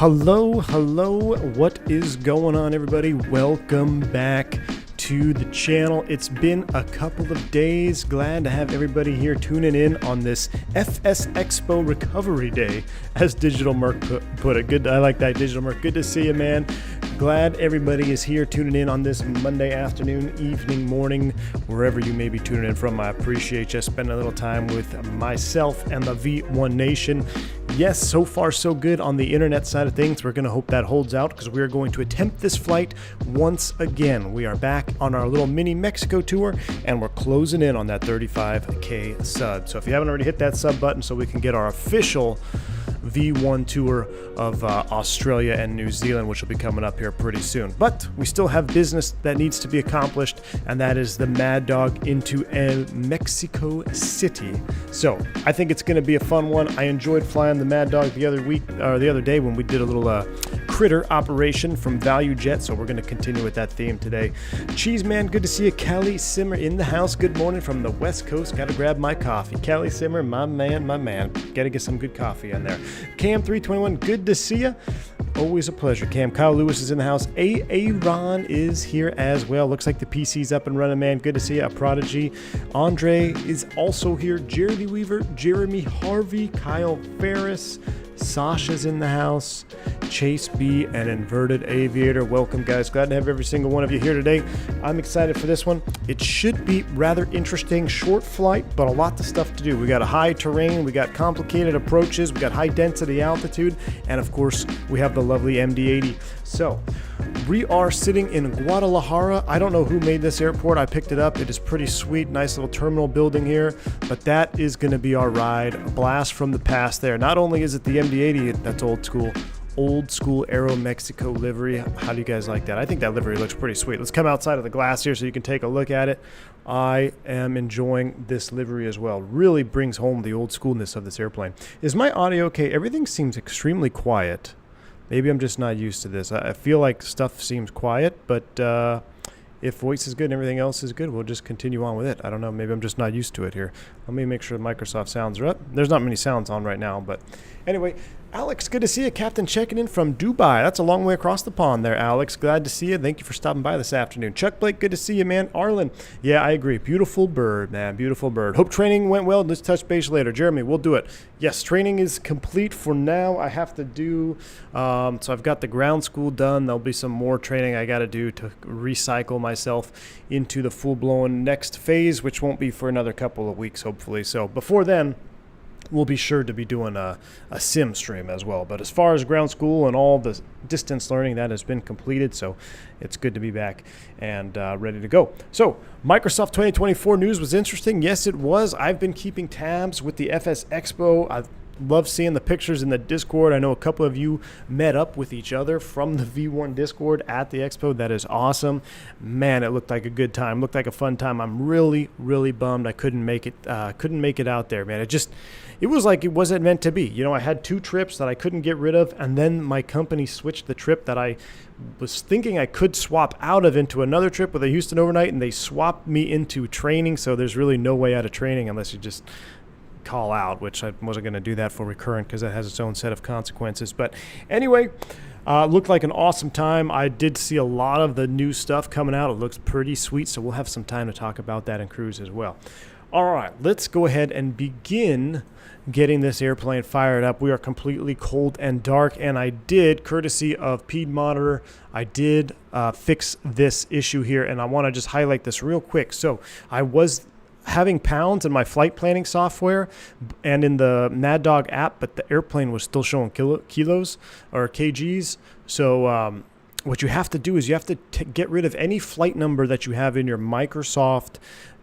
Hello, what is going on, everybody? Welcome back to the channel. It's been a couple of days. Glad to have everybody here tuning in on this FS Expo Recovery Day, as Digital Merc put it. Good, I like that, Digital Merc. Good to see you, man. Glad everybody is here tuning in on this Monday afternoon, evening, morning, wherever you may be tuning in from. I appreciate you spending a little time with myself and the V1 Nation. Yes, so far so good on the internet side of things. We're going to hope that holds out because we are going to attempt this flight once again. We are back on our little mini Mexico tour and we're closing in on that 35K sub. So if you haven't already hit that sub button so we can get our official V1 tour of Australia and New Zealand, which will be coming up here pretty soon. But we still have business that needs to be accomplished, and that is the Maddog into Mexico City. So I think it's going to be a fun one. I enjoyed flying the Maddog the other day when we did a little critter operation from Value Jet, so we're going to continue with that theme today. Cheese Man, good to see you. Callie Simmer in the house. Good morning from the West Coast. Got to grab my coffee. Callie Simmer, my man. Got to get some good coffee in there. Cam321, good to see you. Always a pleasure, Cam. Kyle Lewis is in the house. Aaron is here as well. Looks like the PC's up and running, man. Good to see you. A Prodigy. Andre is also here. Jeremy Weaver, Jeremy Harvey, Kyle Ferris. Sasha's in the house. Chase B and Inverted Aviator. Welcome, guys. Glad to have every single one of you here today. I'm excited for this one. It should be rather interesting. Short flight, but a lot of stuff to do. We got a high terrain. We got complicated approaches. We got high density altitude. And of course, we have the lovely MD80. So we are sitting in Guadalajara. I don't know who made this airport. I picked it up. It is pretty sweet. Nice little terminal building here. But that is going to be our ride. A blast from the past there. Not only is it the MD80, that's old school Aero Mexico livery. How do you guys like that? I think that livery looks pretty sweet. Let's come outside of the glass here so you can take a look at it. I am enjoying this livery as well. Really brings home the old schoolness of this airplane. Is my audio okay? Everything seems extremely quiet. Maybe I'm just not used to this. I feel like stuff seems quiet, but if voice is good and everything else is good, we'll just continue on with it. I don't know. Maybe I'm just not used to it here. Let me make sure the Microsoft sounds are up. There's not many sounds on right now, but anyway, Alex, good to see you. Captain checking in from Dubai. That's a long way across the pond there, Alex. Glad to see you. Thank you for stopping by this afternoon. Chuck Blake, good to see you, man. Arlen, yeah, I agree. Beautiful bird, man. Beautiful bird. Hope training went well. Let's touch base later. Jeremy, we'll do it. Yes, training is complete for now. I have to do, so I've got the ground school done. There'll be some more training I got to do to recycle myself into the full-blown next phase, which won't be for another couple of weeks, hopefully. So before then, we'll be sure to be doing a sim stream as well. But as far as ground school and all the distance learning, that has been completed. So it's good to be back and ready to go. So Microsoft 2024 news was interesting. Yes, it was. I've been keeping tabs with the FS Expo. I've love seeing the pictures in the Discord. I know a couple of you met up with each other from the V1 Discord at the Expo. That is awesome. Man, it looked like a good time. Looked like a fun time. I'm really, really bummed I couldn't make it out there, man. It was like it wasn't meant to be. You know, I had 2 trips that I couldn't get rid of, and then my company switched the trip that I was thinking I could swap out of into another trip with a Houston overnight, and they swapped me into training, so there's really no way out of training unless you just call out, which I wasn't going to do that for recurrent because that has its own set of consequences. But anyway, looked like an awesome time. I did see a lot of the new stuff coming out. It looks pretty sweet, so we'll have some time to talk about that in cruise as well. All right, let's go ahead and begin getting this airplane fired up. We are completely cold and dark, and I did, courtesy of PED Monitor, I did fix this issue here, and I want to just highlight this real quick. So I was having pounds in my flight planning software and in the Maddog app, but the airplane was still showing kilos or kgs. So what you have to do is you have to get rid of any flight number that you have in your Microsoft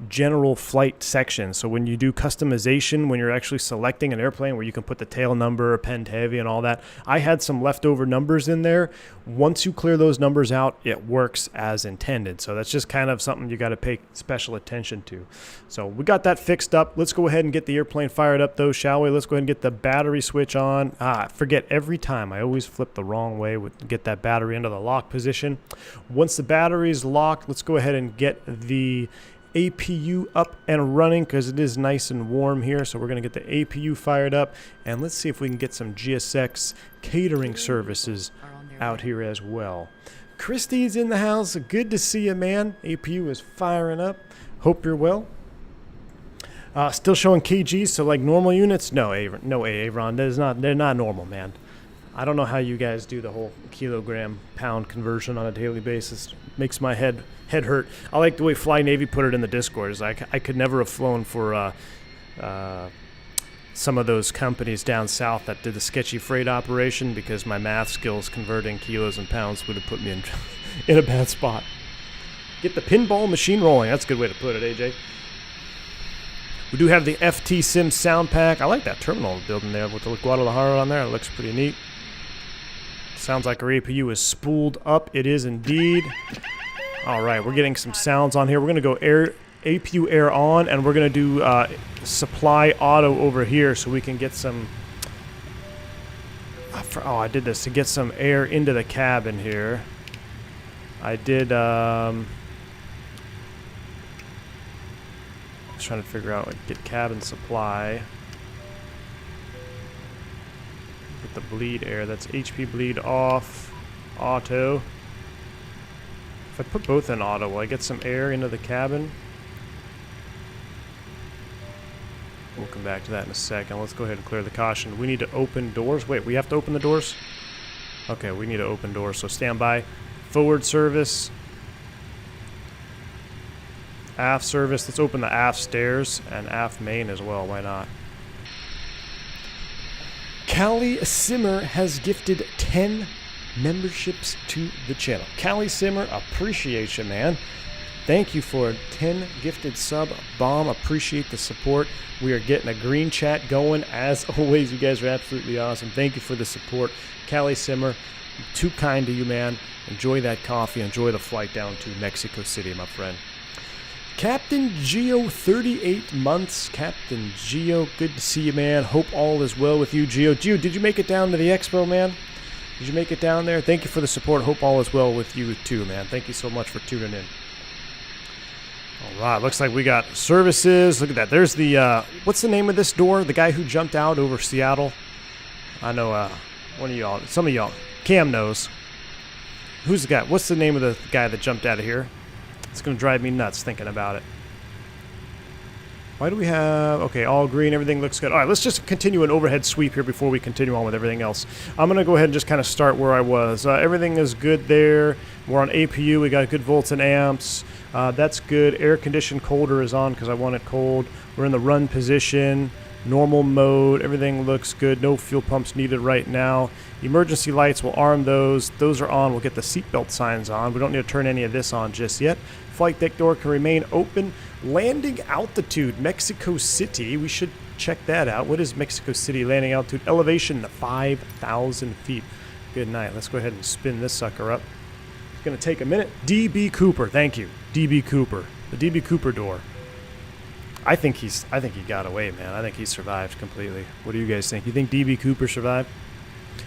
general flight section. So when you do customization, when you're actually selecting an airplane where you can put the tail number, penned heavy and all that, I had some leftover numbers in there. Once you clear those numbers out, it works as intended. So that's just kind of something you got to pay special attention to. So we got that fixed up. Let's go ahead and get the airplane fired up though, shall we? Let's go ahead and get the battery switch on. I forget every time. I always flip the wrong way with get that battery into the lock position. Once the battery is locked, let's go ahead and get the APU up and running because it is nice and warm here. So we're going to get the APU fired up, and let's see if we can get some GSX catering services out here as well. Christy's in the house. Good to see you, man. APU is firing up. Hope you're well. Still showing kgs, so like normal units? No, Avron. They're not normal, man. I don't know how you guys do the whole kilogram pound conversion on a daily basis. Makes my head hurt. I like the way Fly Navy put it in the Discord. Is I could never have flown for some of those companies down south that did the sketchy freight operation because my math skills converting kilos and pounds would have put me in a bad spot. Get the pinball machine rolling. That's a good way to put it, AJ. We do have the FT Sim sound pack. I like that terminal building there with the Guadalajara on there. It looks pretty neat. Sounds like our APU is spooled up. It is indeed. All right, we're getting some sounds on here. We're going to go APU air on, and we're going to do supply auto over here so we can get some... I did this to get some air into the cabin here. I did... I was trying to figure out, like, get cabin supply. Get the bleed air. That's HP bleed off. Auto. If I put both in auto, will I get some air into the cabin? We'll come back to that in a second. Let's go ahead and clear the caution. We need to open doors. Wait, we have to open the doors? Okay, we need to open doors, so stand by. Forward service. Aft service. Let's open the aft stairs and aft main as well. Why not? Callie Simmer has gifted 10 memberships to the channel. Callie Simmer, appreciate you, man. Thank you for 10 gifted sub. Bomb, appreciate the support. We are getting a green chat going. As always, you guys are absolutely awesome. Thank you for the support. Callie Simmer, too kind to you, man. Enjoy that coffee. Enjoy the flight down to Mexico City, my friend. Captain Geo, 38 months. Captain Geo, good to see you, man. Hope all is well with you, Geo. Geo, did you make it down to the expo, man? Did you make it down there? Thank you for the support. Hope all is well with you, too, man. Thank you so much for tuning in. All right, looks like we got services. Look at that. There's the, what's the name of this door? The guy who jumped out over Seattle? I know, one of y'all, some of y'all. Cam knows. Who's the guy? What's the name of the guy that jumped out of here? It's going to drive me nuts thinking about it. Why do we have... Okay, all green. Everything looks good. All right, let's just continue an overhead sweep here before we continue on with everything else. I'm going to go ahead and just kind of start where I was. Everything is good there. We're on APU. We got good volts and amps. That's good. Air conditioned colder is on because I want it cold. We're in the run position. Normal mode. Everything looks good. No fuel pumps needed right now. Emergency lights, we'll arm those. Those are on. We'll get the seatbelt signs on. We don't need to turn any of this on just yet. Flight deck door can remain open. Landing altitude, Mexico City. We should check that out. What is Mexico City landing altitude? Elevation, 5,000 feet. Good night. Let's go ahead and spin this sucker up. It's going to take a minute. DB Cooper. Thank you. DB Cooper. The DB Cooper door. I think he got away, man. I think he survived completely. What do you guys think? You think DB Cooper survived?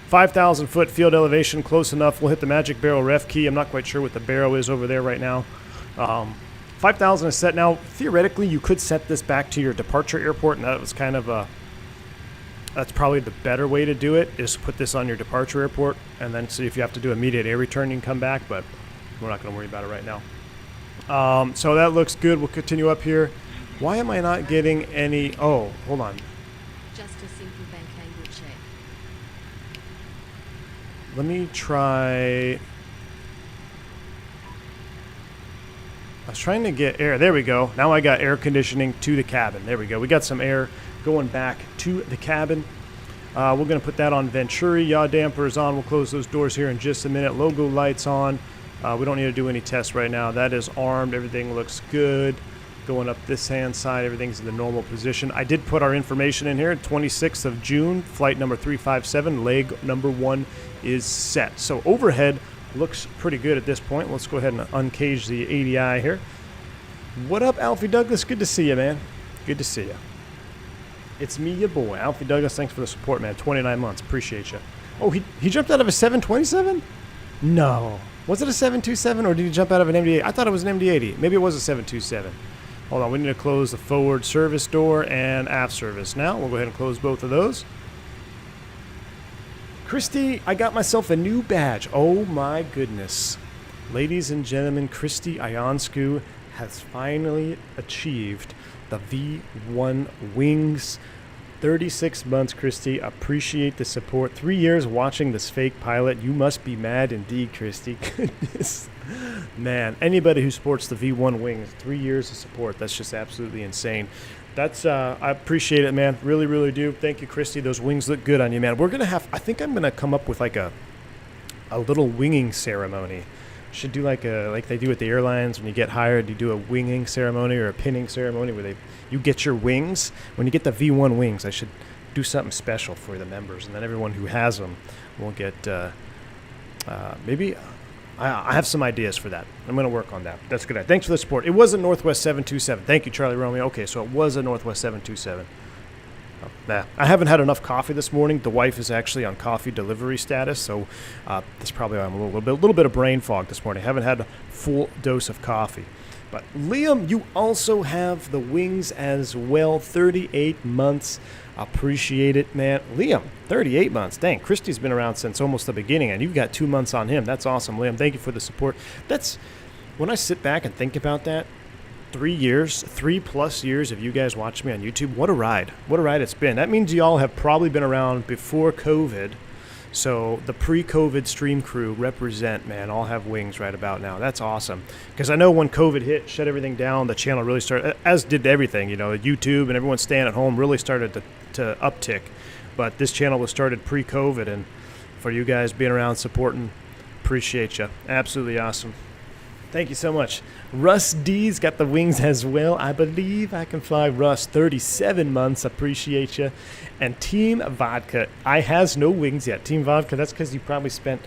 5,000 foot field elevation, close enough. We'll hit the magic barrel ref key. I'm not quite sure what the barrel is over there right now. 5,000 is set now. Theoretically, you could set this back to your departure airport, and that was kind of a... That's probably the better way to do it, is put this on your departure airport, and then see if you have to do immediate air return, you can come back, but we're not going to worry about it right now. So that looks good. We'll continue up here. Why am I not getting any... Oh, hold on. Just a simple bank angle check. Let me try... I was trying to get air. There we go. Now I got air conditioning to the cabin. There we go. We got some air going back to the cabin. We're going to put that on Venturi. Yaw damper is on. We'll close those doors here in just a minute. Logo lights on. We don't need to do any tests right now. That is armed. Everything looks good. Going up this hand side, everything's in the normal position. I did put our information in here. 26th of June, flight number 357, leg number 1 is set. So overhead looks pretty good at this point. Let's go ahead and uncage the ADI here. What up, Alfie Douglas? Good to see you, man. Good to see you. It's me, your boy. Alfie Douglas, thanks for the support, man. 29 months. Appreciate you. Oh, he jumped out of a 727? No. Was it a 727 or did he jump out of an MD80? I thought it was an MD80. Maybe it was a 727. Hold on, we need to close the forward service door and aft service. Now, we'll go ahead and close both of those. Christy, I got myself a new badge. Oh my goodness. Ladies and gentlemen, Christy Ionscu has finally achieved the V1 wings. 36 months, Christy. Appreciate the support. 3 years watching this fake pilot. You must be mad indeed, Christy. Goodness. Man, anybody who sports the V1 wings, 3 years of support, that's just absolutely insane. That's, I appreciate it, man. Really, really do. Thank you, Christy. Those wings look good on you, man. We're going to have, I think I'm going to come up with like a little winging ceremony. Should do like they do at the airlines when you get hired. You do a winging ceremony or a pinning ceremony where you get your wings. When you get the V1 wings, I should do something special for the members, and then everyone who has them will get maybe. I have some ideas for that. I'm going to work on that. That's good. Thanks for the support. It was a Northwest 727. Thank you, Charlie Romeo. Okay, so it was a Northwest 727. I haven't had enough coffee this morning. The wife is actually on coffee delivery status, so that's probably why I'm a little bit of brain fog this morning. I haven't had a full dose of coffee. But Liam, you also have the wings as well. 38 months. Appreciate it, man. Liam, 38 months. Dang, Christy's been around since almost the beginning, and you've got 2 months on him. That's awesome, Liam. Thank you for the support. That's when I sit back and think about that. 3 years, 3+ years of you guys watching me on YouTube. What a ride. What a ride it's been. That means y'all have probably been around before COVID. So the pre-COVID stream crew represent, man, all have wings right about now. That's awesome. Because I know when COVID hit, shut everything down, the channel really started, as did everything, you know, YouTube and everyone staying at home really started to uptick. But this channel was started pre-COVID, and for you guys being around supporting, appreciate you. Absolutely awesome. Thank you so much. Russ D's got the wings as well. I believe I can fly. Russ, 37 months. Appreciate you. And Team Vodka, I has no wings yet. Team Vodka, that's because you probably spent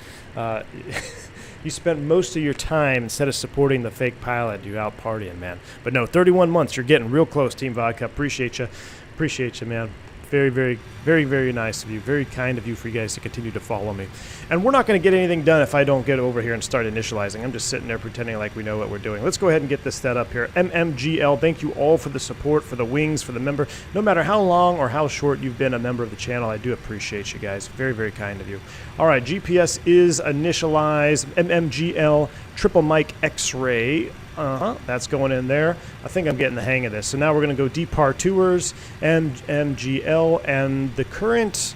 you spent most of your time, instead of supporting the fake pilot, you out partying, man. But no, 31 months. You're getting real close, Team Vodka. Appreciate you. Appreciate you, man. Very, very, very, very nice of you. Very kind of you for you guys to continue to follow me. And we're not going to get anything done if I don't get over here and start initializing. I'm just sitting there pretending like we know what we're doing. Let's go ahead and get this set up here. MMGL, thank you all for the support, for the wings, for the member. No matter how long or how short you've been a member of the channel, I do appreciate you guys. Very, very kind of you. All right, GPS is initialized. MMGL, triple mic X-ray. That's going in there. I think I'm getting the hang of this. So now we're going to go departures and MGL, and the current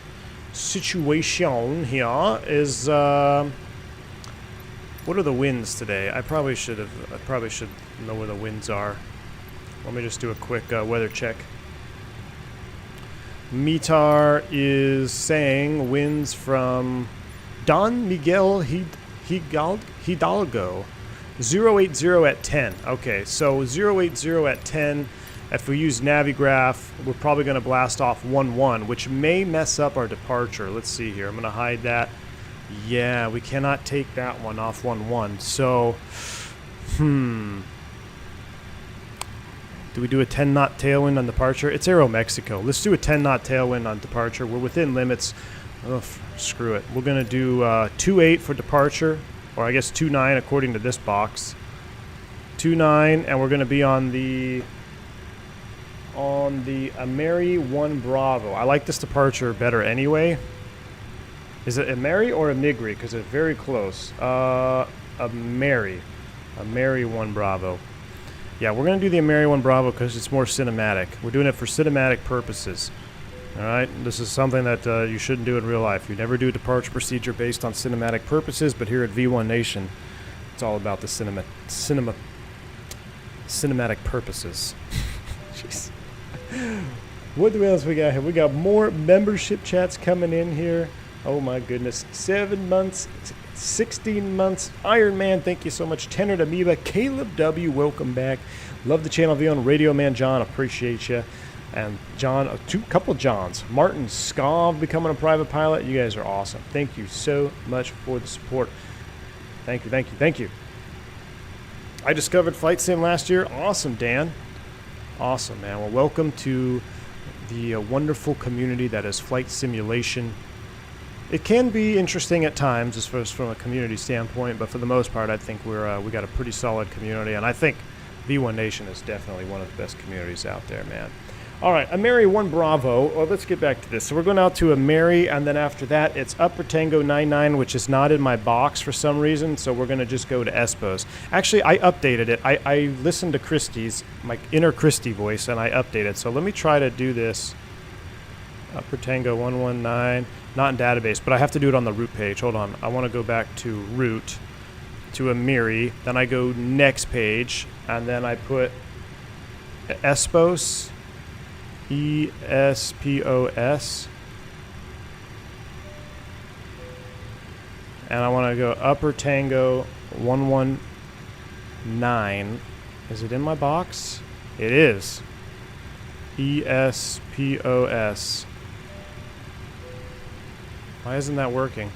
situation here is what are the winds today? I probably should know where the winds are. Let me just do a quick weather check. METAR is saying winds from Don Miguel Hidalgo. 080 at 10. Okay, so 080 at 10. If we use Navigraph, we're probably going to blast off 11, which may mess up our departure. Let's see here. I'm going to hide that. Yeah, we cannot take that one off 11. So, do we do a 10-knot tailwind on departure? It's Aeromexico. Let's do a 10-knot tailwind on departure. We're within limits. Oh, screw it. We're going to do 28 for departure. Or I guess 29 according to this box. 29, and we're going to be on the Ameri 1 Bravo. I like this departure better anyway. Is it Ameri or Amigri? Because it's very close. Ameri 1 Bravo. Yeah, we're going to do the Ameri 1 Bravo because it's more cinematic. We're doing it for cinematic purposes. All right, this is something that you shouldn't do in real life. You never do a departure procedure based on cinematic purposes, but here at V1 Nation, it's all about the cinematic purposes. Jeez. What else we got here? We got more membership chats coming in here. Oh my goodness. 7 months, 16 months. Iron Man, thank you so much. Tenured Amoeba, Caleb W, welcome back. Love the channel, V1 Radio Man John, appreciate you. And John, a couple of Johns. Martin Scov becoming a private pilot. You guys are awesome. Thank you so much for the support. Thank you, thank you, thank you. I discovered Flight Sim last year. Awesome, Dan. Awesome, man. Well, welcome to the wonderful community that is flight simulation. It can be interesting at times, as far as from a community standpoint, but for the most part, I think we got a pretty solid community, and I think V1 Nation is definitely one of the best communities out there, man. All right, Ameri 1 Bravo. Well, let's get back to this. So we're going out to Ameri, and then after that, it's Upper Tango 99, which is not in my box for some reason, so we're going to just go to SPOs. Actually, I updated it. I listened to Christie's, my inner Christie voice, and I updated. So let me try to do this. Upper Tango 119, not in database, but I have to do it on the route page. Hold on. I want to go back to route, to Ameri. Then I go next page, and then I put SPOs. ESPOS, and I want to go Upper Tango 119. Is it in my box? It is. ESPOS. Why isn't that working?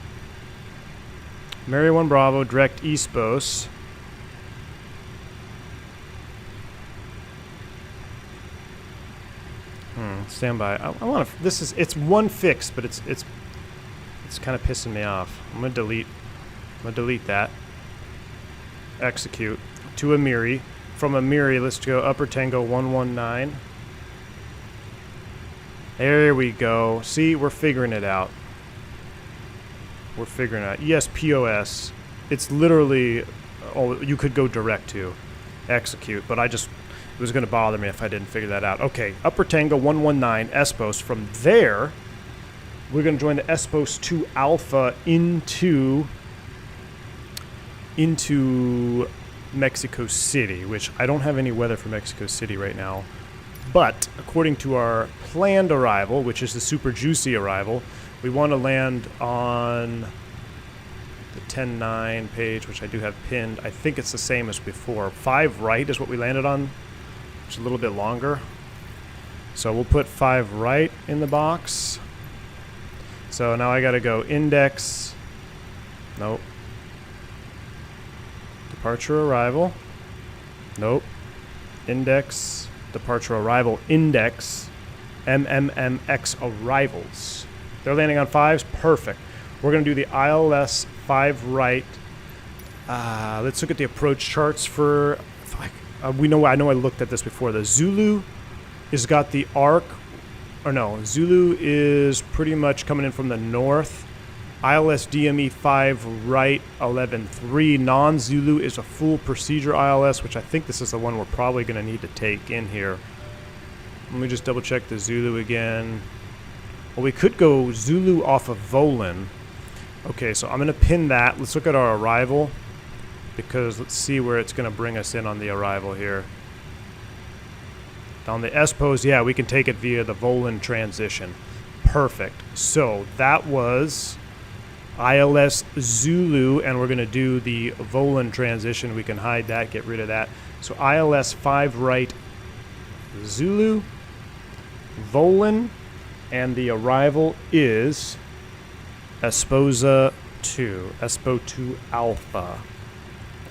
Mary 1 Bravo, direct ESPOS. Stand by. I want to. This is. It's one fix, but it's kind of pissing me off. I'm gonna delete that. Execute to Ameri. From Ameri, let's go Upper Tango 119. There we go. See, we're figuring it out. We're figuring it out. ESPOS. It's literally. Oh, you could go direct to execute, but it was going to bother me if I didn't figure that out. Okay, Upper Tango 119, SPOS. From there, we're going to join the SPOS 2 Alpha into Mexico City, which I don't have any weather for Mexico City right now. But according to our planned arrival, which is the Super Juicy arrival, we want to land on the 10-9 page, which I do have pinned. I think it's the same as before. 5 right is what we landed on. A little bit longer, so we'll put 5 right in the box. So now I gotta go index, nope, departure arrival, nope, index, departure arrival, index, MMMX arrivals. They're landing on 5s, perfect. We're gonna do the ILS 5 right. Let's look at the approach charts for. I know I looked at this before. The Zulu has got the arc, or no, Zulu is pretty much coming in from the north. ILS DME 5 right 11-3. Non-Zulu is a full procedure ILS, which I think this is the one we're probably going to need to take in here. Let me just double check the Zulu again. Well, we could go Zulu off of Volin. Okay, so I'm going to pin that. Let's look at our arrival, because let's see where it's going to bring us in on the arrival here. On the SPOS, yeah, we can take it via the Volin transition. Perfect. So that was ILS Zulu, and we're going to do the Volin transition. We can hide that, get rid of that. So ILS 5 right Zulu, Volin, and the arrival is Esposa 2, Espo 2 Alpha.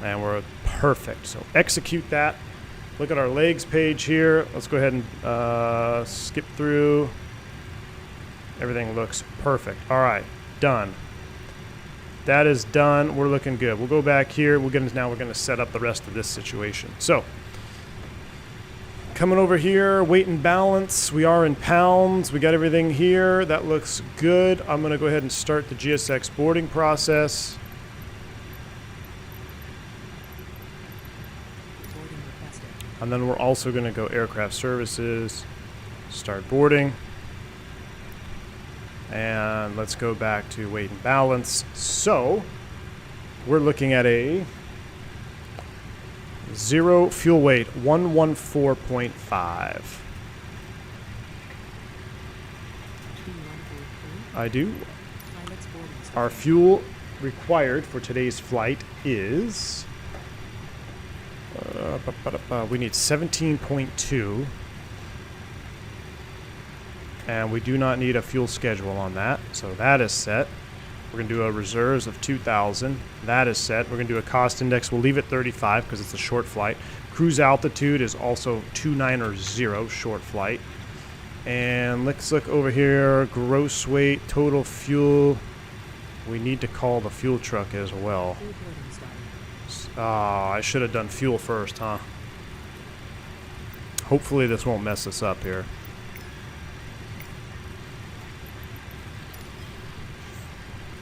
And we're perfect. So execute that. Look at our legs page here. Let's go ahead and skip through. Everything looks perfect. All right, done. That is done. We're looking good. We'll go back here. Now we're going to set up the rest of this situation. So coming over here, weight and balance. We are in pounds. We got everything here. That looks good. I'm going to go ahead and start the GSX boarding process. And then we're also going to go aircraft services, start boarding. And let's go back to weight and balance. So we're looking at a 0 fuel weight, 114.5. I do. Our fuel required for today's flight is... we need 17.2, and we do not need a fuel schedule on that, so that is set. We're going to do a reserves of 2,000. That is set. We're going to do a cost index. We'll leave it 35 because it's a short flight. Cruise altitude is also 290, short flight. And let's look over here. Gross weight, total fuel. We need to call the fuel truck as well. I should have done fuel first, huh? Hopefully this won't mess us up here.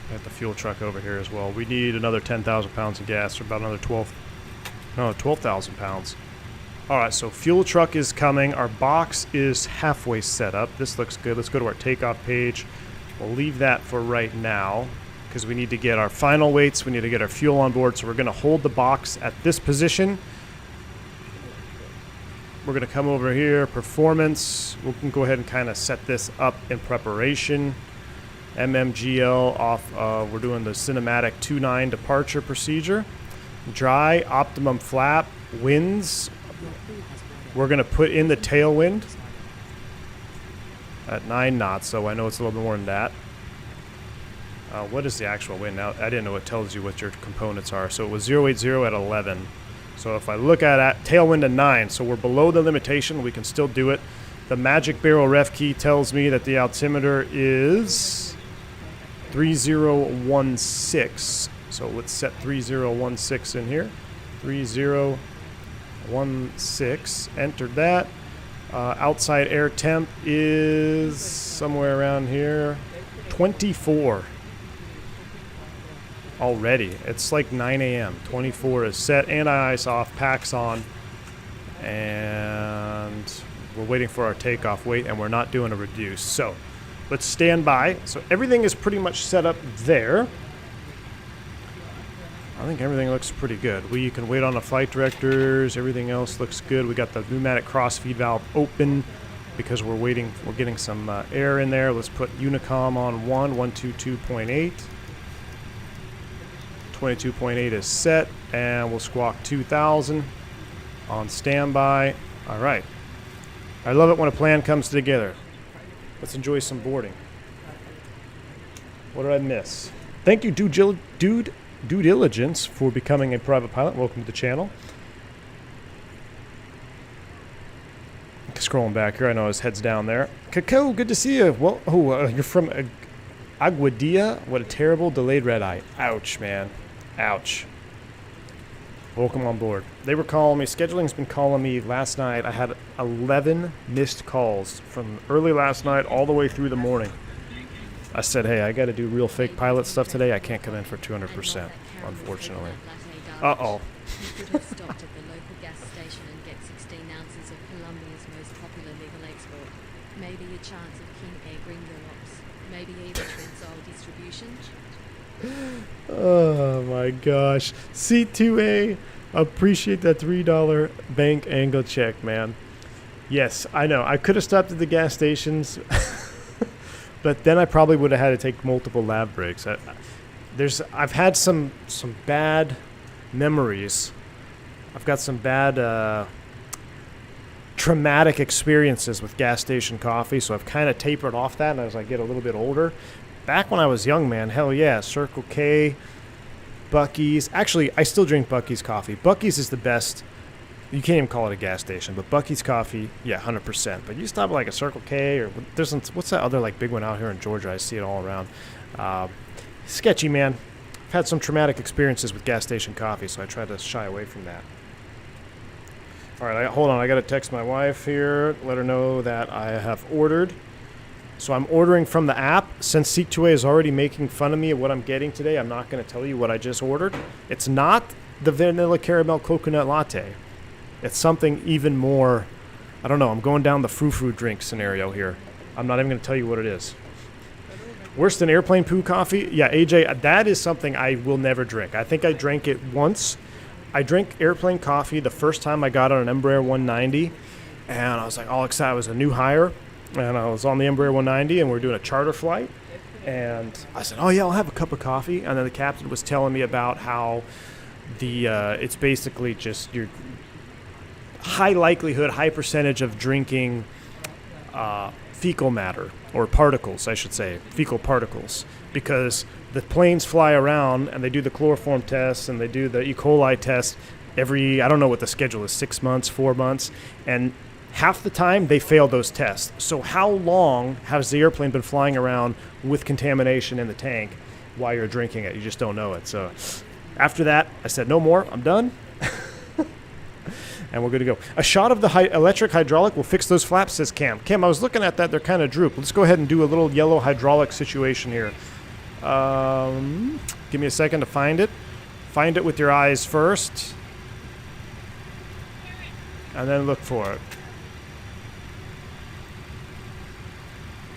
Got the fuel truck over here as well. We need another 10,000 pounds of gas, or about another 12,000 pounds. Alright, so fuel truck is coming. Our box is halfway set up. This looks good. Let's go to our takeoff page. We'll leave that for right now because we need to get our final weights. We need to get our fuel on board. So we're going to hold the box at this position. We're going to come over here, performance. We can go ahead and kind of set this up in preparation. MMGL off, we're doing the cinematic 2.9 departure procedure. Dry, optimum flap, winds. We're going to put in the tailwind at 9 knots, so I know it's a little bit more than that. What is the actual wind now? I didn't know it tells you what your components are. So it was 080 at 11. So if I look at tailwind at 9, so we're below the limitation, we can still do it. The magic barrel ref key tells me that the altimeter is 3016. So let's set 3016 in here. 3016. Entered that. Outside air temp is somewhere around here. 24. Already. It's like 9 a.m. 24 is set. Anti-ice off. Packs on. And we're waiting for our takeoff weight, and we're not doing a reduce. So let's stand by. So everything is pretty much set up there. I think everything looks pretty good. We can wait on the flight directors. Everything else looks good. We got the pneumatic cross-feed valve open because we're waiting. We're getting some air in there. Let's put Unicom on 122.8. 22.8 is set, and we'll squawk 2,000 on standby. All right. I love it when a plan comes together. Let's enjoy some boarding. What did I miss? Thank you, Due Diligence, for becoming a private pilot. Welcome to the channel. Scrolling back here, I know his head's down there. Cacao, good to see you. Well, you're from Aguadilla. What a terrible delayed red eye. Ouch, man. Ouch. Welcome on board. They were calling me. Scheduling's been calling me last night. I had 11 missed calls from early last night all the way through the morning. I said, hey, I got to do real fake pilot stuff today. I can't come in for 200%, unfortunately. Uh-oh. You could have stopped at the local gas station and get 16 ounces of Colombia's most popular legal export. Maybe a chance of King Air Gringo Ops. Maybe even Trinsol Distribution. Oh my gosh. C2A, appreciate that $3 bank angle check, man. Yes, I know. I could have stopped at the gas stations, but then I probably would have had to take multiple lab breaks. I've had some bad memories. I've got some bad traumatic experiences with gas station coffee, so I've kind of tapered off that, and as I get a little bit older. Back when I was young, man, hell yeah, Circle K, Buc-ee's. Actually, I still drink Buc-ee's coffee. Buc-ee's is the best. You can't even call it a gas station, but Buc-ee's coffee, yeah, 100%. But you stop at like a Circle K, or what's that other like big one out here in Georgia? I see it all around. Sketchy, man. I've had some traumatic experiences with gas station coffee, so I try to shy away from that. All right, hold on. I got to text my wife here, let her know that I have ordered. So I'm ordering from the app. Since C2A is already making fun of me of what I'm getting today, I'm not going to tell you what I just ordered. It's not the vanilla caramel coconut latte. It's something even more, I don't know, I'm going down the frou-frou drink scenario here. I'm not even going to tell you what it is. Worse than airplane poo coffee? Yeah, AJ, that is something I will never drink. I think I drank it once. I drank airplane coffee the first time I got on an Embraer 190, and I was like all excited. I was a new hire. And I was on the Embraer 190, and we were doing a charter flight. And I said, oh, yeah, I'll have a cup of coffee. And then the captain was telling me about how it's basically just your high likelihood, high percentage of drinking fecal matter, or particles, I should say, fecal particles. Because the planes fly around, and they do the chloroform tests, and they do the E. coli test every, I don't know what the schedule is, 6 months, 4 months. And half the time, they fail those tests. So how long has the airplane been flying around with contamination in the tank while you're drinking it? You just don't know it. So after that, I said, no more. I'm done. And we're good to go. A shot of the electric hydraulic will fix those flaps, says Cam. Cam, I was looking at that. They're kind of drooped. Let's go ahead and do a little yellow hydraulic situation here. Give me a second to find it. Find it with your eyes first. And then look for it.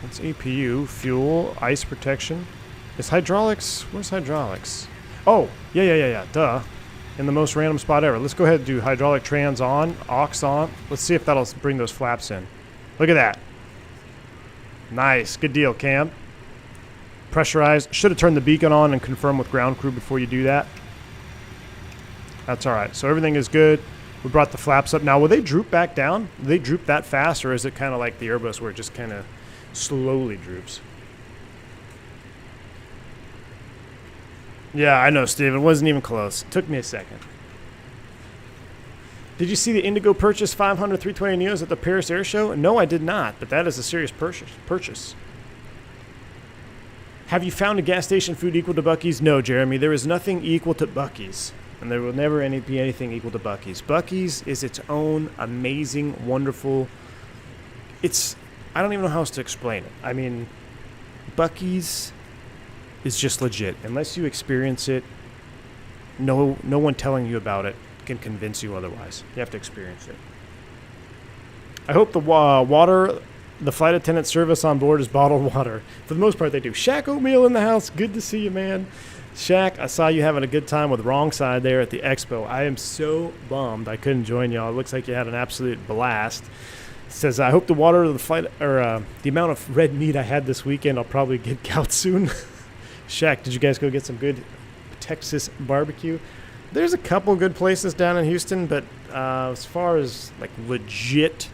That's APU, fuel, ice protection. Is hydraulics? Where's hydraulics? Oh, yeah. Duh. In the most random spot ever. Let's go ahead and do hydraulic trans on, aux on. Let's see if that'll bring those flaps in. Look at that. Nice. Good deal, Cam. Pressurized. Should have turned the beacon on and confirmed with ground crew before you do that. That's all right. So everything is good. We brought the flaps up. Now, will they droop back down? Do they droop that fast, or is it kind of like the Airbus where it just kind of slowly droops? Yeah, I know, Steve. It wasn't even close. It took me a second. Did you see the Indigo purchase 500 320 Neos at the Paris Air Show? No, I did not, but that is a serious purchase. Have you found a gas station food equal to Buc-ee's? No, Jeremy. There is nothing equal to Buc-ee's, and there will never be anything equal to Buc-ee's. Buc-ee's is its own amazing, wonderful... I don't even know how else to explain it. I mean, Buc-ee's is just legit. Unless you experience it, no one telling you about it can convince you otherwise. You have to experience it. I hope the flight attendant service on board is bottled water. For the most part, they do. Shaq Oatmeal in the house. Good to see you, man. Shaq, I saw you having a good time with Wrong Side there at the expo. I am so bummed I couldn't join y'all. It looks like you had an absolute blast. Says, I hope the water of the flight, or the amount of red meat I had this weekend, I'll probably get gout soon. Shaq, did you guys go get some good Texas barbecue? There's a couple good places down in Houston, but as far as like legit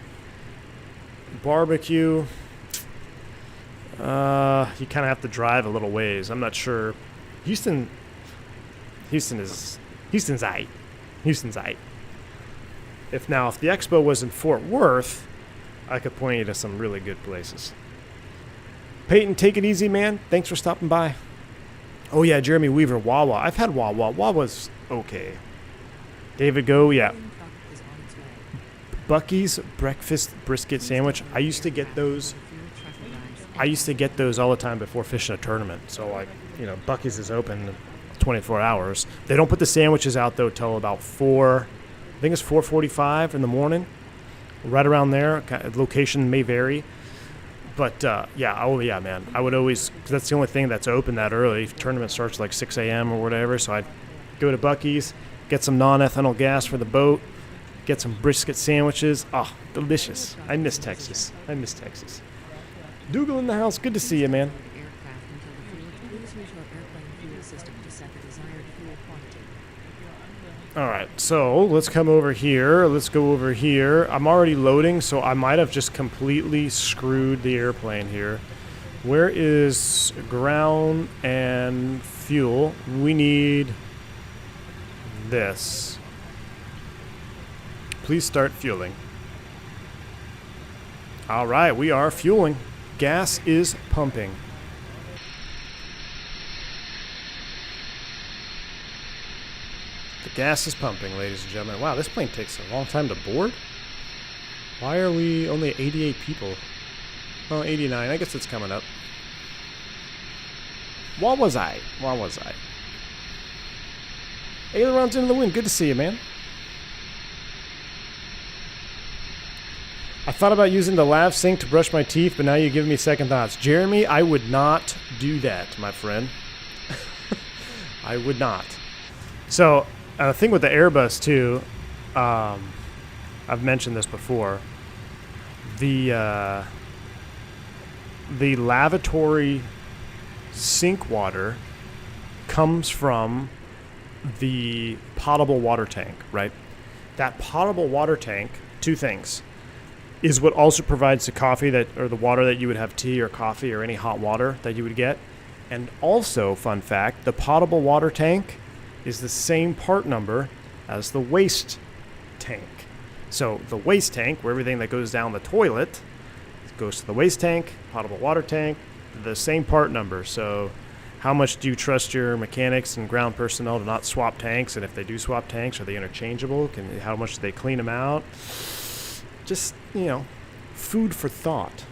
barbecue, you kind of have to drive a little ways. I'm not sure. Houston's aight. Houston's aight. If the expo was in Fort Worth, I could point you to some really good places. Peyton, take it easy, man. Thanks for stopping by. Oh, yeah, Jeremy Weaver, Wawa. I've had Wawa. Wawa's okay. David Go, yeah. Buc-ee's breakfast brisket sandwich. I used to get those all the time before fishing a tournament. So, like, Buc-ee's is open 24 hours. They don't put the sandwiches out, though, till about 4. I think it's 4:45 in the morning. Right around there. Location may vary. But, yeah, man. I would always, because that's the only thing that's open that early. Tournament starts like 6 a.m. or whatever. So I'd go to Buc-ee's, get some non-ethanol gas for the boat, get some brisket sandwiches. Oh, delicious. I miss Texas. Dougal in the house. Good to see you, man. All right, so let's come over here. Let's go over here. I'm already loading, so I might have just completely screwed the airplane here. Where is ground and fuel? We need this. Please start fueling. All right, we are fueling. Gas is pumping. The gas is pumping, ladies and gentlemen. Wow, this plane takes a long time to board. Why are we only 88 people? Oh, 89. I guess it's coming up. What was I? Ailerons into the wind. Good to see you, man. I thought about using the lav sink to brush my teeth, but now you're giving me second thoughts. Jeremy, I would not do that, my friend. I would not. So, the thing with the Airbus, too, I've mentioned this before. The lavatory sink water comes from the potable water tank, right? That potable water tank, two things, is what also provides the coffee or the water that you would have tea or coffee or any hot water that you would get. And also, fun fact, the potable water tank is the same part number as the waste tank. So the waste tank, where everything that goes down the toilet goes to the waste tank, potable water tank, the same part number. So how much do you trust your mechanics and ground personnel to not swap tanks? And if they do swap tanks, are they interchangeable? How much do they clean them out? Just, you know, food for thought.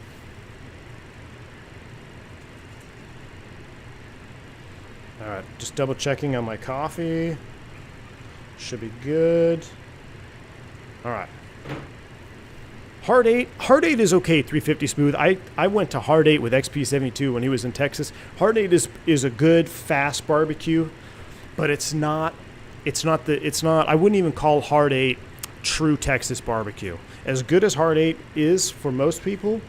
All right, just double checking on my coffee. Should be good. All right. Hard 8 is okay, 350 smooth. I went to Hard 8 with XP72 when he was in Texas. Hard 8 is a good fast barbecue, but it's not I wouldn't even call Hard 8 true Texas barbecue. As good as Hard 8 is for most people,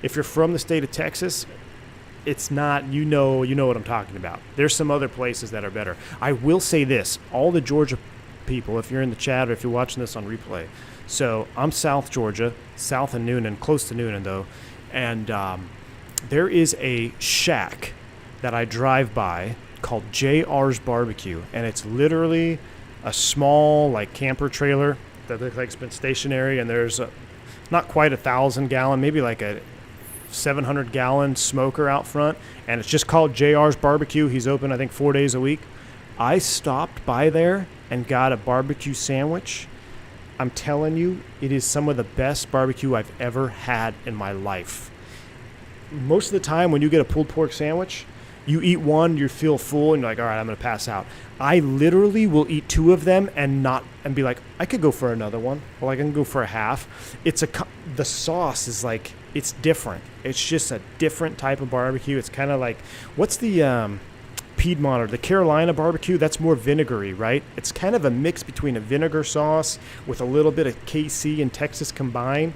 if you're from the state of Texas, it's not, you know what I'm talking about. There's some other places that are better. I will say this, all the Georgia people, if you're in the chat or if you're watching this on replay. So I'm South Georgia, south of Newnan, close to Newnan though, and there is a shack that I drive by called JR's Barbecue, and it's literally a small like camper trailer that looks like it's been stationary, and there's not quite 1,000-gallon, maybe like a 700-gallon smoker out front, and it's just called JR's Barbecue. He's open, I think, 4 days a week. I stopped by there and got a barbecue sandwich. I'm telling you, it is some of the best barbecue I've ever had in my life. Most of the time when you get a pulled pork sandwich, you eat one, you feel full, and you're like, all right, I'm going to pass out. I literally will eat 2 of them and be like, I could go for another one, or I can go for a half. The sauce is like, it's different. It's just a different type of barbecue. It's kind of like, what's the Piedmont or the Carolina barbecue? That's more vinegary, right? It's kind of a mix between a vinegar sauce with a little bit of KC and Texas combined.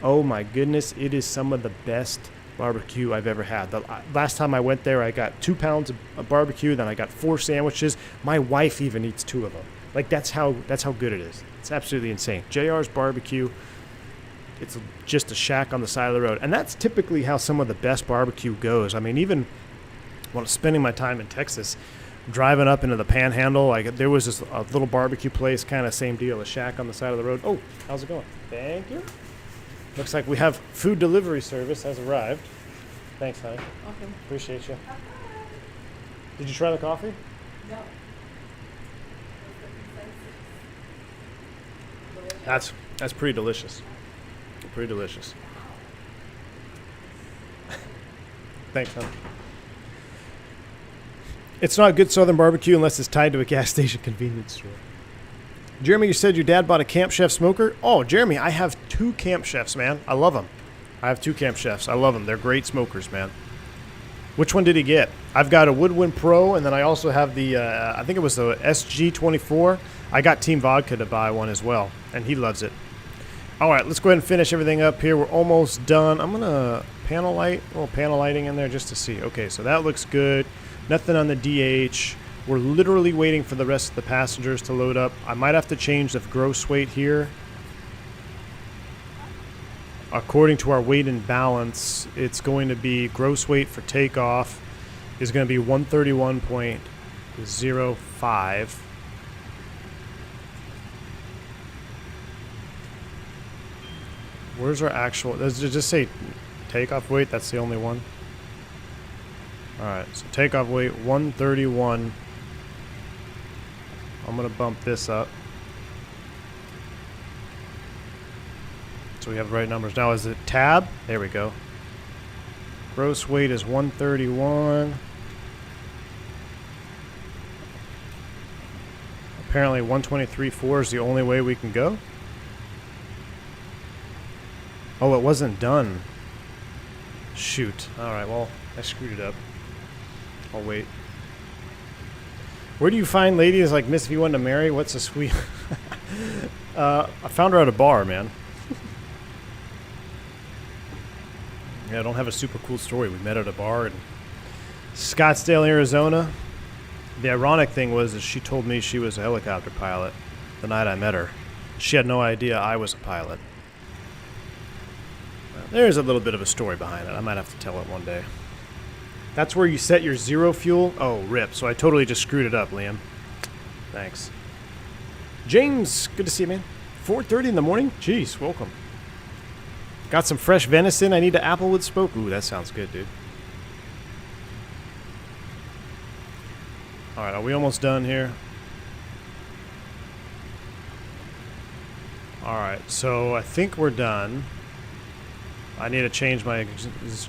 Oh my goodness, it is some of the best barbecue I've ever had. The last time I went there, I got 2 pounds of barbecue, then I got 4 sandwiches. My wife even eats 2 of them. Like that's how good it is. It's absolutely insane. JR's Barbecue. It's just a shack on the side of the road, and that's typically how some of the best barbecue goes. I mean, even when I was spending my time in Texas, driving up into the Panhandle, like there was this a little barbecue place, kind of same deal, a shack on the side of the road. Oh, how's it going? Thank you. Looks like we have food delivery service has arrived. Thanks, honey. Okay. Appreciate you. Did you try the coffee? No. That's pretty delicious. Pretty delicious. Thanks, honey. It's not good Southern barbecue unless it's tied to a gas station convenience store. Jeremy, you said your dad bought a Camp Chef smoker? Oh, Jeremy, I have 2 Camp Chefs, man. I love them. I have 2 Camp Chefs. I love them. They're great smokers, man. Which one did he get? I've got a Woodwind Pro, and then I also have the, I think it was the SG24. I got Team Vodka to buy one as well, and he loves it. All right, let's go ahead and finish everything up here. We're almost done. I'm going to a little panel lighting in there just to see. Okay, so that looks good. Nothing on the DH. We're literally waiting for the rest of the passengers to load up. I might have to change the gross weight here. According to our weight and balance, it's going to be gross weight for takeoff is going to be 131.05. Where's our actual, does it just say takeoff weight? That's the only one. Alright, so takeoff weight 131. I'm going to bump this up. So we have the right numbers. Now is it tab? There we go. Gross weight is 131. Apparently 123.4 is the only way we can go. Oh, it wasn't done. Shoot. Alright, well, I screwed it up. I'll wait. Where do you find ladies like Miss V1 to marry? What's a sweet... I found her at a bar, man. Yeah, I don't have a super cool story. We met at a bar in Scottsdale, Arizona. The ironic thing was that she told me she was a helicopter pilot the night I met her. She had no idea I was a pilot. There's a little bit of a story behind it. I might have to tell it one day. That's where you set your zero fuel? Oh, rip. So I totally just screwed it up, Liam. Thanks. James, good to see you, man. 4:30 in the morning? Jeez, welcome. Got some fresh venison I need to applewood smoke. Ooh, that sounds good, dude. Alright, are we almost done here? Alright, so I think we're done. I need to change my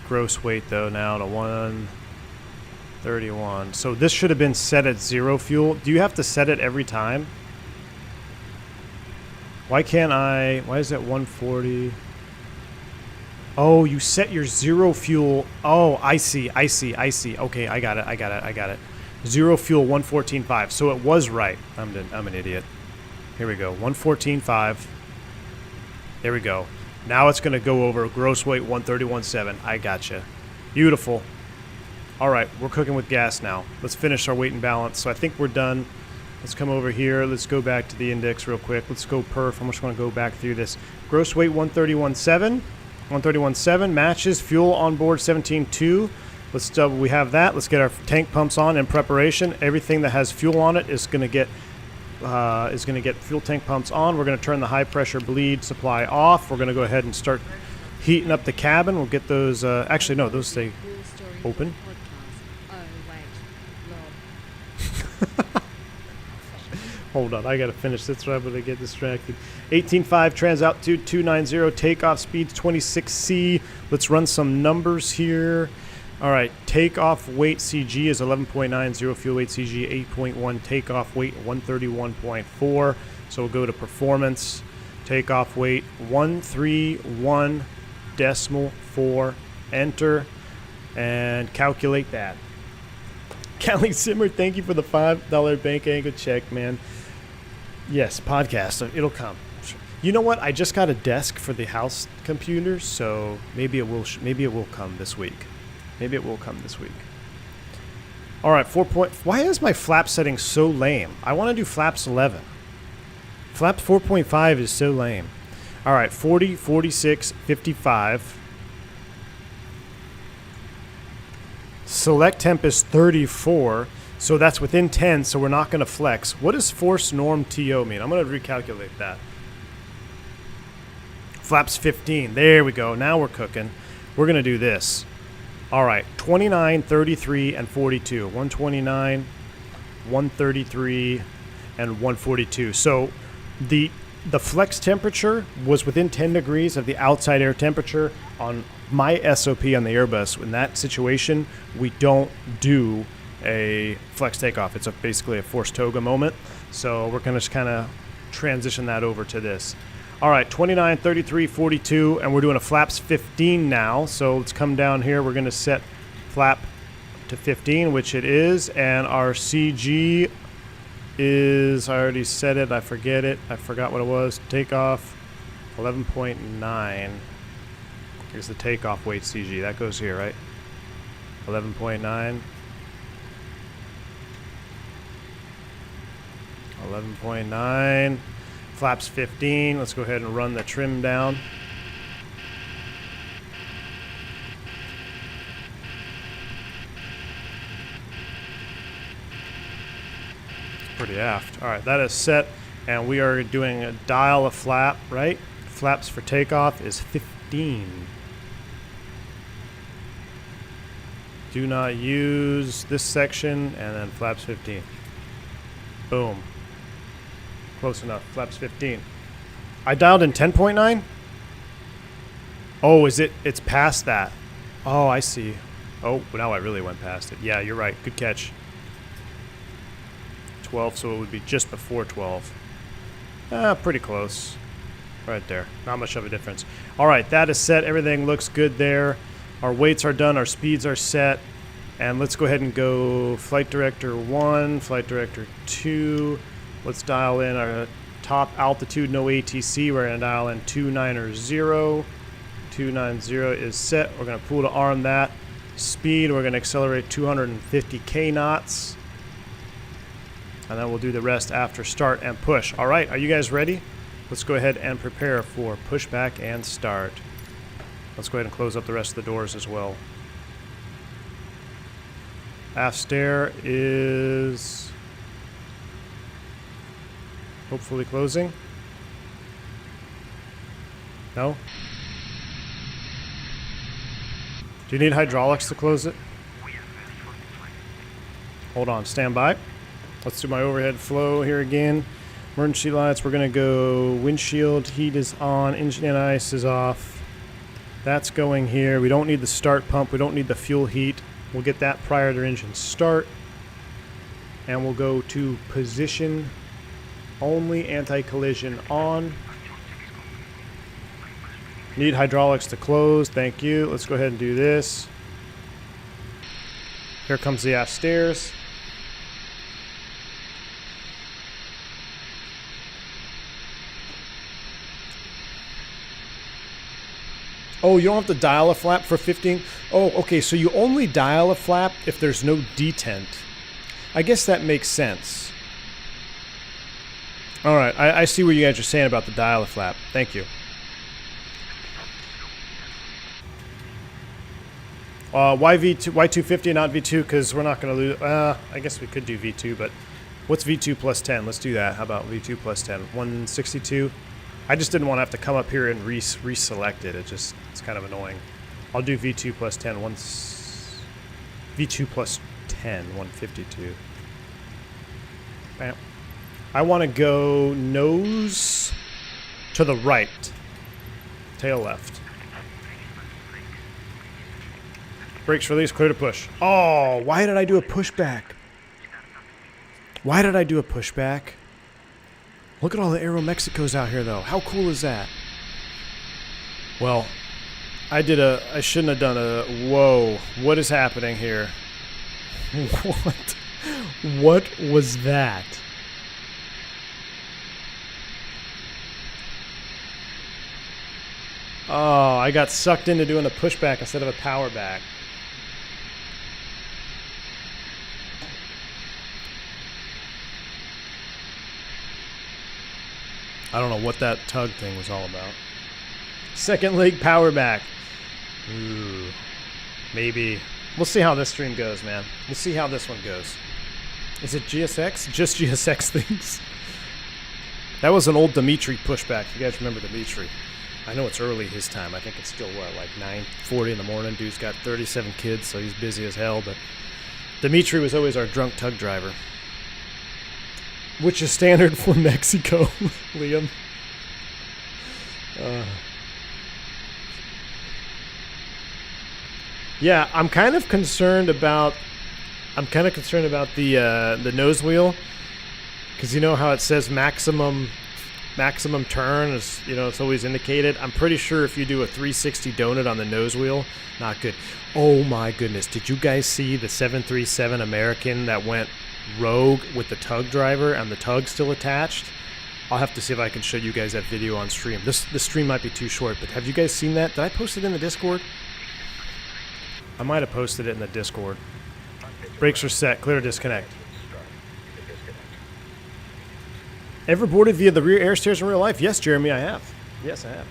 gross weight though now to 131. So this should have been set at 0 fuel. Do you have to set it every time? Why can't I? Why is that 140? Oh, you set your 0 fuel. Oh, I see. Okay, I got it. 0 fuel 114.5. So it was right. I'm an idiot. Here we go. 114.5. There we go. Now it's going to go over gross weight 131.7. I gotcha. Beautiful. All right, we're cooking with gas now. Let's finish our weight and balance. So I think we're done. Let's come over here. Let's go back to the index real quick. Let's go perf. I'm just going to go back through this. Gross weight 131.7. 131.7 matches. Fuel on board 17.2. Let's double. We have that. Let's get our tank pumps on in preparation. Everything that has fuel on it is going to get fuel tank pumps on. We're going to turn the high pressure bleed supply off. We're going to go ahead and start heating up the cabin. We'll get those. Actually, no, those stay open. Hold on, I gotta finish this right, I'm gonna get distracted. 18.5 trans altitude 290, takeoff speeds 26C. Let's run some numbers here. All right, takeoff weight CG is 11.9, zero fuel weight CG 8.1, takeoff weight 131.4. So we'll go to performance, takeoff weight 131.4, enter, and calculate that. Callie Simmer, thank you for the $5 bank angle check, man. Yes, podcast. It'll come. You know what? I just got a desk for the house computer, so maybe it will. Maybe it will come this week. Maybe it will come this week. All right, 4 point. Why is my flap setting so lame? I want to do flaps 11. Flap 4.5 is so lame. All right, 40, 46, 55. Select temp is 34. So that's within 10, so we're not going to flex. What does force norm TO mean? I'm going to recalculate that. Flaps 15. There we go. Now we're cooking. We're going to do this. All right. 29, 33, and 42. 129, 133, and 142. So the flex temperature was within 10 degrees of the outside air temperature on my SOP on the Airbus. In that situation, we don't do a flex takeoff. It's basically a forced Toga moment. So we're going to just kind of transition that over to this. All right, 29, 33, 42, and we're doing a flaps 15 now. So let's come down here. We're going to set flap to 15, which it is. And our CG is, I already said it. I forget it. I forgot what it was. Takeoff 11.9. Here's the takeoff weight CG. That goes here, right? 11.9. 11.9, flaps 15. Let's go ahead and run the trim down. Pretty aft. All right, that is set, and we are doing a dial a flap, right? Flaps for takeoff is 15. Do not use this section, and then flaps 15. Boom. Close enough. Flaps 15. I dialed in 10.9? Oh, it's past that. Oh, I see. Oh, now I really went past it. Yeah, you're right. Good catch. 12, so it would be just before 12. Pretty close. Right there. Not much of a difference. All right, that is set. Everything looks good there. Our weights are done. Our speeds are set. And let's go ahead and go Flight Director 1, Flight Director 2. Let's dial in our top altitude, no ATC. We're going to dial in 290. 290 is set. We're going to pull to arm that. Speed, we're going to accelerate 250 knots. And then we'll do the rest after start and push. All right, are you guys ready? Let's go ahead and prepare for pushback and start. Let's go ahead and close up the rest of the doors as well. Aft stair is hopefully closing. No? Do you need hydraulics to close it? Hold on, stand by. Let's do my overhead flow here again. Emergency lights, we're going to go windshield heat is on, engine and ice is off. That's going here. We don't need the start pump. We don't need the fuel heat. We'll get that prior to engine start. And we'll go to position only, anti-collision on. Need hydraulics to close. Thank you. Let's go ahead and do this. Here comes the aft stairs. Oh, you don't have to dial a flap for 15? Oh, okay, so you only dial a flap if there's no detent. I guess that makes sense. All right, I see what you guys are saying about the dial a flap. Thank you. Why V2? Why 250 not V2? Because we're not going to lose. I guess we could do V2, but what's V2 plus 10? Let's do that. How about V2 plus 10? 162. I just didn't want to have to come up here and reselect it. It's kind of annoying. I'll do V2 plus 10. V2 plus 10. 152. Bam. I want to go nose to the right, tail left. Brakes release, clear to push. Oh, why did I do a pushback? Why did I do a pushback? Look at all the Aero Mexicos out here, though. How cool is that? Well, I shouldn't have done a, whoa, what is happening here? What was that? Oh, I got sucked into doing a pushback instead of a power back. I don't know what that tug thing was all about. Second leg power back. Ooh, maybe. We'll see how this stream goes, man. We'll see how this one goes. Is it GSX? Just GSX things. That was an old Dimitri pushback. You guys remember Dimitri? I know it's early his time. I think it's still, what, like 9:40 in the morning. Dude's got 37 kids, so he's busy as hell. But Dimitri was always our drunk tug driver. Which is standard for Mexico, Liam. Yeah, I'm kind of concerned about the nose wheel, because you know how it says maximum turn is, you know, it's always indicated. I'm pretty sure if you do a 360 donut on the nose wheel, not good. Oh my goodness, did you guys see the 737 American that went rogue with the tug driver and the tug still attached? I'll have to see if I can show you guys that video on stream. This stream might be too short, but have you guys seen that? Did I post it in the Discord? I might have posted it in the Discord. Brakes are set. Clear to disconnect. Ever boarded via the rear air stairs in real life? Yes, Jeremy, I have. Yes, I have.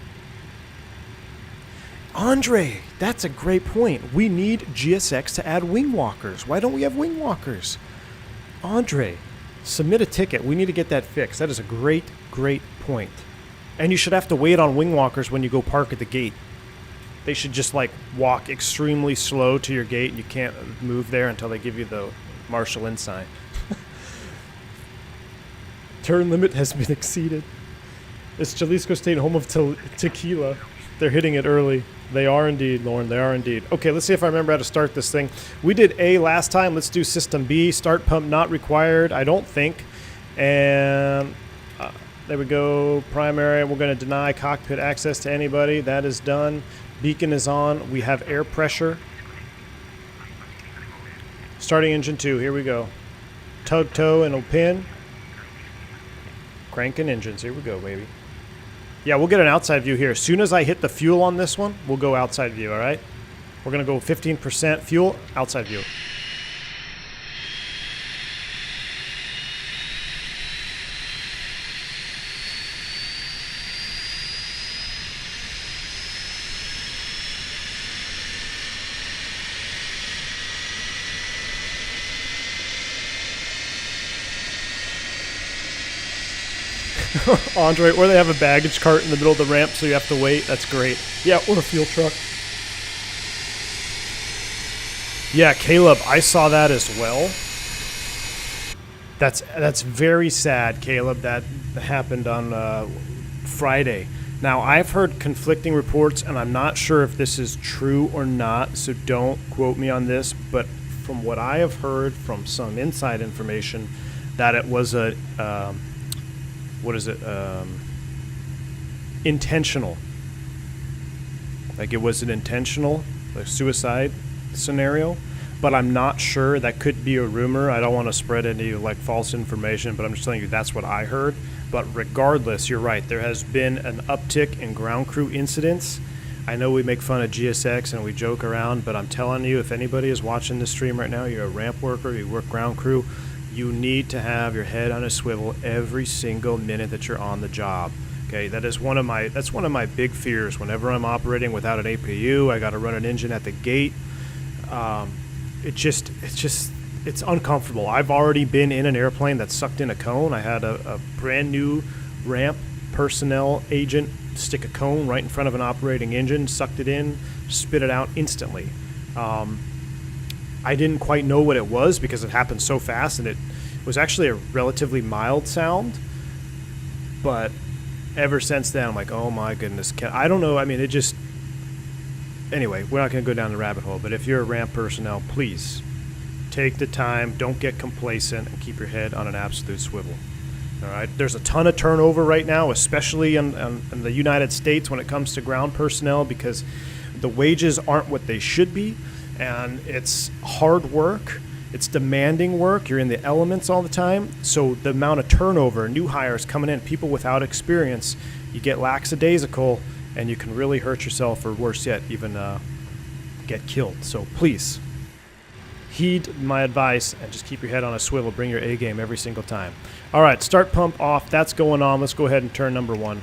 Andre, that's a great point. We need GSX to add wing walkers. Why don't we have wing walkers? Andre, submit a ticket. We need to get that fixed. That is a great, great point. And you should have to wait on wing walkers when you go park at the gate. They should just like walk extremely slow to your gate. You can't move there until they give you the Marshall in sign. Turn limit has been exceeded. Is Jalisco State home of tequila? They're hitting it early. They are indeed, Lauren. They are indeed. Okay, let's see if I remember how to start this thing. We did A last time. Let's do system B. Start pump not required, I don't think. And there we go. Primary. We're going to deny cockpit access to anybody. That is done. Beacon is on. We have air pressure. Starting engine 2. Here we go. Tug toe and a pin. Cranking engines. Here we go, baby. Yeah, we'll get an outside view here. As soon as I hit the fuel on this one, we'll go outside view, all right? We're going to go 15% fuel, outside view. Andre, or they have a baggage cart in the middle of the ramp so you have to wait. That's great. Yeah, or a fuel truck. Yeah, Caleb, I saw that as well. That's very sad, Caleb. That happened on Friday. Now, I've heard conflicting reports, and I'm not sure if this is true or not, so don't quote me on this, but from what I have heard from some inside information, that it was a, intentional. Like it was an intentional suicide scenario, but I'm not sure. That could be a rumor. I don't want to spread any like false information, but I'm just telling you that's what I heard. But regardless, you're right. There has been an uptick in ground crew incidents. I know we make fun of GSX and we joke around, but I'm telling you, if anybody is watching this stream right now, you're a ramp worker, you work ground crew, you need to have your head on a swivel every single minute that you're on the job. Okay, that's one of my big fears. Whenever I'm operating without an APU, I got to run an engine at the gate. It's uncomfortable. I've already been in an airplane that sucked in a cone. I had a brand new ramp personnel agent stick a cone right in front of an operating engine, sucked it in, spit it out instantly. I didn't quite know what it was because it happened so fast, and it was actually a relatively mild sound. But ever since then, I'm like, oh my goodness. I don't know. I mean, it just... Anyway, we're not going to go down the rabbit hole, but if you're a ramp personnel, please take the time, don't get complacent, and keep your head on an absolute swivel. All right. There's a ton of turnover right now, especially in the United States when it comes to ground personnel, because the wages aren't what they should be, and it's hard work. It's demanding work. You're in the elements all the time. So the amount of turnover, new hires coming in, people without experience, you get lackadaisical, and you can really hurt yourself, or worse yet, even get killed. So please heed my advice and just keep your head on a swivel. Bring your A game every single time. All right, start pump off. That's going on. Let's go ahead and turn number 1.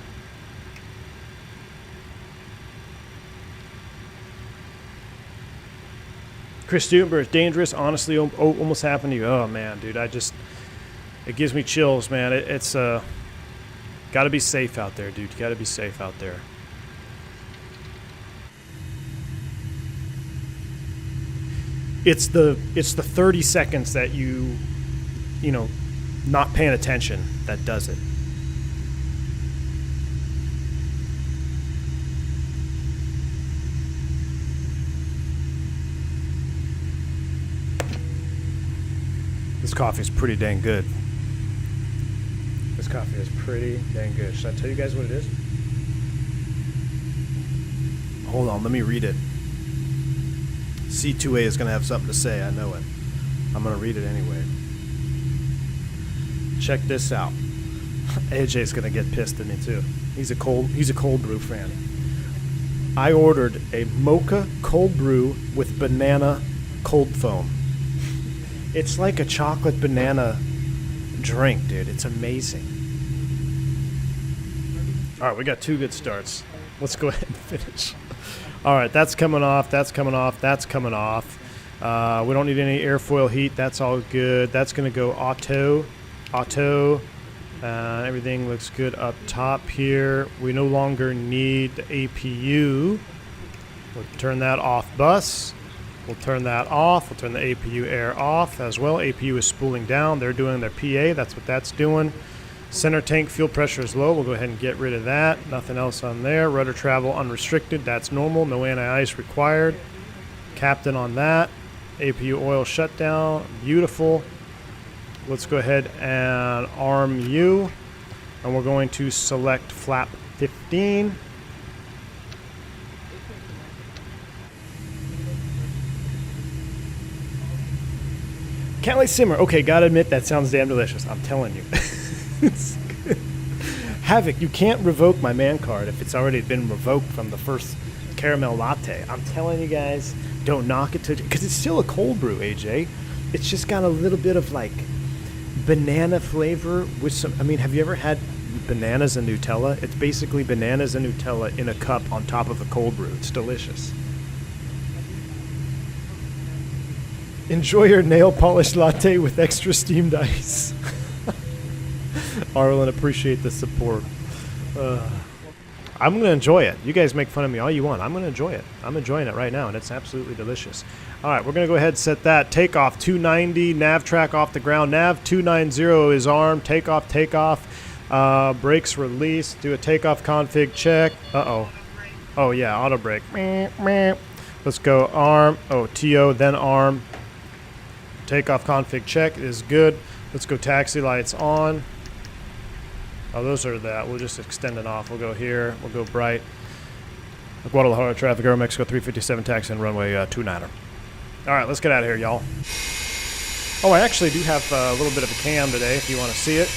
Chris Stubenberg, dangerous. Honestly, almost happened to you. Oh man, dude, it gives me chills, man. It's got to be safe out there, dude. You got to be safe out there. It's the 30 seconds that you know, not paying attention that does it. This coffee is pretty dang good. This coffee is pretty dang good. Should I tell you guys what it is? Hold on, let me read it. C2A is going to have something to say, I know it. I'm going to read it anyway. Check this out. AJ's going to get pissed at me too. He's a cold brew fan. I ordered a mocha cold brew with banana cold foam. It's like a chocolate banana drink, dude. It's amazing. All right, we got 2 good starts. Let's go ahead and finish. All right, that's coming off. That's coming off. That's coming off. We don't need any airfoil heat. That's all good. That's going to go auto. Everything looks good up top here. We no longer need the APU. We'll turn that off bus. We'll turn that off. We'll turn the APU air off as well. APU is spooling down. They're doing their PA. That's what that's doing. Center tank fuel pressure is low. We'll go ahead and get rid of that. Nothing else on there. Rudder travel unrestricted. That's normal. No anti-ice required. Captain on that. APU oil shutdown. Beautiful. Let's go ahead and arm you. And we're going to select flap 15. Can't let simmer. Okay, gotta admit, that sounds damn delicious. I'm telling you. It's good. Havoc, you can't revoke my man card if it's already been revoked from the first caramel latte. I'm telling you guys, don't knock it because it's still a cold brew, AJ. It's just got a little bit of like banana flavor with some. I mean, have you ever had bananas and Nutella? It's basically bananas and Nutella in a cup on top of a cold brew. It's delicious. Enjoy your nail polish latte with extra steamed ice. Arlen, appreciate the support. I'm going to enjoy it. You guys make fun of me all you want. I'm going to enjoy it. I'm enjoying it right now, and it's absolutely delicious. All right, we're going to go ahead and set that. Takeoff 290, nav track off the ground. Nav 290 is armed. Takeoff, takeoff. Brakes release. Do a takeoff config check. Uh-oh. Oh, yeah, auto brake. Let's go arm. Oh, TO, then arm. Takeoff config check is good. Let's go taxi lights on. Oh, those are that. We'll just extend it off. We'll go here. We'll go bright. Guadalajara traffic, Aero Mexico 357 taxi and runway 29er. All right, let's get out of here, y'all. Oh, I actually do have a little bit of a cam today if you want to see it.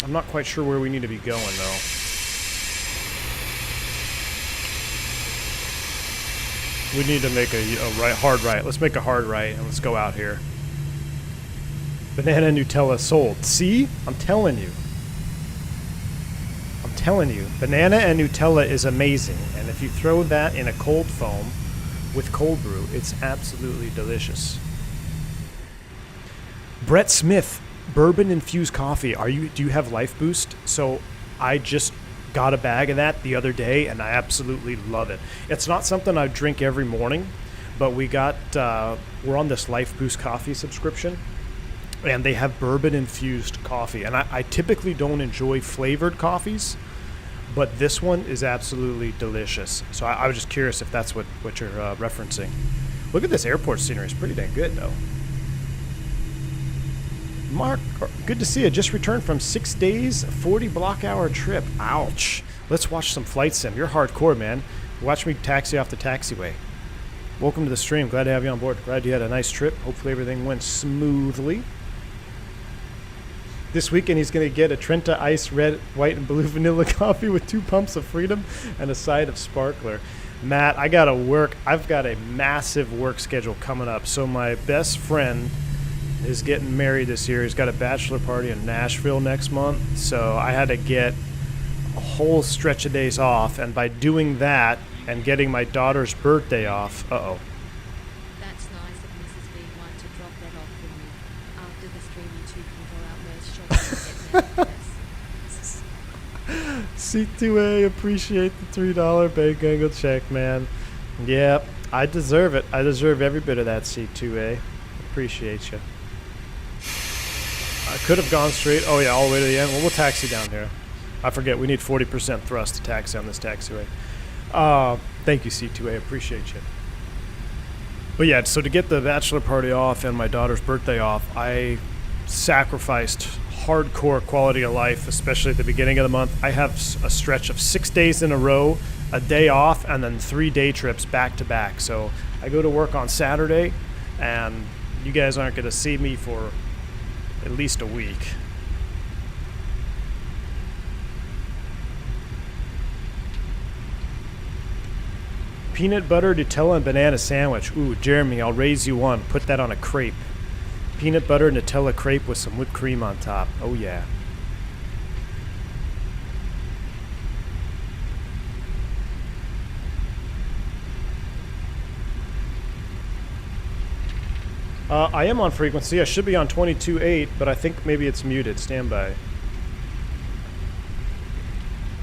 I'm not quite sure where we need to be going, though. We need to make a hard right. Let's make a hard right, and let's go out here. Banana Nutella sold. See? I'm telling you. I'm telling you. Banana and Nutella is amazing. And if you throw that in a cold foam with cold brew, it's absolutely delicious. Brett Smith, bourbon-infused coffee. Do you have Life Boost? So I just got a bag of that the other day, and I absolutely love it. It's not something I drink every morning, but we're on this Life Boost coffee subscription, and they have bourbon-infused coffee. And I typically don't enjoy flavored coffees, but this one is absolutely delicious. So I was just curious if that's what you're referencing. Look at this airport scenery. It's pretty dang good, though. Mark, good to see you. Just returned from 6 days, 40 block hour trip. Ouch. Let's watch some flight sim. You're hardcore, man. Watch me taxi off the taxiway. Welcome to the stream. Glad to have you on board. Glad you had a nice trip. Hopefully everything went smoothly. This weekend he's going to get a Trenta Ice Red, White, and Blue Vanilla coffee with 2 pumps of Freedom and a side of Sparkler. Matt, I got to work. I've got a massive work schedule coming up. So my best friend is getting married this year. He's got a bachelor party in Nashville next month, so I had to get a whole stretch of days off, and by doing that and getting my daughter's birthday off, That's nice of Mrs. V want to drop that off for me. After the stream, you two can go out merch shopping and get C2A, appreciate the $3 bank angle check, man. Yep, I deserve it. I deserve every bit of that, C2A. Appreciate you. I could have gone straight. Oh, yeah, all the way to the end. Well, we'll taxi down here. I forget. We need 40% thrust to taxi on this taxiway. Thank you, C2A. Appreciate you. But, yeah, so to get the bachelor party off and my daughter's birthday off, I sacrificed hardcore quality of life, especially at the beginning of the month. I have a stretch of 6 days in a row, a day off, and then 3 day trips back to back. So I go to work on Saturday, and you guys aren't going to see me for at least a week. Peanut butter, Nutella, and banana sandwich. Ooh, Jeremy, I'll raise you one. Put that on a crepe. Peanut butter, Nutella crepe with some whipped cream on top. Oh, yeah. I am on frequency. I should be on 22.8, but I think maybe it's muted. Stand by.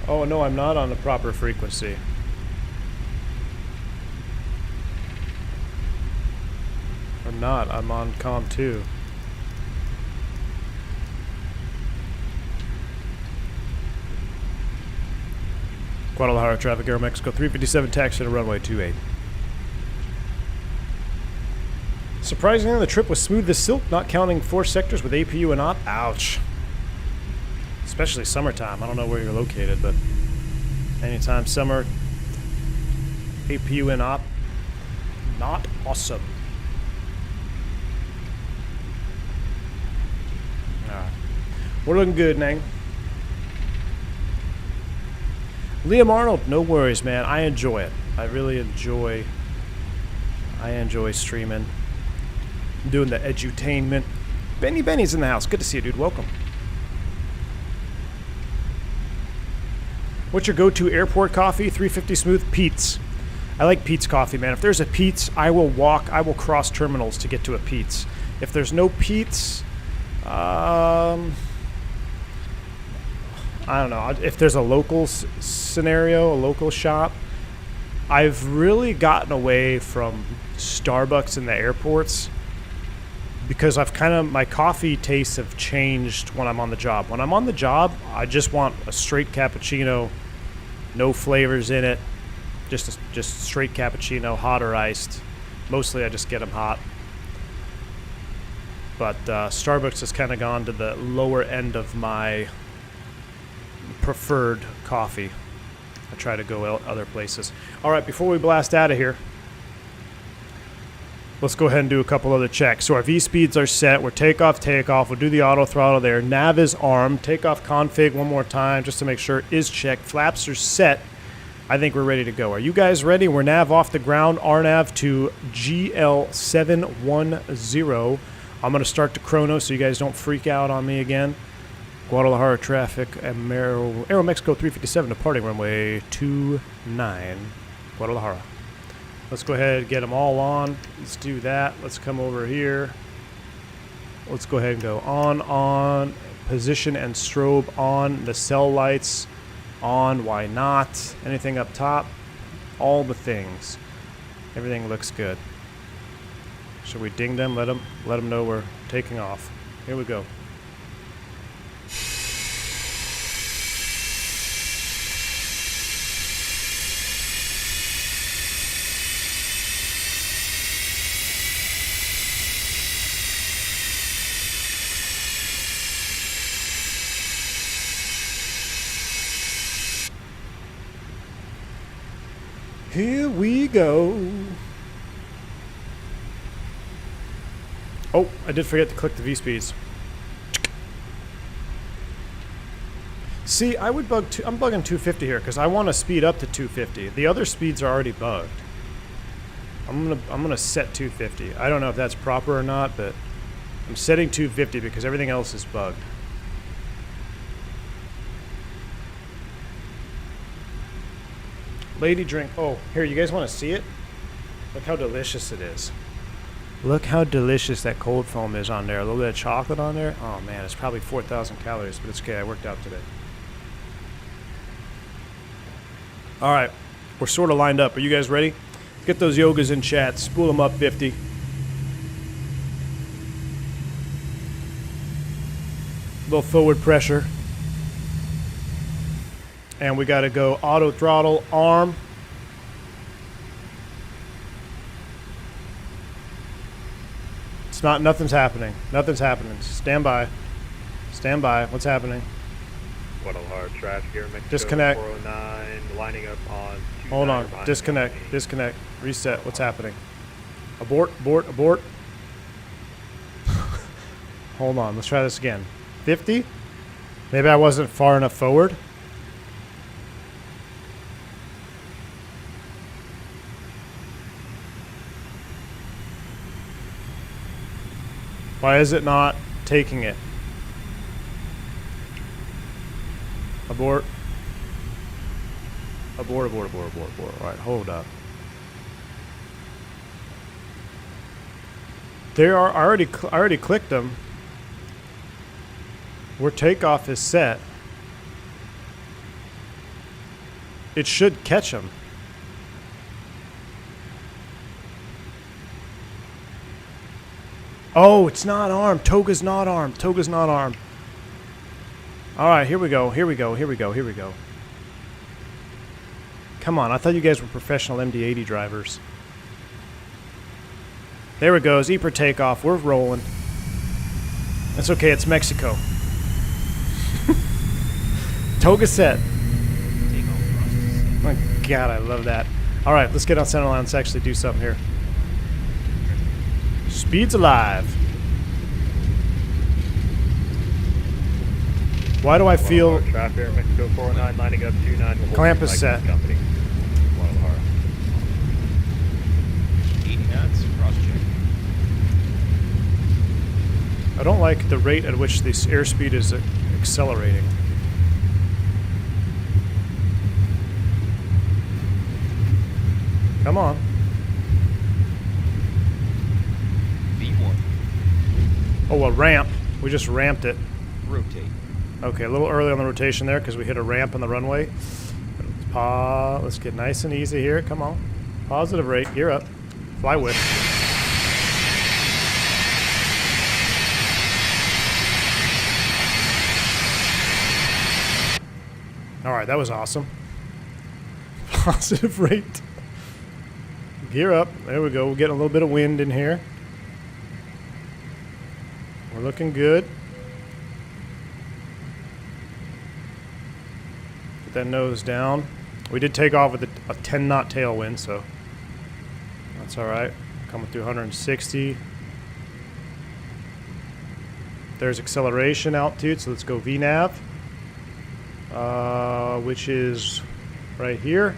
Oh, no, I'm not on the proper frequency. I'm not. I'm on COM 2. Guadalajara traffic, Aero Mexico 357 taxi to runway 28. Surprisingly, the trip was smooth as silk, not counting 4 sectors with APU and op. Ouch. Especially summertime. I don't know where you're located, but anytime summer, APU and op, not awesome. Alright. We're looking good, Nang. Liam Arnold, no worries, man. I enjoy it. I really enjoy streaming. I'm doing the edutainment. Benny's in the house. Good to see you, dude. Welcome. What's your go-to airport coffee? 350 Smooth? Pete's. I like Pete's coffee, man. If there's a Pete's, I will cross terminals to get to a Pete's. If there's no Pete's, I don't know. If there's a local scenario, a local shop, I've really gotten away from Starbucks in the airports because my coffee tastes have changed when I'm on the job. When I'm on the job, I just want a straight cappuccino, no flavors in it, just straight cappuccino, hot or iced. Mostly I just get them hot. But Starbucks has kind of gone to the lower end of my preferred coffee. I try to go other places. All right, before we blast out of here, let's go ahead and do a couple other checks. So our V-speeds are set. We're takeoff. We'll do the auto throttle there. Nav is armed. Takeoff config one more time just to make sure it is checked. Flaps are set. I think we're ready to go. Are you guys ready? We're nav off the ground. RNAV to GL710. I'm going to start the chrono so you guys don't freak out on me again. Guadalajara traffic, Aeromexico 357 departing runway 29, Guadalajara. Let's go ahead and get them all on. Let's do that. Let's come over here. Let's go ahead and go on, position and strobe on, the cell lights on, why not? Anything up top? All the things. Everything looks good. Should we ding them? Let them know we're taking off. Here we go. Here we go. Oh, I did forget to click the V-speeds. See, I would I'm bugging 250 here because I want to speed up to 250. The other speeds are already bugged. I'm gonna set 250. I don't know if that's proper or not, but I'm setting 250 because everything else is bugged. Lady drink. Oh, here, you guys want to see it? Look how delicious it is. Look how delicious that cold foam is on there. A little bit of chocolate on there. Oh man, it's probably 4,000 calories, but it's okay. I worked out today. All right, we're sort of lined up. Are you guys ready? Get those yogas in chat. Spool them up 50. A little forward pressure. And we got to go auto throttle, arm. It's not, nothing's happening. Nothing's happening. Stand by. Stand by. What's happening? Guadalajara traffic here, Mexico Disconnect. 409, lining up on. Hold on. Disconnect. Disconnect. Reset. What's happening? Abort. Abort. Abort. Hold on. Let's try this again. 50? Maybe I wasn't far enough forward. Why is it not taking it? Abort. Abort, abort, abort, abort, abort. All right, hold up. There are, I already clicked them. Where takeoff is set. It should catch them. Oh, it's not armed. Toga's not armed. Toga's not armed. All right, here we go. Here we go. Here we go. Here we go. Come on. I thought you guys were professional MD80 drivers. There it goes. E per takeoff. We're rolling. That's okay. It's Mexico. Toga set. Oh my God, I love that. All right, let's get on center line. Let's actually do something here. Speed's alive. Why do I feel... Traffic, Mexico 409, lining up 29. Clamp is set. Company. Guadalajara. 80 knots, cross check. I don't like the rate at which this airspeed is accelerating. Come on. V1. Oh, a ramp. We just ramped it. Rotate. Okay, a little early on the rotation there because we hit a ramp on the runway. Let's get nice and easy here. Come on. Positive rate. Gear up. Fly with. Alright, that was awesome. Positive rate. Gear up. There we go. We're getting a little bit of wind in here. We're looking good. Get that nose down. We did take off with a 10 knot tailwind, so that's alright. Coming through 160. There's acceleration altitude, so let's go VNAV. Which is right here.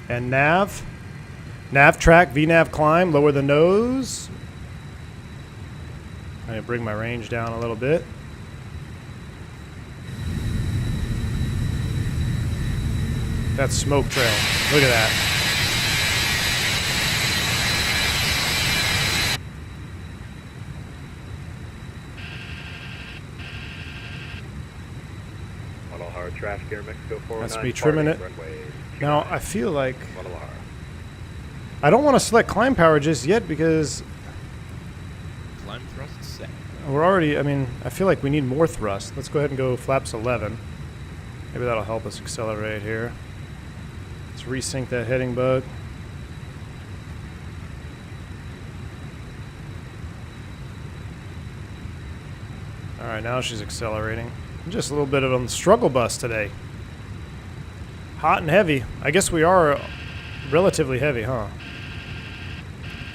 And nav. Nav track, VNAV climb, lower the nose. I'm going to bring my range down a little bit. That's smoke trail. Look at that. Model hard traffic here, Mexico 409. That's me trimming it. Runway Now, I feel like Model R. I don't want to select climb power just yet because Climb thrust set. we're already, I mean, I feel like we need more thrust. Let's go ahead and go flaps 11. Maybe that'll help us accelerate here. Let's resync that heading bug. Alright, now she's accelerating. Just a little bit of a struggle bus today. Hot and heavy. I guess we are relatively heavy, huh?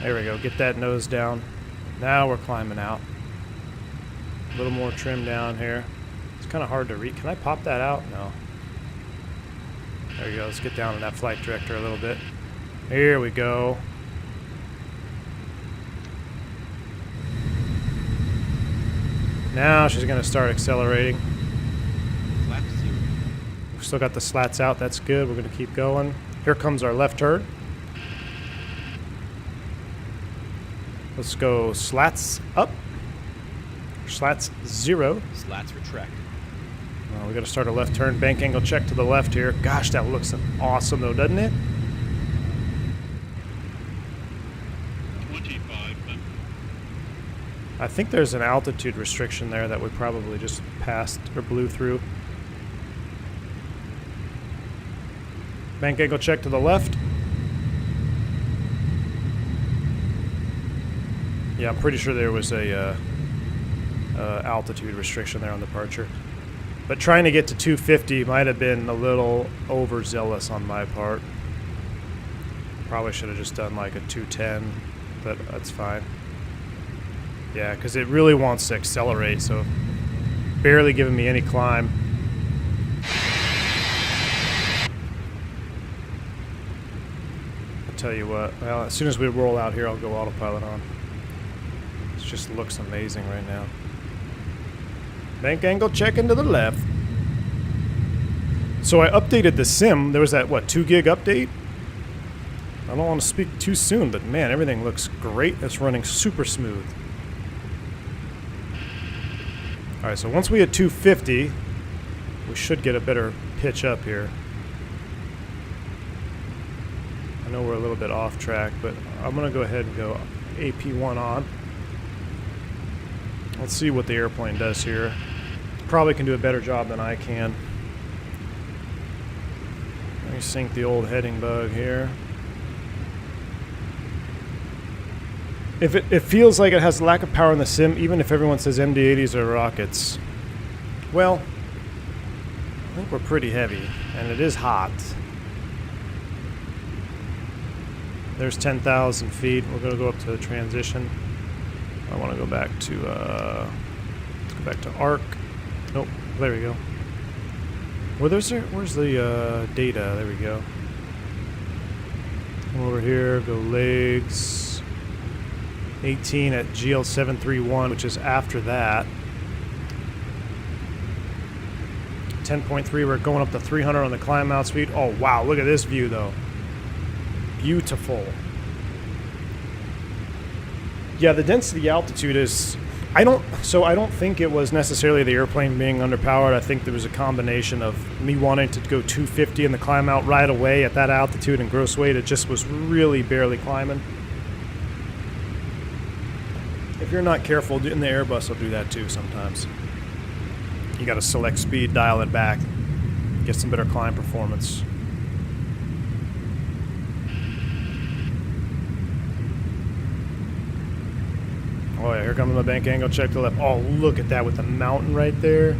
There we go. Get that nose down. Now we're climbing out. A little more trim down here. It's kind of hard to read. Can I pop that out? No. There you go. Let's get down in that flight director a little bit. Here we go. Now she's going to start accelerating. Flap 0. We've still got the slats out. That's good. We're going to keep going. Here comes our left turn. Let's go slats up. Slats 0. Slats retracted. We got to start a left turn. Bank angle check to the left here. Gosh, that looks awesome though, doesn't it? 25. I think there's an altitude restriction there that we probably just passed or blew through. Bank angle check to the left. Yeah, I'm pretty sure there was a altitude restriction there on departure. But trying to get to 250 might have been a little overzealous on my part. Probably should have just done like a 210, but that's fine. Yeah, because it really wants to accelerate, so barely giving me any climb. I'll tell you what, well, as soon as we roll out here, I'll go autopilot on. It just looks amazing right now. Bank angle checking to the left. So I updated the sim. There was that, what, 2 gig update? I don't want to speak too soon, but man, everything looks great. It's running super smooth. Alright, so once we hit 250, we should get a better pitch up here. I know we're a little bit off track, but I'm going to go ahead and go AP1 on. Let's see what the airplane does here. Probably can do a better job than I can. Let me sync the old heading bug here. If it feels like it has lack of power in the sim, even if everyone says MD80s are rockets. Well, I think we're pretty heavy, and it is hot. There's 10,000 feet. We're going to go up to the transition. I want to go back to let's go back to arc. Nope, there we go. Well, where's the data? There we go. Come over here, go legs. 18 at GL731, which is after that. 10.3, we're going up to 300 on the climb out speed. Oh wow, look at this view though. Beautiful. Yeah, the density altitude is I don't think it was necessarily the airplane being underpowered. I think there was a combination of me wanting to go 250 in the climb out right away at that altitude and gross weight. It just was really barely climbing. If you're not careful, in the Airbus will do that too sometimes. You got to select speed, dial it back, get some better climb performance. Oh yeah, here comes my bank angle, check the left. Oh, look at that with the mountain right there.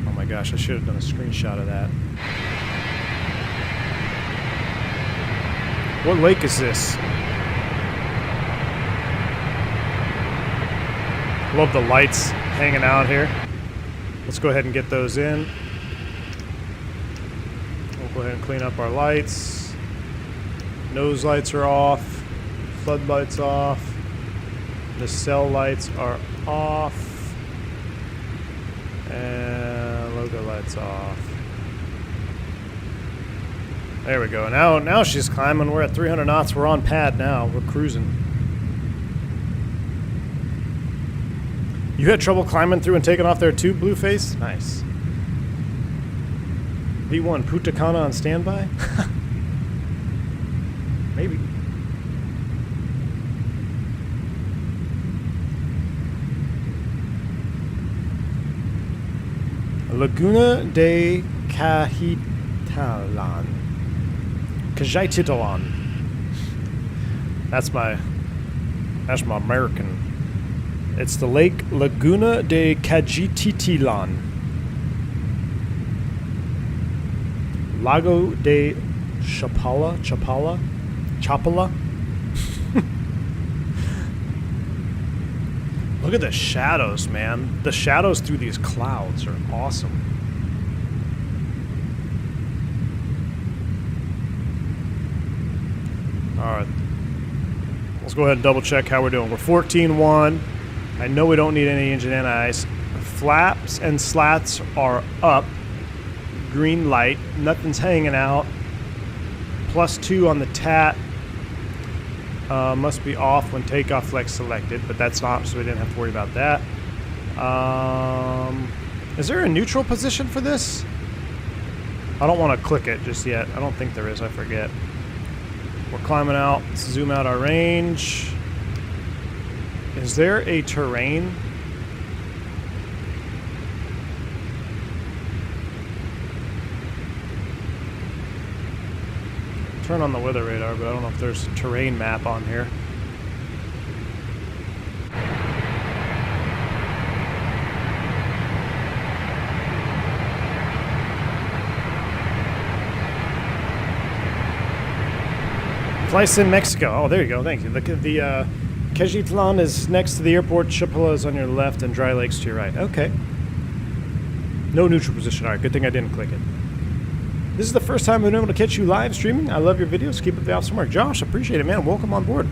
Oh my gosh, I should have done a screenshot of that. What lake is this? Love the lights hanging out here. Let's go ahead and get those in. We'll go ahead and clean up our lights. Nose lights are off. Floodlights off. The cell lights are off. And logo lights off. There we go. Now she's climbing. We're at 300 knots. We're on pad now. We're cruising. You had trouble climbing through and taking off there too, Blueface? Nice. V1 Putakana on standby? Maybe. Laguna de Cajitalan. Cajitalan. That's my American. It's the Lake Laguna de Cajitilan. Lago de Chapala. Look at the shadows, man. The shadows through these clouds are awesome. Alright. Let's go ahead and double check how we're doing. We're 14-1. I know we don't need any engine anti-ice. Flaps and slats are up. Green light. Nothing's hanging out. +2 on the TAT. Must be off when takeoff flex selected, but that's not, so we didn't have to worry about that. Is there a neutral position for this? I don't want to click it just yet. I don't think there is. I forget. We're climbing out. Let's zoom out our range. Is there a terrain? Turn on the weather radar, but I don't know if there's a terrain map on here. FlySim Mexico. Oh, there you go. Thank you. Look at the Cajitlan is next to the airport. Chapala is on your left, and Dry Lakes to your right. Okay. No neutral position. All right. Good thing I didn't click it. This is the first time I've been able to catch you live streaming. I love your videos. Keep up the awesome work. Josh, appreciate it, man. Welcome on board.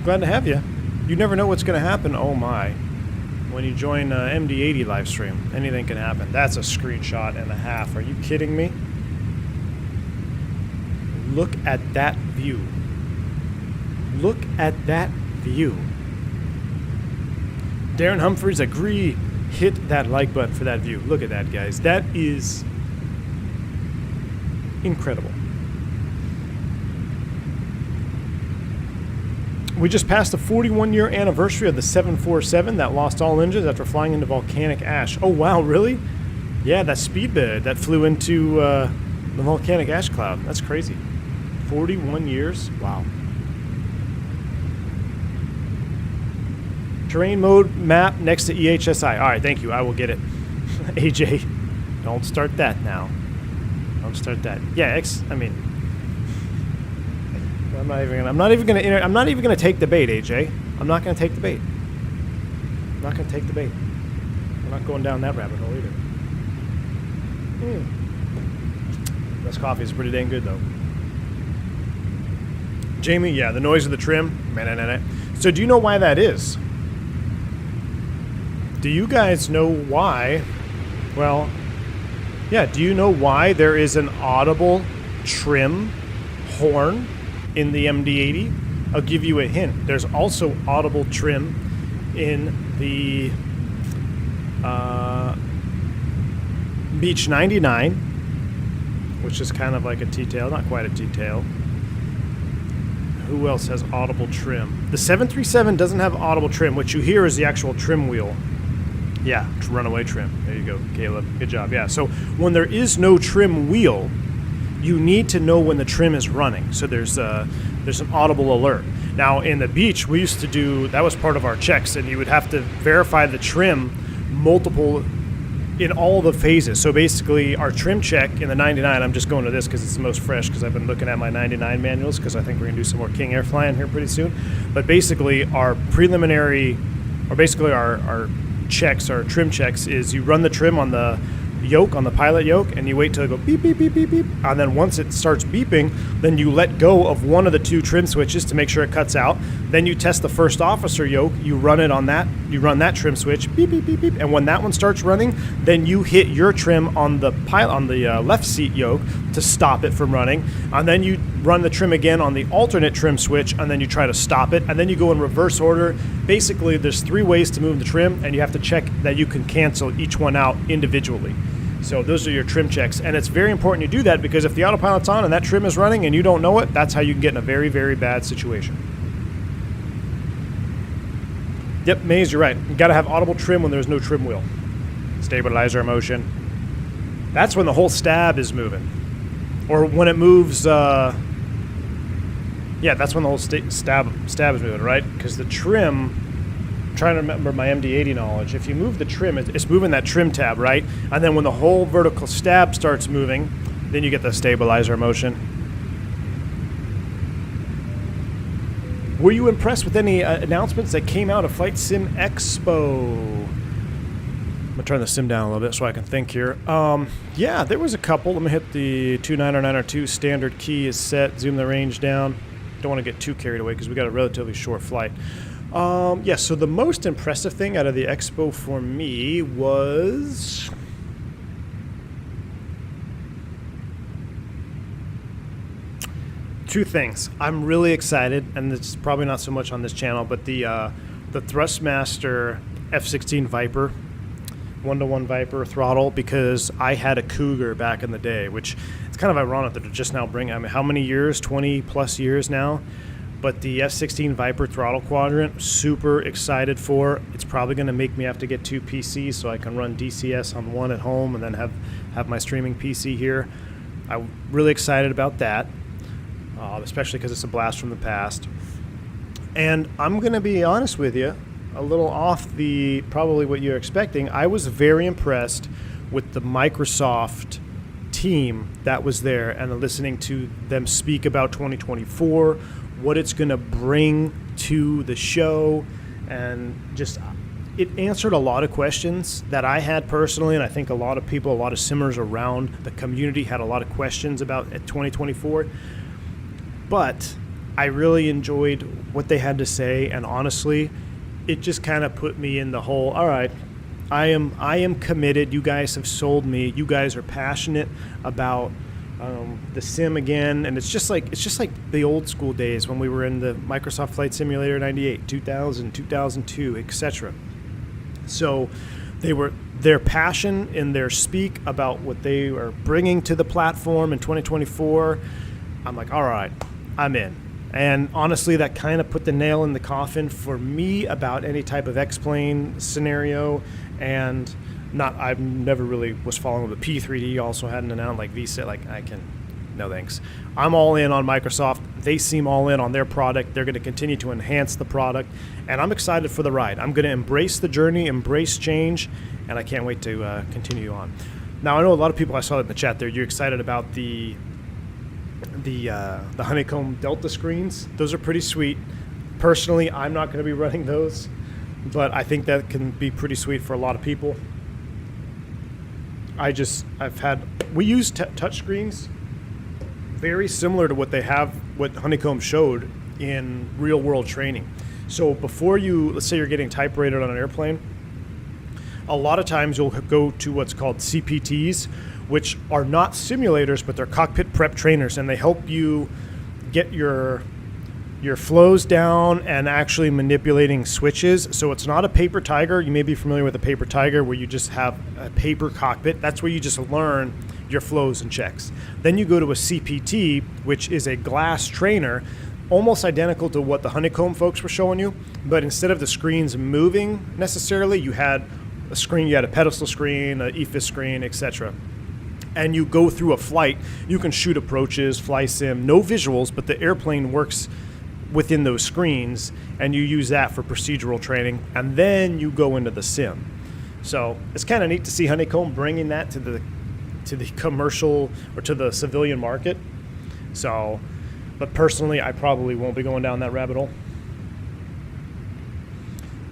Glad to have you. You never know what's going to happen. Oh, my. When you join MD80 live stream, anything can happen. That's a screenshot and a half. Are you kidding me? Look at that view. Look at that view. Darren Humphreys, agree. Hit that like button for that view. Look at that, guys. That is incredible. We just passed the 41-year anniversary of the 747 that lost all engines after flying into volcanic ash. Oh, wow, really? Yeah, that speedbird that flew into the volcanic ash cloud. That's crazy. 41 years? Wow. Terrain mode map next to EHSI. All right, thank you. I will get it. AJ, don't start that now. Don't start that. Yeah, I'm not even gonna take the bait, AJ. I'm not gonna take the bait. I'm not gonna take the bait. I'm not going down that rabbit hole either. This coffee is pretty dang good though. Jamie, yeah, the noise of the trim. So do you know why that is? Do you guys know why? Well, yeah, do you know why there is an audible trim horn in the MD80? I'll give you a hint. There's also audible trim in the Beech 99, which is kind of like a T-tail, not quite a T-tail. Who else has audible trim? The 737 doesn't have audible trim. What you hear is the actual trim wheel. Yeah, runaway trim. There you go, Caleb. Good job. Yeah, so when there is no trim wheel, you need to know when the trim is running. So there's an audible alert. Now, in the Beech, we used to do, that was part of our checks, and you would have to verify the trim multiple in all the phases. So basically, our trim check in the 99, I'm just going to this because it's the most fresh because I've been looking at my 99 manuals because I think we're going to do some more King Air flying here pretty soon. But basically, our preliminary, or basically our checks, our trim checks, is you run the trim on the yoke, on the pilot yoke, and you wait till it go beep, beep, beep, beep, beep. And then once it starts beeping, then you let go of one of the two trim switches to make sure it cuts out. Then you test the first officer yoke, you run it on that, you run that trim switch, beep, beep, beep, beep. And when that one starts running, then you hit your trim on the left seat yoke to stop it from running. And then you run the trim again on the alternate trim switch, and then you try to stop it. And then you go in reverse order. Basically, there's 3 ways to move the trim, and you have to check that you can cancel each one out individually. So those are your trim checks, and it's very important you do that because if the autopilot's on and that trim is running and you don't know it, that's how you can get in a very, very bad situation. Yep, Maze, you're right. You got to have audible trim when there's no trim wheel. Stabilizer motion. That's when the whole stab is moving, or when it moves. Yeah, that's when the whole stab is moving, right? Because the trim. Trying to remember my MD80 knowledge. If you move the trim, it's moving that trim tab, right? And then when the whole vertical stab starts moving, then you get the stabilizer motion. Were you impressed with any announcements that came out of Flight Sim Expo? I'm gonna turn the sim down a little bit so I can think here. Yeah, there was a couple. Let me hit the 29092 standard key is set. Zoom the range down. Don't want to get too carried away because we got a relatively short flight. Yeah, so the most impressive thing out of the expo for me was two things. I'm really excited, and it's probably not so much on this channel, but the Thrustmaster F-16 Viper, 1-to-1 Viper throttle, because I had a Cougar back in the day, which it's kind of ironic that they're just now bringing, I mean, how many years? 20 plus years now. But the F-16 Viper throttle quadrant, super excited for. It's probably going to make me have to get 2 PCs so I can run DCS on one at home and then have my streaming PC here. I'm really excited about that, especially because it's a blast from the past. And I'm going to be honest with you, a little off the probably what you're expecting. I was very impressed with the Microsoft team that was there and listening to them speak about 2024, what it's going to bring to the show, and just it answered a lot of questions that I had personally, and I think a lot of people, a lot of simmers around the community had a lot of questions about 2024. But I really enjoyed what they had to say, and honestly, it just kind of put me in the whole, all right, I am committed. You guys have sold me. You guys are passionate about the sim again, and it's just like the old school days when we were in the Microsoft Flight Simulator 98, 2000, 2002, etc. So their passion in their speak about what they are bringing to the platform in 2024. I'm like, all right, I'm in. And honestly, that kind of put the nail in the coffin for me about any type of X-plane scenario. And I've never really was following the P3D also hadn't announced, like VSAT, like no thanks. I'm all in on Microsoft. They seem all in on their product. They're going to continue to enhance the product, and I'm excited for the ride. I'm going to embrace the journey, embrace change, and I can't wait to continue on. Now, I know a lot of people I saw in the chat there, you're excited about the honeycomb Delta screens. Those are pretty sweet. Personally, I'm not going to be running those, but I think that can be pretty sweet for a lot of people. We use touch screens very similar to what Honeycomb showed in real world training. So before let's say you're getting type rated on an airplane, a lot of times you'll go to what's called CPTs, which are not simulators, but they're cockpit prep trainers, and they help you get your your flows down and actually manipulating switches. So it's not a paper tiger. You may be familiar with a paper tiger where you just have a paper cockpit. That's where you just learn your flows and checks. Then you go to a CPT, which is a glass trainer, almost identical to what the honeycomb folks were showing you, but instead of the screens moving necessarily, you had a screen, you had a pedestal screen, an EFIS screen, etc. And you go through a flight. You can shoot approaches, fly sim, no visuals, but the airplane works within those screens, and you use that for procedural training, and then you go into the sim. So it's kind of neat to see Honeycomb bringing that to the commercial or to the civilian market. So, but personally, I probably won't be going down that rabbit hole.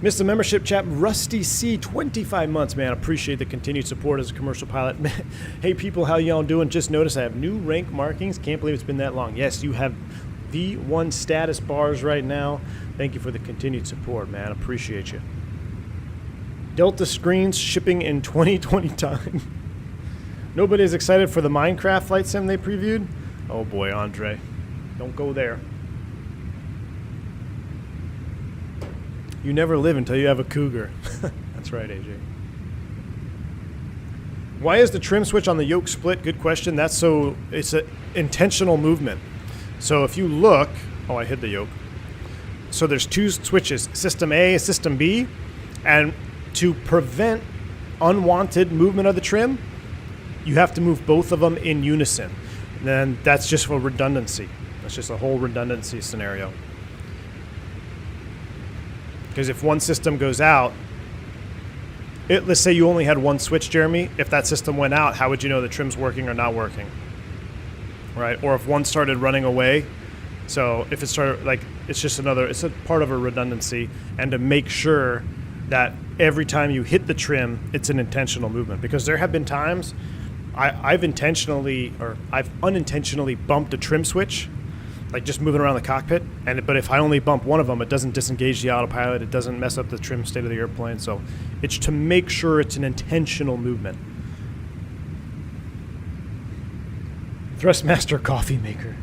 Missed the membership chap, Rusty C, 25 months, man. Appreciate the continued support as a commercial pilot. Hey people, how y'all doing? Just noticed I have new rank markings. Can't believe it's been that long. Yes, you have V1 status bars right now. Thank you for the continued support, man. Appreciate you. Delta screens shipping in 2020 time. Nobody is excited for the Minecraft flight sim they previewed? Oh boy, Andre. Don't go there. You never live until you have a cougar. That's right, AJ. Why is the trim switch on the yoke split? Good question. That's so it's an intentional movement. So if you look, oh, I hit the yoke. So there's two switches, system A, system B, and to prevent unwanted movement of the trim, you have to move both of them in unison. And then that's just for redundancy. That's just a whole redundancy scenario. Because if one system goes out, let's say you only had one switch, Jeremy. If that system went out, how would you know the trim's working or not working? Right? Or if one started running away. So if it started, like, it's just another, it's a part of a redundancy. And to make sure that every time you hit the trim, it's an intentional movement. Because there have been times I've unintentionally bumped a trim switch, like just moving around the cockpit. But if I only bump one of them, it doesn't disengage the autopilot. It doesn't mess up the trim state of the airplane. So it's to make sure it's an intentional movement. Thrustmaster coffee maker.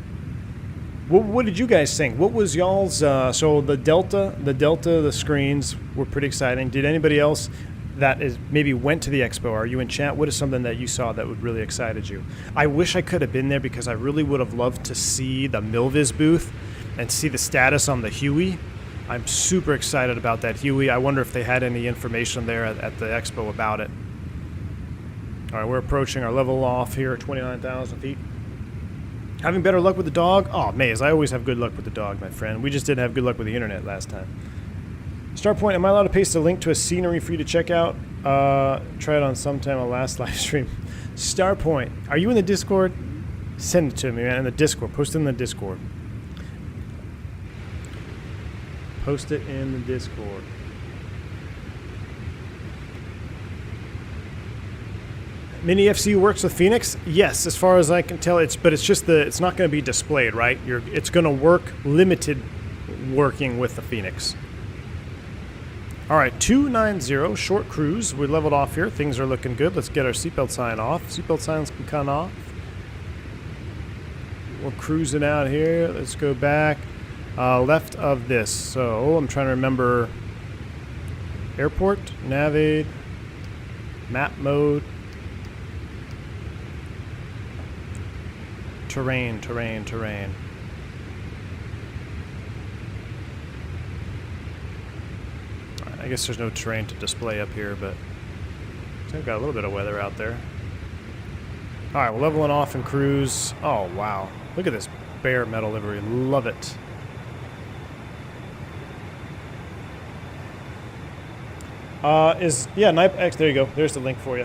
What did you guys think? What was y'all's? So the Delta screens were pretty exciting. Did anybody else that is maybe went to the expo? Are you in chat? What is something that you saw that would really excited you? I wish I could have been there because I really would have loved to see the Milviz booth and see the status on the Huey. I'm super excited about that Huey. I wonder if they had any information there at the expo about it. All right, we're approaching our level off here at 29,000 feet. Having better luck with the dog? Oh, Maze, I always have good luck with the dog, my friend. We just didn't have good luck with the internet last time. Starpoint, am I allowed to paste a link to a scenery for you to check out? Try it on sometime on last live stream. Starpoint, are you in the Discord? Send it to me, man, in the Discord. Post it in the Discord. Post it in the Discord. Mini FCU works with Fenix? Yes, as far as I can tell, it's not going to be displayed, right? It's going to work limited working with the Fenix. All right, 290, short cruise. We leveled off here. Things are looking good. Let's get our seatbelt sign off. Seatbelt signs can come off. We're cruising out here. Let's go back left of this. So I'm trying to remember airport, navigate, map mode, terrain. I guess there's no terrain to display up here, but I've got a little bit of weather out there. All right, we're leveling off in cruise. Oh, wow. Look at this bare metal livery. Love it. Knife X, there you go. There's the link for you.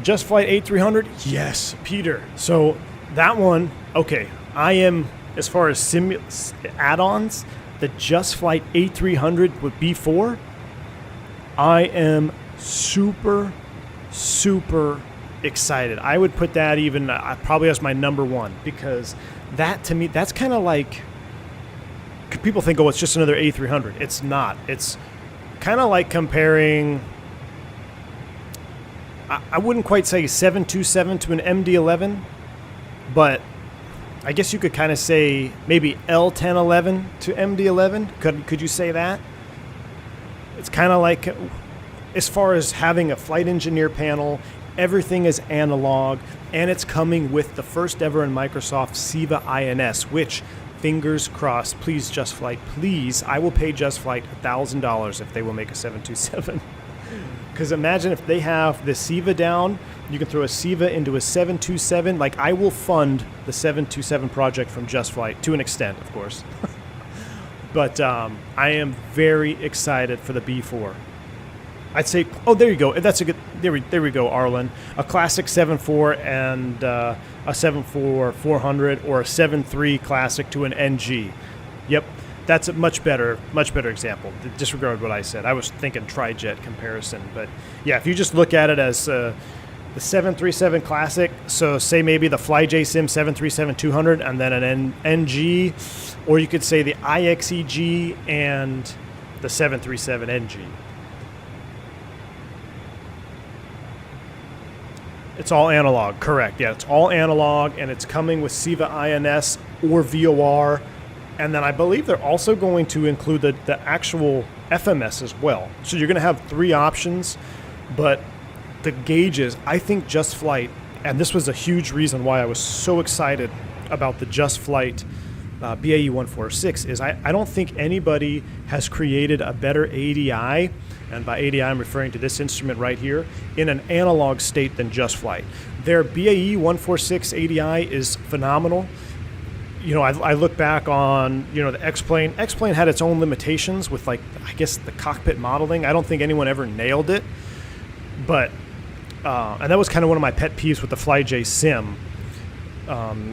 Just Flight 8300? Yes, Peter. So that one, okay, I am, as far as add-ons, the Just Flight 8300 with B4, I am super excited. I would put that even probably as my number one, because that, to me, that's kind of like, people think, oh, it's just another A300. It's not. It's kind of like comparing, I wouldn't quite say 727 to an MD11, but I guess you could kind of say maybe L1011 to MD11. Could you say that? It's kind of like, as far as having a flight engineer panel, everything is analog, and it's coming with the first ever in Microsoft SIVA INS, which, fingers crossed, please Just Flight, please, I will pay Just Flight $1,000 if they will make a 727. Because imagine if they have the SIVA down, you can throw a SIVA into a 727. Like, I will fund the 727 project from Just Flight, to an extent, of course. But I am very excited for the B4. I'd say, oh, there you go. That's a good, there we go, Arlen. A classic 7.4 and a 7.4 400, or a 7.3 classic to an NG. Yep, that's a much better example. Disregard what I said. I was thinking tri-jet comparison. But yeah, if you just look at it as the 737 classic, so say maybe the FlyJSim 737-200 and then an NG, or you could say the IXEG and the 737 NG. It's all analog, correct. Yeah, it's all analog, and it's coming with SIVA INS or VOR. And then I believe they're also going to include the actual FMS as well. So you're going to have 3 options, but the gauges, I think Just Flight, and this was a huge reason why I was so excited about the Just Flight BAE 146, is I don't think anybody has created a better ADI, and by ADI I'm referring to this instrument right here, in an analog state than Just Flight. Their BAE 146 ADI is phenomenal. You know, I look back on, you know, the X-Plane. X-Plane had its own limitations with, like, I guess the cockpit modeling. I don't think anyone ever nailed it. But, and that was kind of one of my pet peeves with the FlyJSim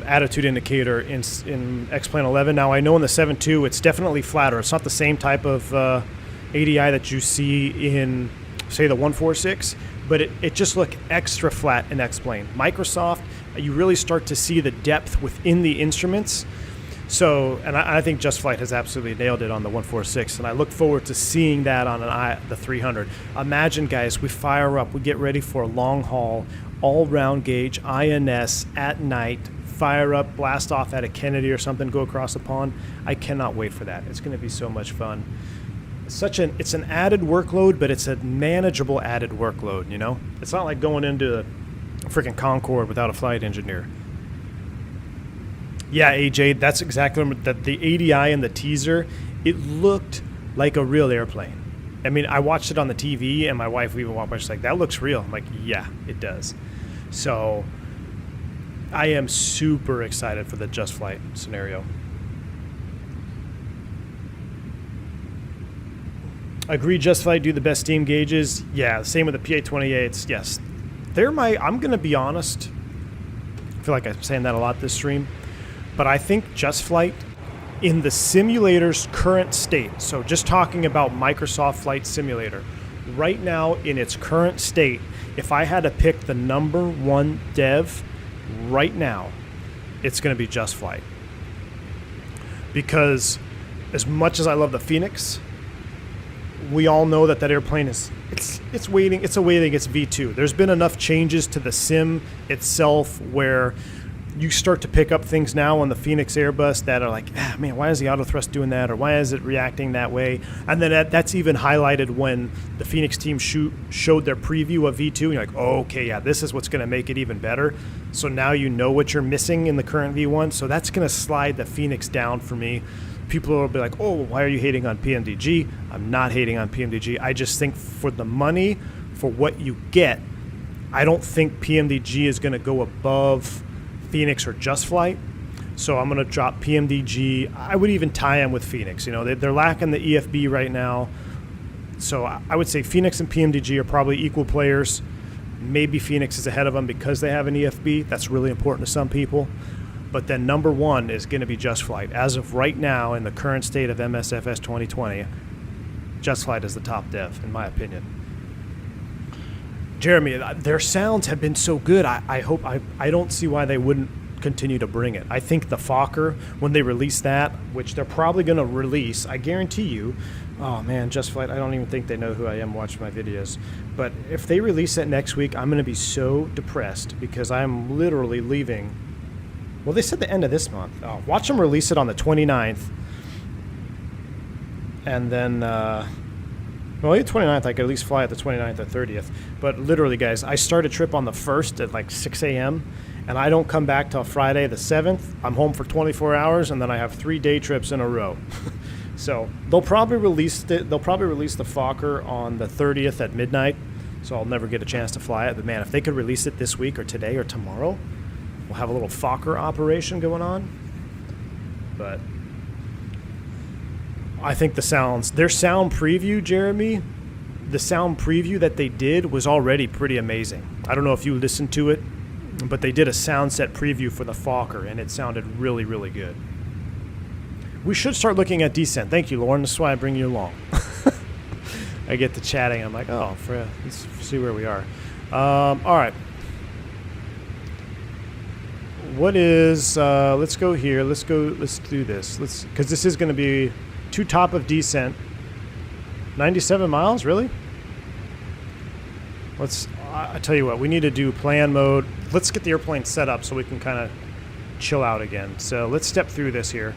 attitude indicator in X-Plane 11. Now, I know in the 7.2 it's definitely flatter. It's not the same type of ADI that you see in, say, the 146, but it just looked extra flat in X-Plane. Microsoft, you really start to see the depth within the instruments. So, and I think Just Flight has absolutely nailed it on the 146, and I look forward to seeing that on the 300. Imagine, guys, we fire up, we get ready for a long haul, all-round gauge, INS, at night, fire up, blast off at a Kennedy or something, go across the pond. I cannot wait for that. It's going to be so much fun. It's an added workload, but it's a manageable added workload, you know? It's not like going into a freaking Concorde without a flight engineer. Yeah, AJ, that's exactly that. The ADI and the teaser, it looked like a real airplane. I mean, I watched it on the TV, and my wife even watched. She's like, "That looks real." I'm like, "Yeah, it does." So, I am super excited for the Just Flight scenario. Agree, Just Flight do the best steam gauges. Yeah, same with the PA-28s. Yes, I'm going to be honest. I feel like I'm saying that a lot this stream. But I think Just Flight, in the simulator's current state, so just talking about Microsoft Flight Simulator, right now in its current state, if I had to pick the number 1 dev right now, it's going to be Just Flight. Because as much as I love the Fenix, we all know that airplane is it's awaiting its V2. There's been enough changes to the sim itself where you start to pick up things now on the Fenix Airbus that are like, man, why is the auto thrust doing that, or why is it reacting that way? And then that's even highlighted when the Fenix team showed their preview of V2, and you're like, oh, okay, yeah, this is what's going to make it even better. So now you know what you're missing in the current V1, so that's going to slide the Fenix down for me. People will be like, oh, why are you hating on PMDG? I'm not hating on PMDG. I just think for the money, for what you get, I don't think PMDG is going to go above Fenix or Just Flight. So I'm going to drop PMDG. I would even tie them with Fenix. You know, they're lacking the EFB right now. So I would say Fenix and PMDG are probably equal players. Maybe Fenix is ahead of them because they have an EFB. That's really important to some people. But then number 1 is going to be Just Flight. As of right now, in the current state of MSFS 2020, Just Flight is the top dev, in my opinion. Jeremy, their sounds have been so good. I don't see why they wouldn't continue to bring it. I think the Fokker, when they release that, which they're probably going to release, I guarantee you, oh man, Just Flight, I don't even think they know who I am watching my videos. But if they release it next week, I'm going to be so depressed because I'm literally leaving Well, they said the end of this month. Oh, watch them release it on the 29th. And then, well, the 29th, I could at least fly at the 29th or 30th. But literally, guys, I start a trip on the 1st at like 6 a.m. And I don't come back till Friday the 7th. I'm home for 24 hours, and then I have 3 day trips in a row. So they'll probably release the Fokker on the 30th at midnight. So I'll never get a chance to fly it. But man, if they could release it this week or today or tomorrow, we'll have a little Fokker operation going on. But I think their sound preview, Jeremy, the sound preview that they did was already pretty amazing. I don't know if you listened to it, but they did a sound set preview for the Fokker, and it sounded really, really good. We should start looking at descent. Thank you, Lauren. That's why I bring you along. I get to chatting. I'm like, oh, let's see where we are. All right. What is, let's go here. Let's do this. Because this is going to be to top of descent. 97 miles, really? I tell you what, we need to do plan mode. Let's get the airplane set up so we can kind of chill out again. So let's step through this here.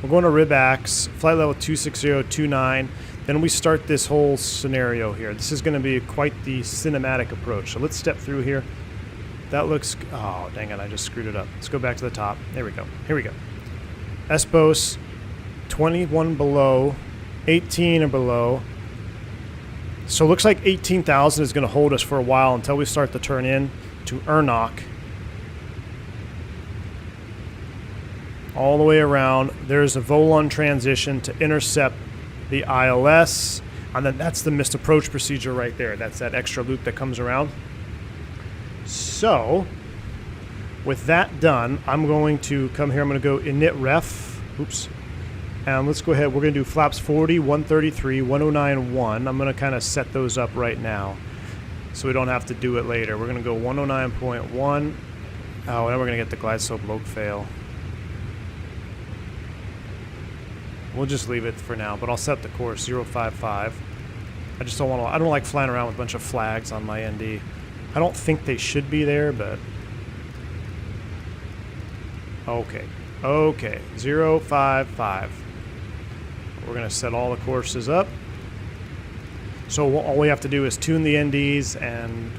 We're going to RibAx, flight level 26029. Then we start this whole scenario here. This is going to be quite the cinematic approach. So let's step through here. That looks, oh, dang it, I just screwed it up. Let's go back to the top. There we go. Here we go. SBOS, 21 below, 18 or below. So it looks like 18,000 is going to hold us for a while until we start to turn in to Ernok. All the way around. There's a Volon transition to intercept the ILS. And then that's the missed approach procedure right there. That's that extra loop that comes around. So, with that done, I'm going to come here. I'm going to go init ref. Oops. And let's go ahead. We're going to do flaps 40, 133, 109, 1. I'm going to kind of set those up right now so we don't have to do it later. We're going to go 109.1. Oh, now we're going to get the glide slope lobe fail. We'll just leave it for now, but I'll set the course 055. I just don't want to. I don't like flying around with a bunch of flags on my ND. I don't think they should be there, but okay. 055. We're going to set all the courses up. So all we have to do is tune the NDs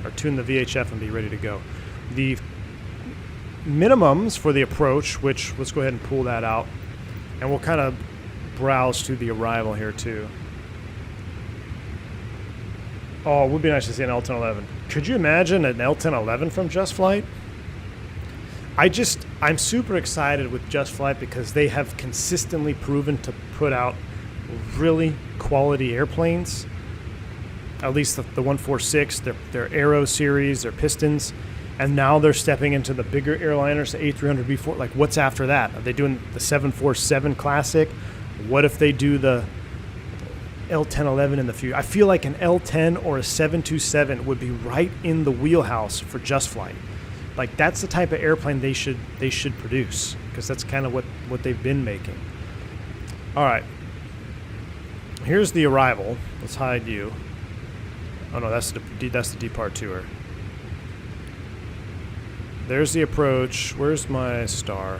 or tune the VHF and be ready to go. The minimums for the approach, which let's go ahead and pull that out, and we'll kind of browse to the arrival here too. Oh, it would be nice to see an L1011. Could you imagine an L1011 from Just Flight? I'm super excited with Just Flight because they have consistently proven to put out really quality airplanes. At least the 146, their Aero series, their Pistons. And now they're stepping into the bigger airliners, the A300, B4. Like, what's after that? Are they doing the 747 Classic? What if they do the L1011 in the future? I feel like an L10 or a 727 would be right in the wheelhouse for Just Flight. Like, that's the type of airplane they should produce, because that's kind of what they've been making. All right. Here's the arrival. Let's hide you. Oh no, that's the departure. There's the approach. Where's my star?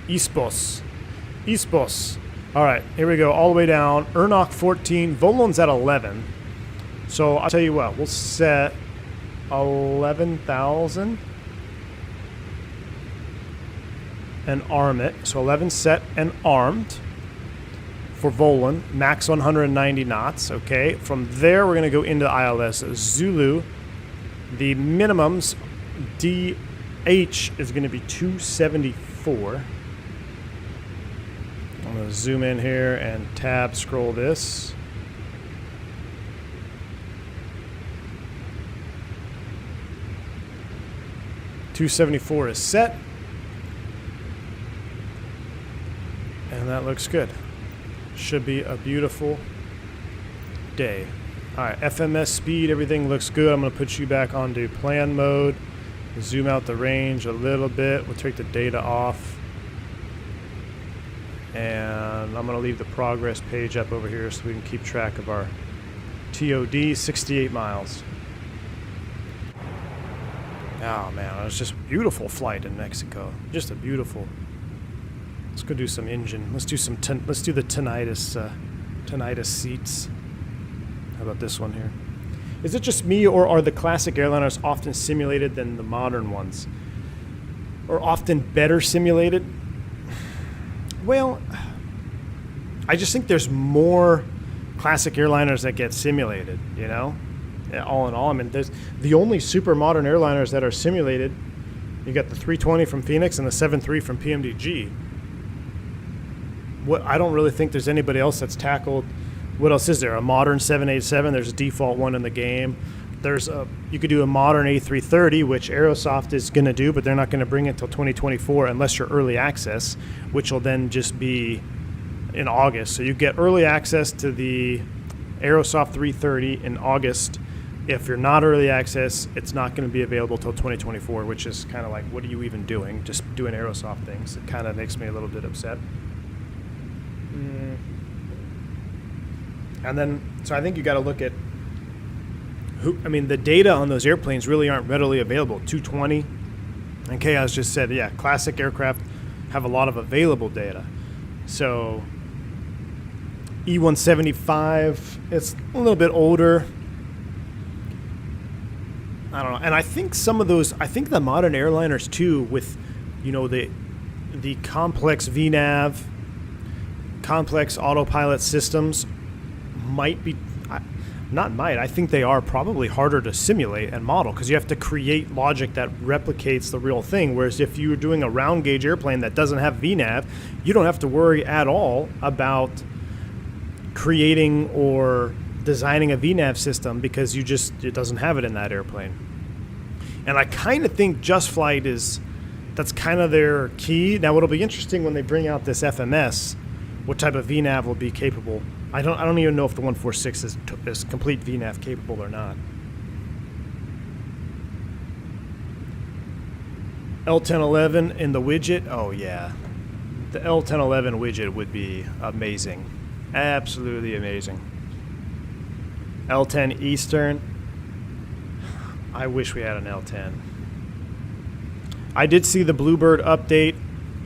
Ispos. All right, here we go. All the way down. Ernok 14. Volon's at 11. So I'll tell you what. We'll set 11,000 and arm it. So 11 set and armed for Volon. Max 190 knots. Okay. From there, we're going to go into ILS Zulu. The minimums DH is going to be 274. I'm going to zoom in here and tab scroll this. .274 is set. And that looks good. Should be a beautiful day. All right, FMS speed, everything looks good. I'm going to put you back onto plan mode. Zoom out the range a little bit. We'll take the data off. And I'm going to leave the progress page up over here so we can keep track of our TOD, 68 miles. Oh man, it was just a beautiful flight in Mexico. Just a beautiful. Let's go do some engine. Let's do some. Let's do the tinnitus seats. How about this one here? Is it just me, or are the classic airliners often simulated than the modern ones, or often better simulated? Well, I just think there's more classic airliners that get simulated. You know. All in all, I mean, there's the only super modern airliners that are simulated. You got the 320 from Fenix and the 73 from PMDG. I don't really think there's anybody else that's tackled. What else is there? A modern 787. There's a default one in the game. You could do a modern A330, which Aerosoft is going to do, but they're not going to bring it until 2024 unless you're early access, which will then just be in August. So you get early access to the Aerosoft 330 in August. If you're not early access, it's not going to be available till 2024, which is kind of like, what are you even doing? Just doing Aerosoft things. It kind of makes me a little bit upset. And then, so I think you got to look at the data on those airplanes really aren't readily available. 220, and Chaos just said, yeah, classic aircraft have a lot of available data. So E175, it's a little bit older. I don't know. And I think some of those, I think the modern airliners too, with, the complex VNAV, complex autopilot systems I think they are probably harder to simulate and model because you have to create logic that replicates the real thing. Whereas if you're doing a round gauge airplane that doesn't have VNAV, you don't have to worry at all about creating or designing a VNAV system because it doesn't have it in that airplane. And I kind of think Just Flight that's kind of their key. Now what'll be interesting when they bring out this FMS, what type of VNAV will be capable. I don't even know if the 146 is complete VNAV capable or not. L1011 in the widget, oh yeah. The L1011 widget would be amazing. Absolutely amazing. L10 Eastern. I wish we had an L10. I did see the Bluebird update.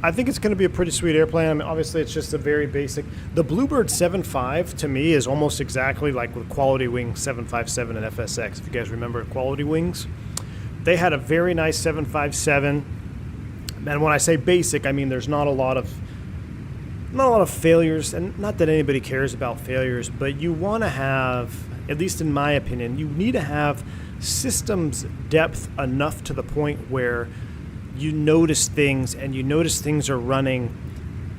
I think it's going to be a pretty sweet airplane. I mean, obviously, it's just a very basic. The Bluebird 7.5 to me is almost exactly like with Quality Wing 757 and FSX. If you guys remember Quality Wings, they had a very nice 757. And when I say basic, I mean there's not a lot of failures, and not that anybody cares about failures, but you want to have, at least in my opinion, you need to have systems depth enough to the point where you notice things are running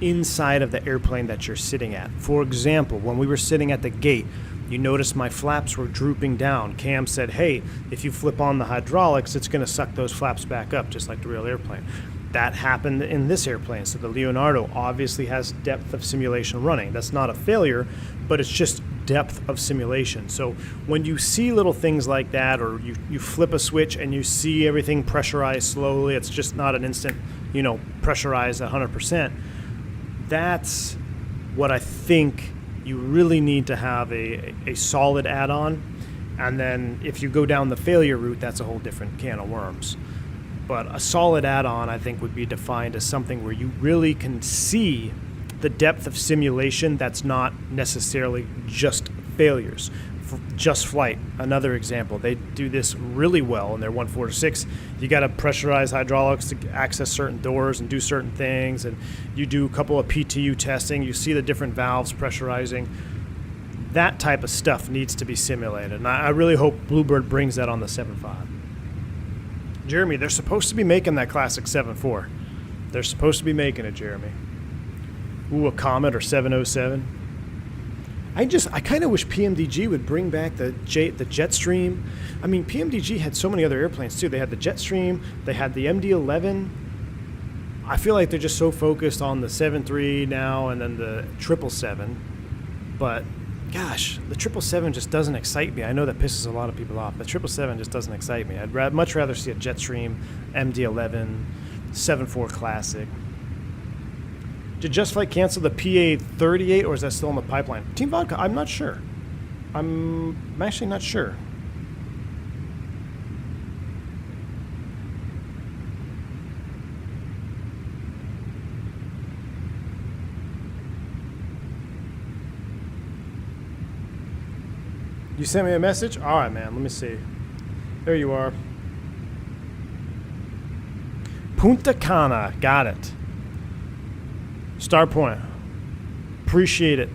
inside of the airplane that you're sitting at. For example, when we were sitting at the gate, you notice my flaps were drooping down. Cam said, hey, if you flip on the hydraulics, it's going to suck those flaps back up, just like the real airplane. That happened in this airplane. So the Leonardo obviously has depth of simulation running. That's not a failure, but it's just depth of simulation. So when you see little things like that, or you flip a switch and you see everything pressurized slowly, it's just not an instant, pressurized 100%. That's what I think you really need to have a solid add-on. And then if you go down the failure route, that's a whole different can of worms. But a solid add-on, I think, would be defined as something where you really can see the depth of simulation that's not necessarily just failures. For Just Flight, another example. They do this really well in their 146. You got to pressurize hydraulics to access certain doors and do certain things, and you do a couple of PTU testing. You see the different valves pressurizing. That type of stuff needs to be simulated, and I really hope Bluebird brings that on the 7.5. Jeremy, they're supposed to be making that classic 7.4. They're supposed to be making it, Jeremy. Ooh, a Comet or 707. I kind of wish PMDG would bring back the Jetstream. I mean, PMDG had so many other airplanes too. They had the Jetstream. They had the MD11. I feel like they're just so focused on the 7.3 now and then the 777. But gosh, the 777 just doesn't excite me. I know that pisses a lot of people off, but 777 just doesn't excite me. I'd much rather see a Jetstream, MD11, 7.4 Classic. Did Just Flight cancel the PA-38, or is that still in the pipeline? Team Vodka, I'm not sure. I'm actually not sure. You sent me a message? All right, man. Let me see. There you are. Punta Cana. Got it. Star Point. Appreciate it.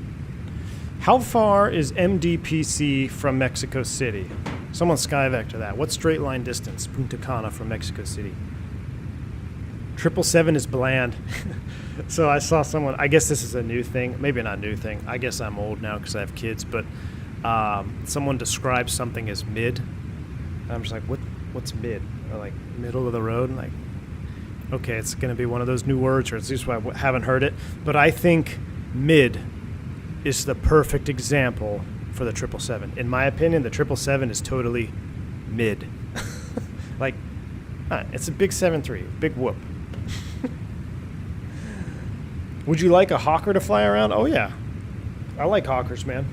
How far is MDPC from Mexico City? Someone skyvector that. What straight line distance? Punta Cana from Mexico City. 777 is bland. So I saw someone, I guess this is a new thing. Maybe not a new thing. I guess I'm old now because I have kids. But someone describes something as mid. And I'm just like, what's mid? Or like middle of the road? And like, okay, it's going to be one of those new words, or it's just why I haven't heard it. But I think mid is the perfect example for the 777. In my opinion, the 777 is totally mid. Like, it's a big 7.3, big whoop. Would you like a Hawker to fly around? Oh, yeah. I like Hawkers, man.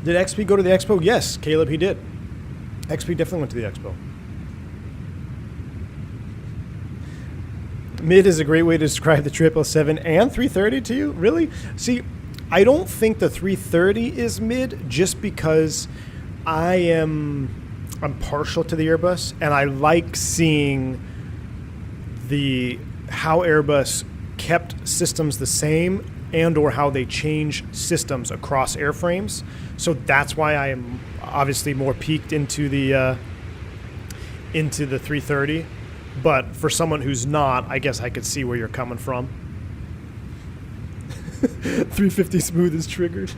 Did XP go to the expo? Yes, Caleb, he did. XP definitely went to the expo. Mid is a great way to describe the 777 and 330 to you? Really? See, I don't think the 330 is mid just because I'm partial to the Airbus, and I like seeing how Airbus kept systems the same and or how they change systems across airframes. So that's why I am obviously more peaked into the 330. But for someone who's not, I guess I could see where you're coming from. 350 smooth is triggered.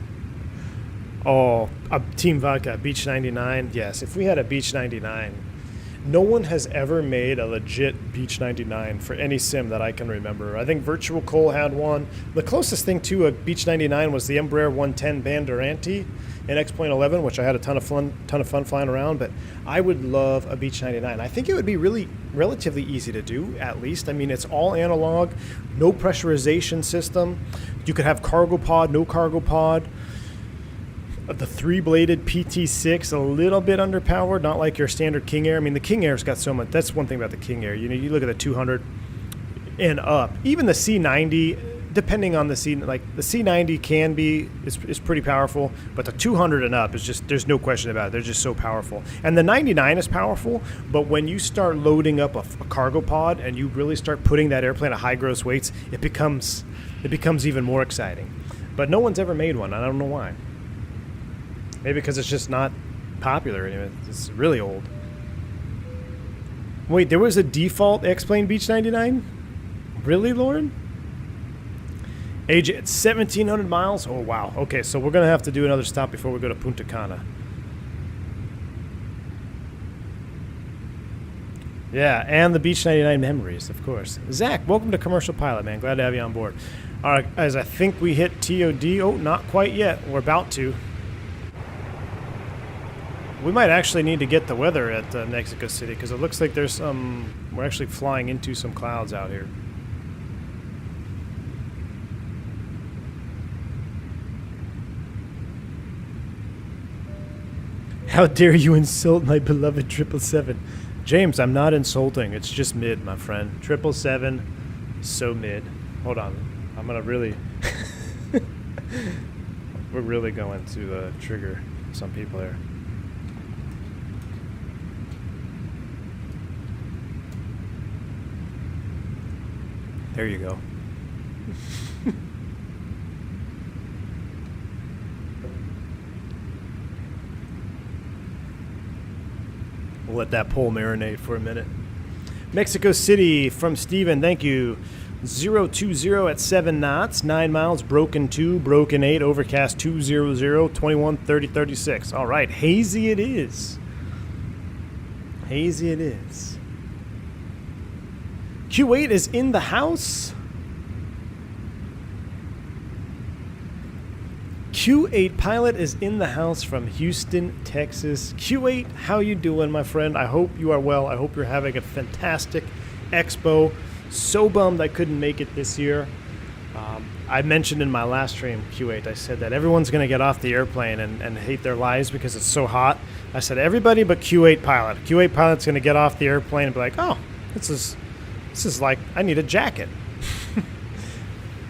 Oh, a Team Vodka, Beach 99. Yes, if we had a Beach 99. No one has ever made a legit Beach 99 for any sim that I can remember. I think Virtual Cole had one. The closest thing to a Beach 99 was the Embraer 110 Banderanti in X.11, which I had a ton of fun flying around. But I would love a Beach 99. I think it would be really relatively easy to do, at least. I mean, it's all analog, no pressurization system. You could have cargo pod, no cargo pod. The 3-bladed PT6, a little bit underpowered, not like your standard King Air. I mean, the King Air's got so much. That's one thing about the King Air. You know, you look at the 200 and up. Even the C90, depending on the like the C90 can be is pretty powerful, but the 200 and up is just, there's no question about it. They're just so powerful. And the 99 is powerful, but when you start loading up a cargo pod and you really start putting that airplane at high gross weights, it becomes even more exciting. But no one's ever made one. I don't know why. Maybe because it's just not popular anyway. It's really old. Wait, there was a default X-Plane Beach 99? Really, Lauren? Age at 1,700 miles? Oh, wow. Okay, so we're going to have to do another stop before we go to Punta Cana. Yeah, and the Beach 99 memories, of course. Zach, welcome to Commercial Pilot, man. Glad to have you on board. All right, guys, I think we hit TOD. Oh, not quite yet. We're about to. We might actually need to get the weather at Mexico City because it looks like there's we're actually flying into some clouds out here. How dare you insult my beloved 777? James, I'm not insulting. It's just mid, my friend. 777, so mid. Hold on. I'm going to really... We're really going to trigger some people here. There you go. We'll let that pole marinate for a minute. Mexico City from Steven, thank you. 020 at 7 knots, 9 miles, broken 2, broken 8, overcast 200, 21, 30, 36. All right, hazy it is. Hazy it is. Q8 is in the house. Q8 pilot is in the house from Houston, Texas. Q8, how you doing, my friend? I hope you are well. I hope you're having a fantastic expo. So bummed I couldn't make it this year. I mentioned in my last stream, Q8, I said that everyone's going to get off the airplane and hate their lives because it's so hot. I said everybody but Q8 pilot. Q8 pilot's going to get off the airplane and be like, oh, this is like, I need a jacket.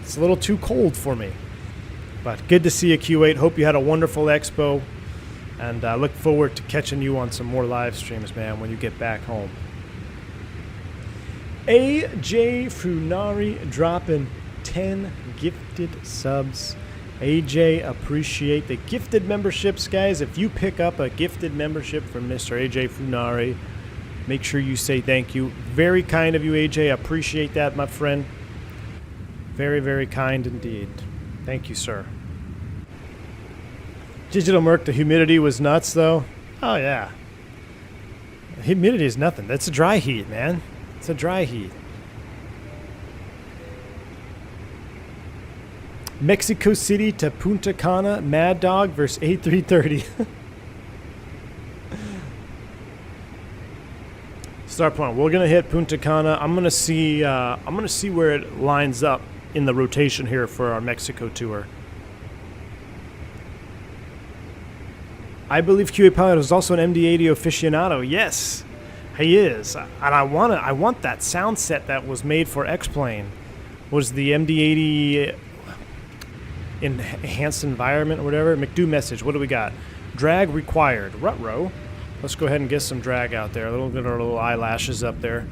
It's a little too cold for me. But good to see you, Q8. Hope you had a wonderful expo. And I look forward to catching you on some more live streams, man, when you get back home. AJ Funari dropping 10 gifted subs. AJ, appreciate the gifted memberships, guys. If you pick up a gifted membership from Mr. AJ Funari, make sure you say thank you. Very kind of you, AJ. Appreciate that, my friend. Very, very kind indeed. Thank you, sir. Digital Merc, the humidity was nuts, though. Oh, yeah. Humidity is nothing. That's a dry heat, man. It's a dry heat. Mexico City to Punta Cana, Maddog versus A330. Start point. We're gonna hit Punta Cana. I'm gonna see where it lines up in the rotation here for our Mexico tour. I believe QA Pilot is also an MD80 aficionado. Yes, he is, and I want that sound set that was made for X-Plane. Was the MD80 enhanced environment or whatever? McDo message. What do we got? Drag required. Rut-row. Let's go ahead and get some drag out there. A little bit of our little eyelashes up there.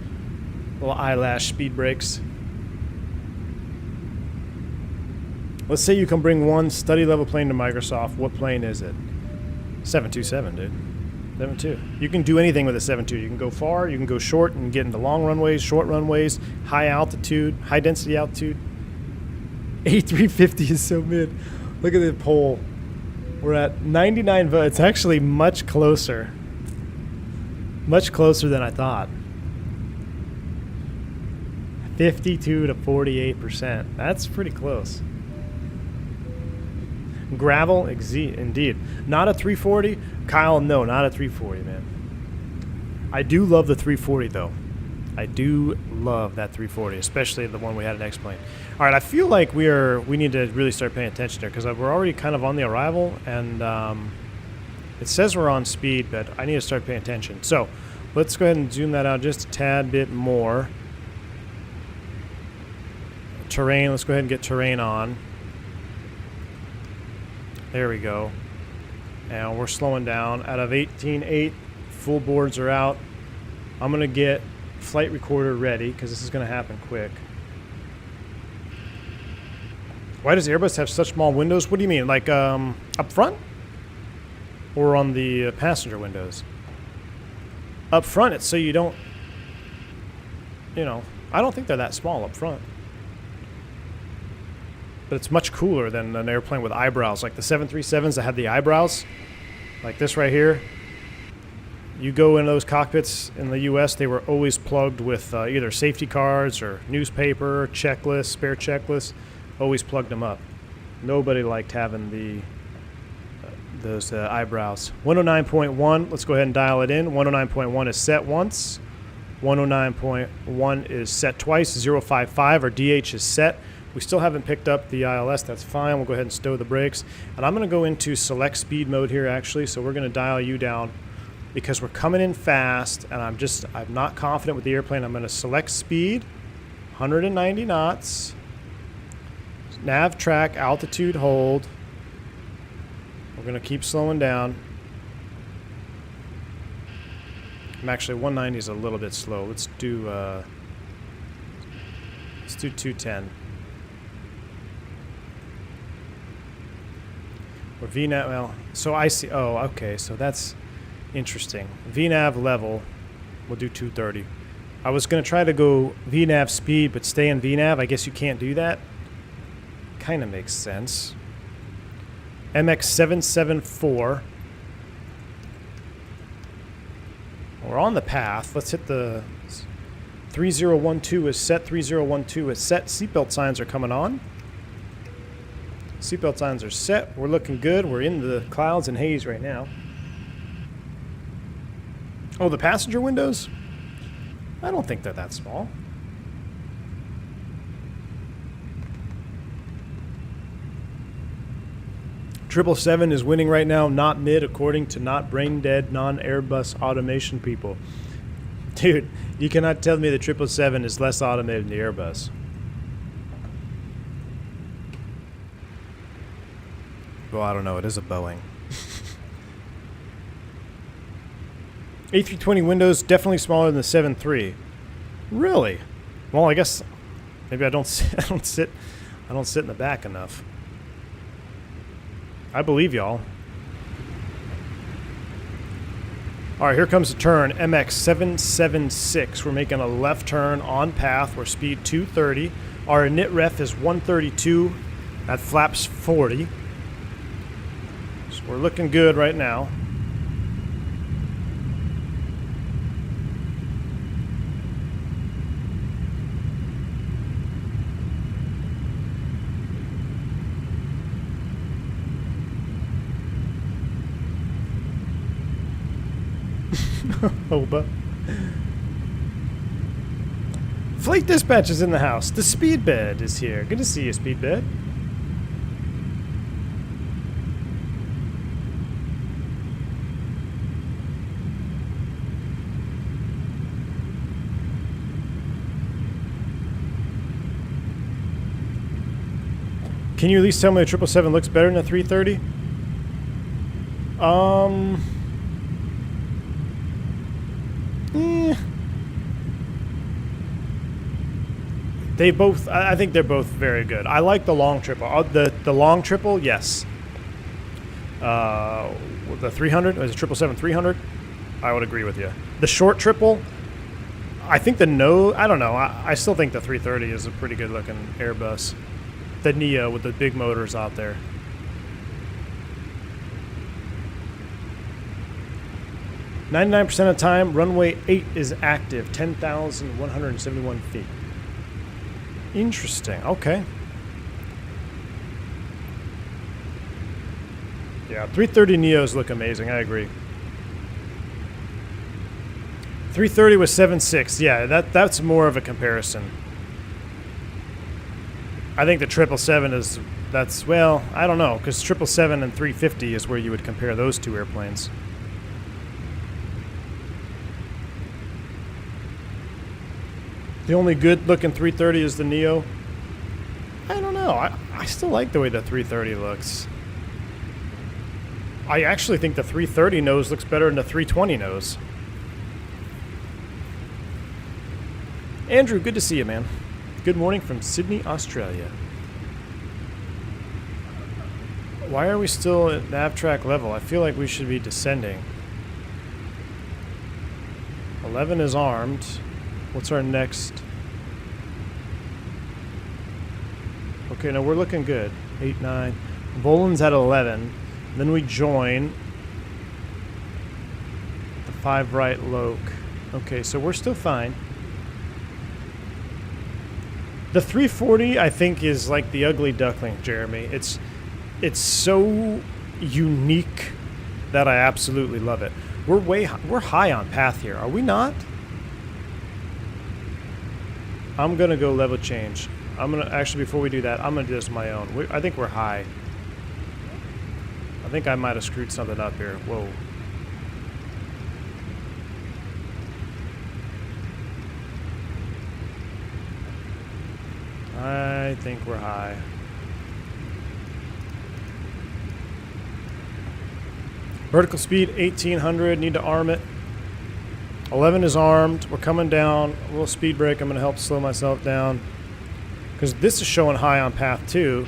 Little eyelash speed brakes. Let's say you can bring one study level plane to Microsoft. What plane is it? 727, dude. 72. You can do anything with a 72. You can go far, you can go short and get into long runways, short runways, high altitude, high density altitude. A350 is so mid. Look at the poll. We're at 99 votes. It's actually much closer. Much closer than I thought. 52 to 48%. That's pretty close. Gravel, indeed. Not a 340. Kyle, no, not a 340, man. I do love the 340, though. I do love that 340, especially the one we had at X-Plane. All right, I feel like we need to really start paying attention there because we're already kind of on the arrival, and it says we're on speed, but I need to start paying attention. So let's go ahead and zoom that out just a tad bit more. Terrain, let's go ahead and get terrain on. There we go. And we're slowing down. Out of 18.8, full boards are out. I'm going to get flight recorder ready because this is going to happen quick. Why does Airbus have such small windows? What do you mean? Like up front? Or on the passenger windows? Up front, it's so you don't, I don't think they're that small up front. But it's much cooler than an airplane with eyebrows. Like the 737s that had the eyebrows, like this right here. You go in those cockpits in the U.S., they were always plugged with either safety cards or newspaper, checklists, spare checklists. Always plugged them up. Nobody liked having those eyebrows. 109.1, let's go ahead and dial it in. 109.1 is set once. 109.1 is set twice. 055 or DH is set. We still haven't picked up the ILS. That's fine. We'll go ahead and stow the brakes. And I'm going to go into select speed mode here, actually. So we're going to dial you down because we're coming in fast, and I'm not confident with the airplane. I'm going to select speed, 190 knots, nav track, altitude hold. We're going to keep slowing down. Actually, 190 is a little bit slow. Let's do 210. Or VNAV, well, so I see, oh, okay, so that's interesting. VNAV level, we'll do 230. I was going to try to go VNAV speed, but stay in VNAV. I guess you can't do that. Kind of makes sense. MX774. We're on the path. Let's hit the 3012 is set, 3012 is set. Seatbelt signs are coming on. Seatbelt signs are set. We're looking good. We're in the clouds and haze right now. Oh, the passenger windows? I don't think they're that small. Triple 7 is winning right now, not mid, according to not brain dead, non-Airbus automation people. Dude, you cannot tell me the 777 is less automated than the Airbus. Well, I don't know. It is a Boeing. A320 windows definitely smaller than the 7.3. Really? Well, I guess maybe I don't sit, I don't sit in the back enough. I believe y'all. All right, here comes the turn. MX776. We're making a left turn on path. We're speed 230. Our init ref is 132. That flaps 40. So we're looking good right now. Oba. Fleet dispatch is in the house. The speed bed is here. Good to see you, speed bed. Can you at least tell me the 777 looks better than the 330? They both, I think they're both very good. I like the long triple. The long triple, yes. The 300, is it 777-300? I would agree with you. The short triple, I think I don't know. I still think the 330 is a pretty good looking Airbus. The Neo with the big motors out there. "99% of the time, runway 8 is active, 10,171 feet." Interesting. Okay. Yeah, 330 Neos look amazing. I agree. 330 with 7.6. Yeah, that's more of a comparison. I think the 777 is, well, I don't know, because 777 and 350 is where you would compare those two airplanes. The only good-looking 330 is the Neo. I don't know. I still like the way the 330 looks. I actually think the 330 nose looks better than the 320 nose. Andrew, good to see you, man. Good morning from Sydney, Australia. Why are we still at nav track level? I feel like we should be descending. 11 is armed. What's our next? Okay, no, we're looking good. 8, 9. Volan's at 11. Then we join the 5 right Loke. Okay, so we're still fine. The 340, I think, is like the ugly duckling, Jeremy. It's so unique that I absolutely love it. We're high on path here, are we not? I'm gonna go level change. I'm gonna actually, before we do that, I'm gonna do this on my own. I think we're high. I think I might have screwed something up here. Whoa. I think we're high. Vertical speed 1800. Need to arm it. 11 is armed. We're coming down. A little speed brake. I'm going to help slow myself down because this is showing high on path 2.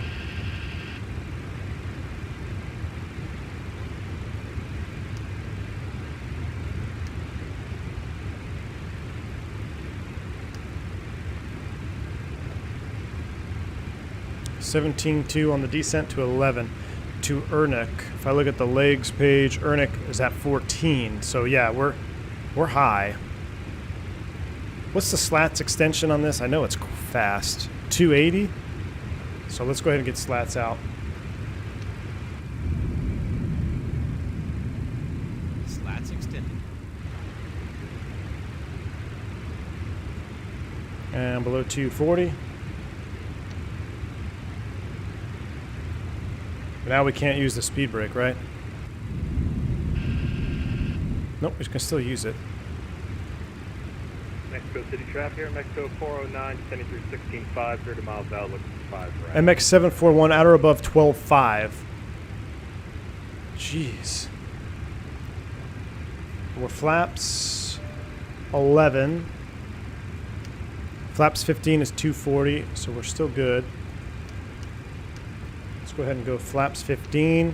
$17.2 on the descent to 11 to Ernick. If I look at the legs page, Ernick is at 14. So yeah, we're high. What's the slats extension on this? I know it's fast. 280. So let's go ahead and get slats out. Slats extended. And below 240. Now we can't use the speed brake, right? Nope, we can still use it. Mexico City traffic here, Mexico 409, descending through 16.5, 30 miles out, looking for 5 right. MX741 at or above 12.5. Jeez. We're flaps 11. Flaps 15 is 240, so we're still good. Let's go ahead and go flaps 15.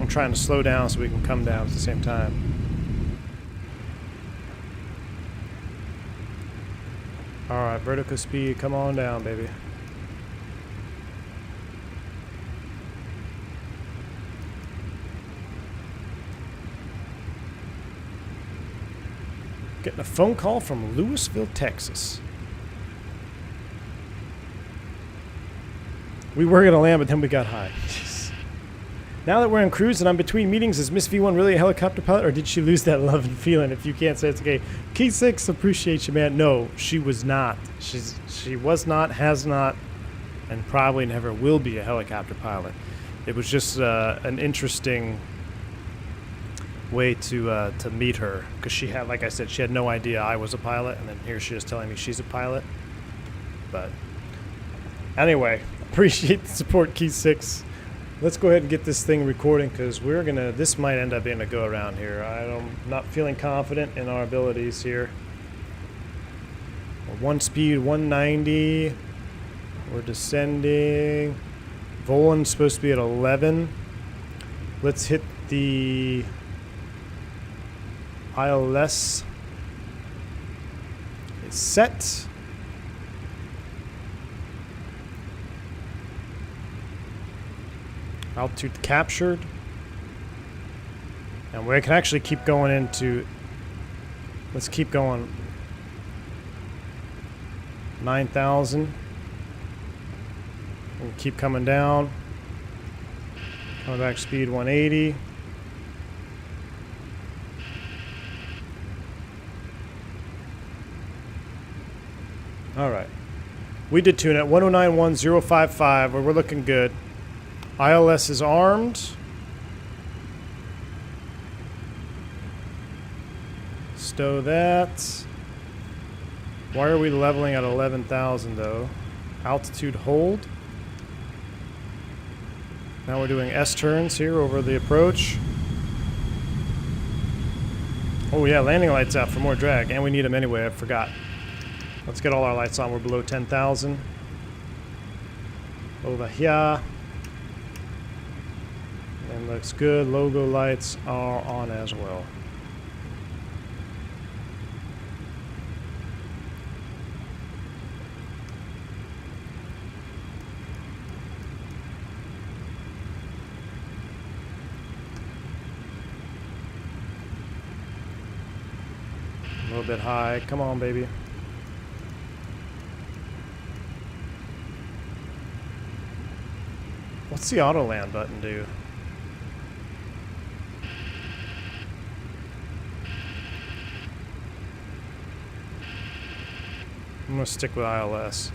I'm trying to slow down so we can come down at the same time. Alright, vertical speed, come on down, baby. Getting a phone call from Louisville, Texas. We were going to land, but then we got high. Now that we're in cruise and I'm between meetings, is Miss V1 really a helicopter pilot, or did she lose that love and feeling? If you can't say it's okay. Key 6, appreciate you, man. No, she was not. She was not, has not, and probably never will be a helicopter pilot. It was just an interesting way to meet her, because she had, like I said, she had no idea I was a pilot, and then here she is telling me she's a pilot. But anyway, appreciate the support, Key 6. Let's go ahead and get this thing recording, because this might end up being a go around here. I'm not feeling confident in our abilities here. One speed 190. We're descending. Volan's supposed to be at 11. Let's hit the ILS. It's set. Altitude captured. And we can actually keep going into... Let's keep going. 9,000. We'll keep coming down. Coming back, speed 180. Alright. We did tune at 1091055, where we're looking good. ILS is armed. Stow that. Why are we leveling at 11,000 though? Altitude hold. Now we're doing S-turns here over the approach. Oh yeah, landing lights out for more drag, and we need them anyway, I forgot. Let's get all our lights on, we're below 10,000. Over here. And looks good. Logo lights are on as well. A little bit high. Come on, baby. What's the auto land button do? I'm going to stick with ILS.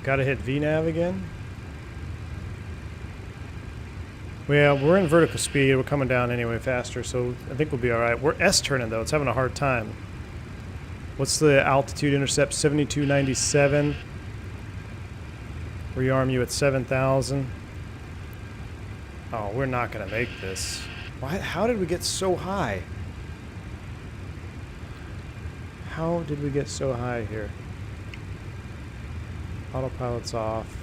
Gotta hit VNAV again. Well, we're in vertical speed. We're coming down anyway faster, so I think we'll be alright. We're S-turning though. It's having a hard time. What's the altitude intercept? 7297. Rearm you at 7,000. Oh, we're not going to make this. Why? How did we get so high? How did we get so high here? Autopilot's off.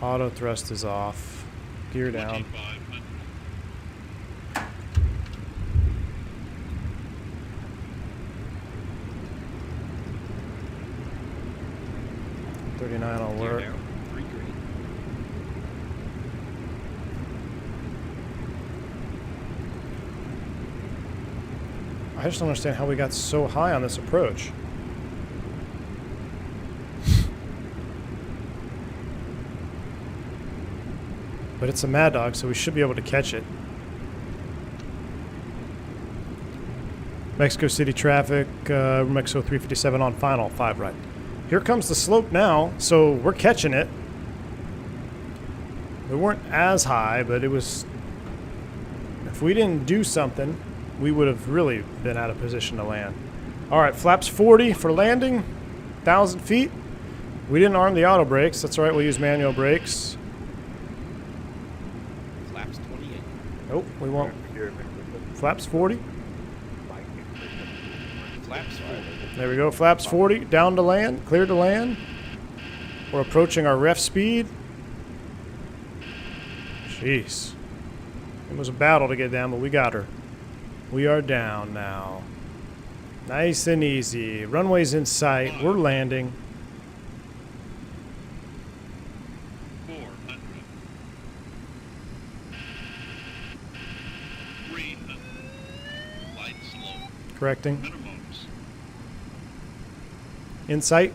Auto thrust is off. Gear down. 39 will work. I just don't understand how we got so high on this approach. But it's a Maddog, so we should be able to catch it. Mexico City traffic, Mexico 357 on final, 5 right. Here comes the slope now, so we're catching it. We weren't as high, but it was... If we didn't do something, we would have really been out of position to land. Alright, flaps 40 for landing. 1,000 feet. We didn't arm the auto brakes. That's all right. We'll use manual brakes. Flaps 28. Nope, we won't. Flaps 40. Flaps 40. There we go. Flaps 40. Down to land. Clear to land. We're approaching our ref speed. Jeez. It was a battle to get down, but we got her. We are down now. Nice and easy. Runway's in sight. We're landing. 400. 300. Light slow. Correcting. Minimums. In sight.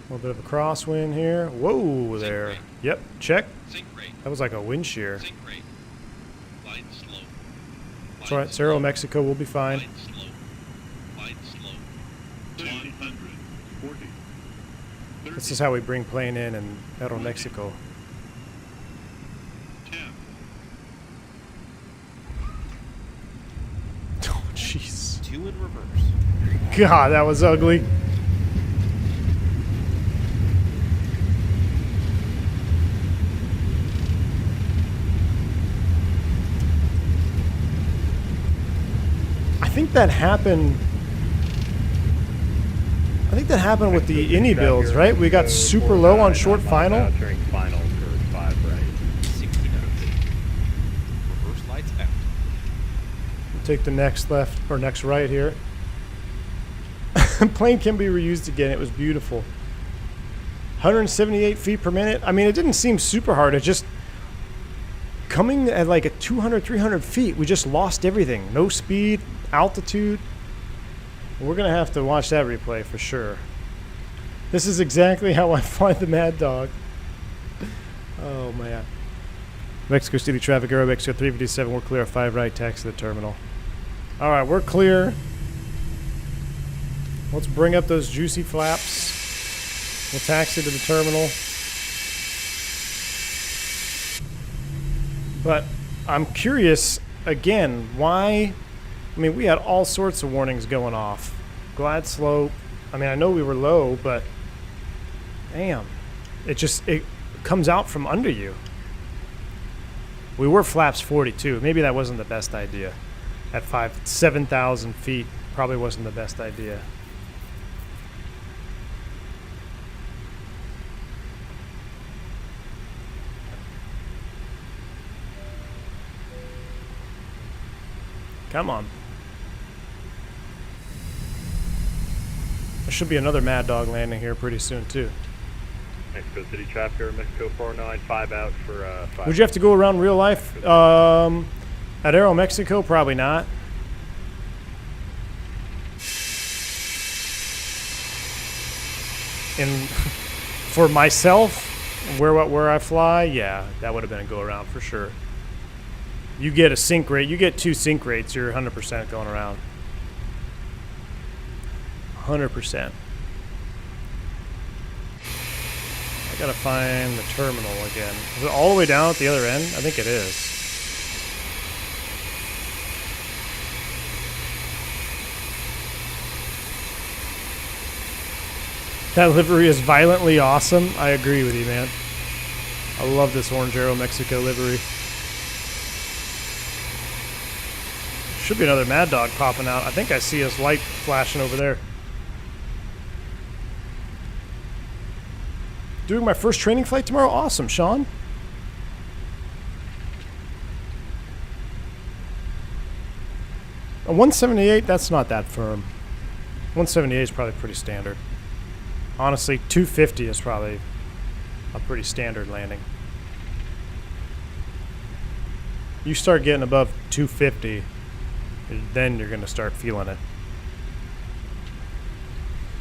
A little bit of a crosswind here. Whoa there. rate. Yep. Check. Sync rate. That was like a wind shear. Sync rate. Light slow. That's all right. Cerro, Mexico will be fine. Light slow. Light slow. 100. 40. 30. This is how we bring plane in Aero Mexico. 10. Oh, jeez. 2 in reverse. God, that was ugly. I think that happened. I think that happened with the Innie builds, right? We got super low on short final. Turning final for 5 right. 60 knots. Reverse lights out. Take the next left or next right here. Plane can be reused again. It was beautiful. 178 feet per minute. I mean, it didn't seem super hard. It just coming at like at 200, 300 feet, we just lost everything. No speed, altitude. We're going to have to watch that replay for sure. This is exactly how I find the Maddog. Oh, man. Mexico City traffic, Aero Mexico 357. We're clear. 5 right, taxi to the terminal. All right, we're clear. Let's bring up those juicy flaps. We'll taxi to the terminal. But I'm curious, again, why... I mean, we had all sorts of warnings going off. Glide slope. I mean, I know we were low, but... Damn. It comes out from under you. We were flaps 42. Maybe that wasn't the best idea. At 7,000 feet, probably wasn't the best idea. Come on. There should be another Maddog landing here pretty soon, too. Mexico City traffic, Mexico 409, 5 out for 5. Would you have to go around real life? At Aero Mexico, probably not. And for myself, where I fly, yeah, that would have been a go around for sure. You get a sync rate. You get 2 sync rates. You're 100% going around. 100%. I gotta find the terminal again. Is it all the way down at the other end? I think it is. That livery is violently awesome. I agree with you, man. I love this orange Aero Mexico livery. Should be another Maddog popping out. I think I see his light flashing over there. Doing my first training flight tomorrow? Awesome, Sean. A 178, that's not that firm. 178 is probably pretty standard. Honestly, 250 is probably a pretty standard landing. You start getting above 250, then you're going to start feeling it.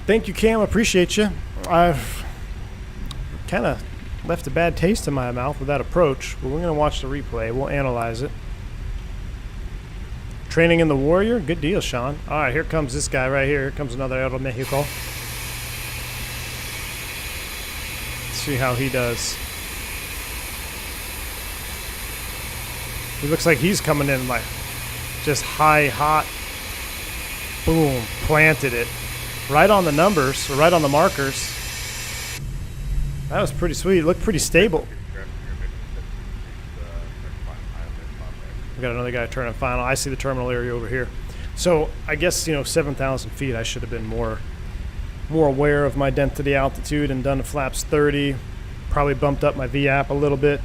Thank you, Cam. Appreciate you. I've kind of left a bad taste in my mouth with that approach, but we're going to watch the replay. We'll analyze it. Training in the Warrior? Good deal, Sean. All right, here comes this guy right here. Here comes another Aero Mexico. Let's see how he does. He looks like he's coming in like just high, hot. Boom. Planted it. right on the numbers, or right on the markers. That was pretty sweet. It looked pretty stable. We got another guy turning final. I see the terminal area over here. So I guess, you know, 7,000 feet, I should have been more aware of my density altitude and done a flaps 30. Probably bumped up my VAP a little bit.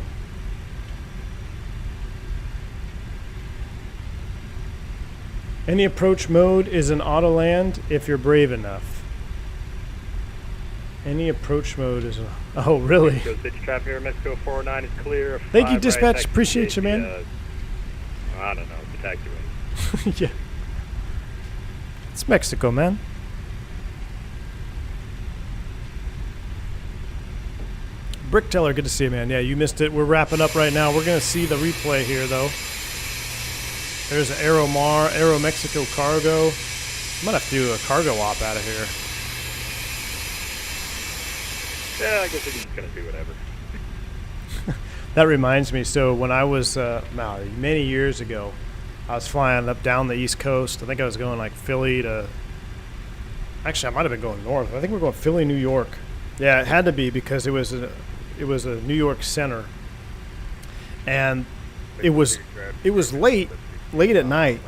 Any approach mode is an auto land if you're brave enough. Any approach mode is a... Oh, really? Mexico City traffic here, Mexico 409 is clear. Thank you, 5 dispatch. right, taxi Appreciate you, the, man. I don't know, the taxi way. Yeah. It's Mexico, man. Brick Teller, good to see you, man. Yeah, you missed it. We're wrapping up right now. We're going to see the replay here, though. There's an Aero Mexico cargo. I might have to do a cargo op out of here. Yeah, I guess we're just going to do whatever. That reminds me, so when I was, many years ago, I was flying up down the East Coast. I think I was going like Philly to... Actually, I might have been going north. I think we're going Philly, New York. Yeah, it had to be because it was a New York center. And it was late at night.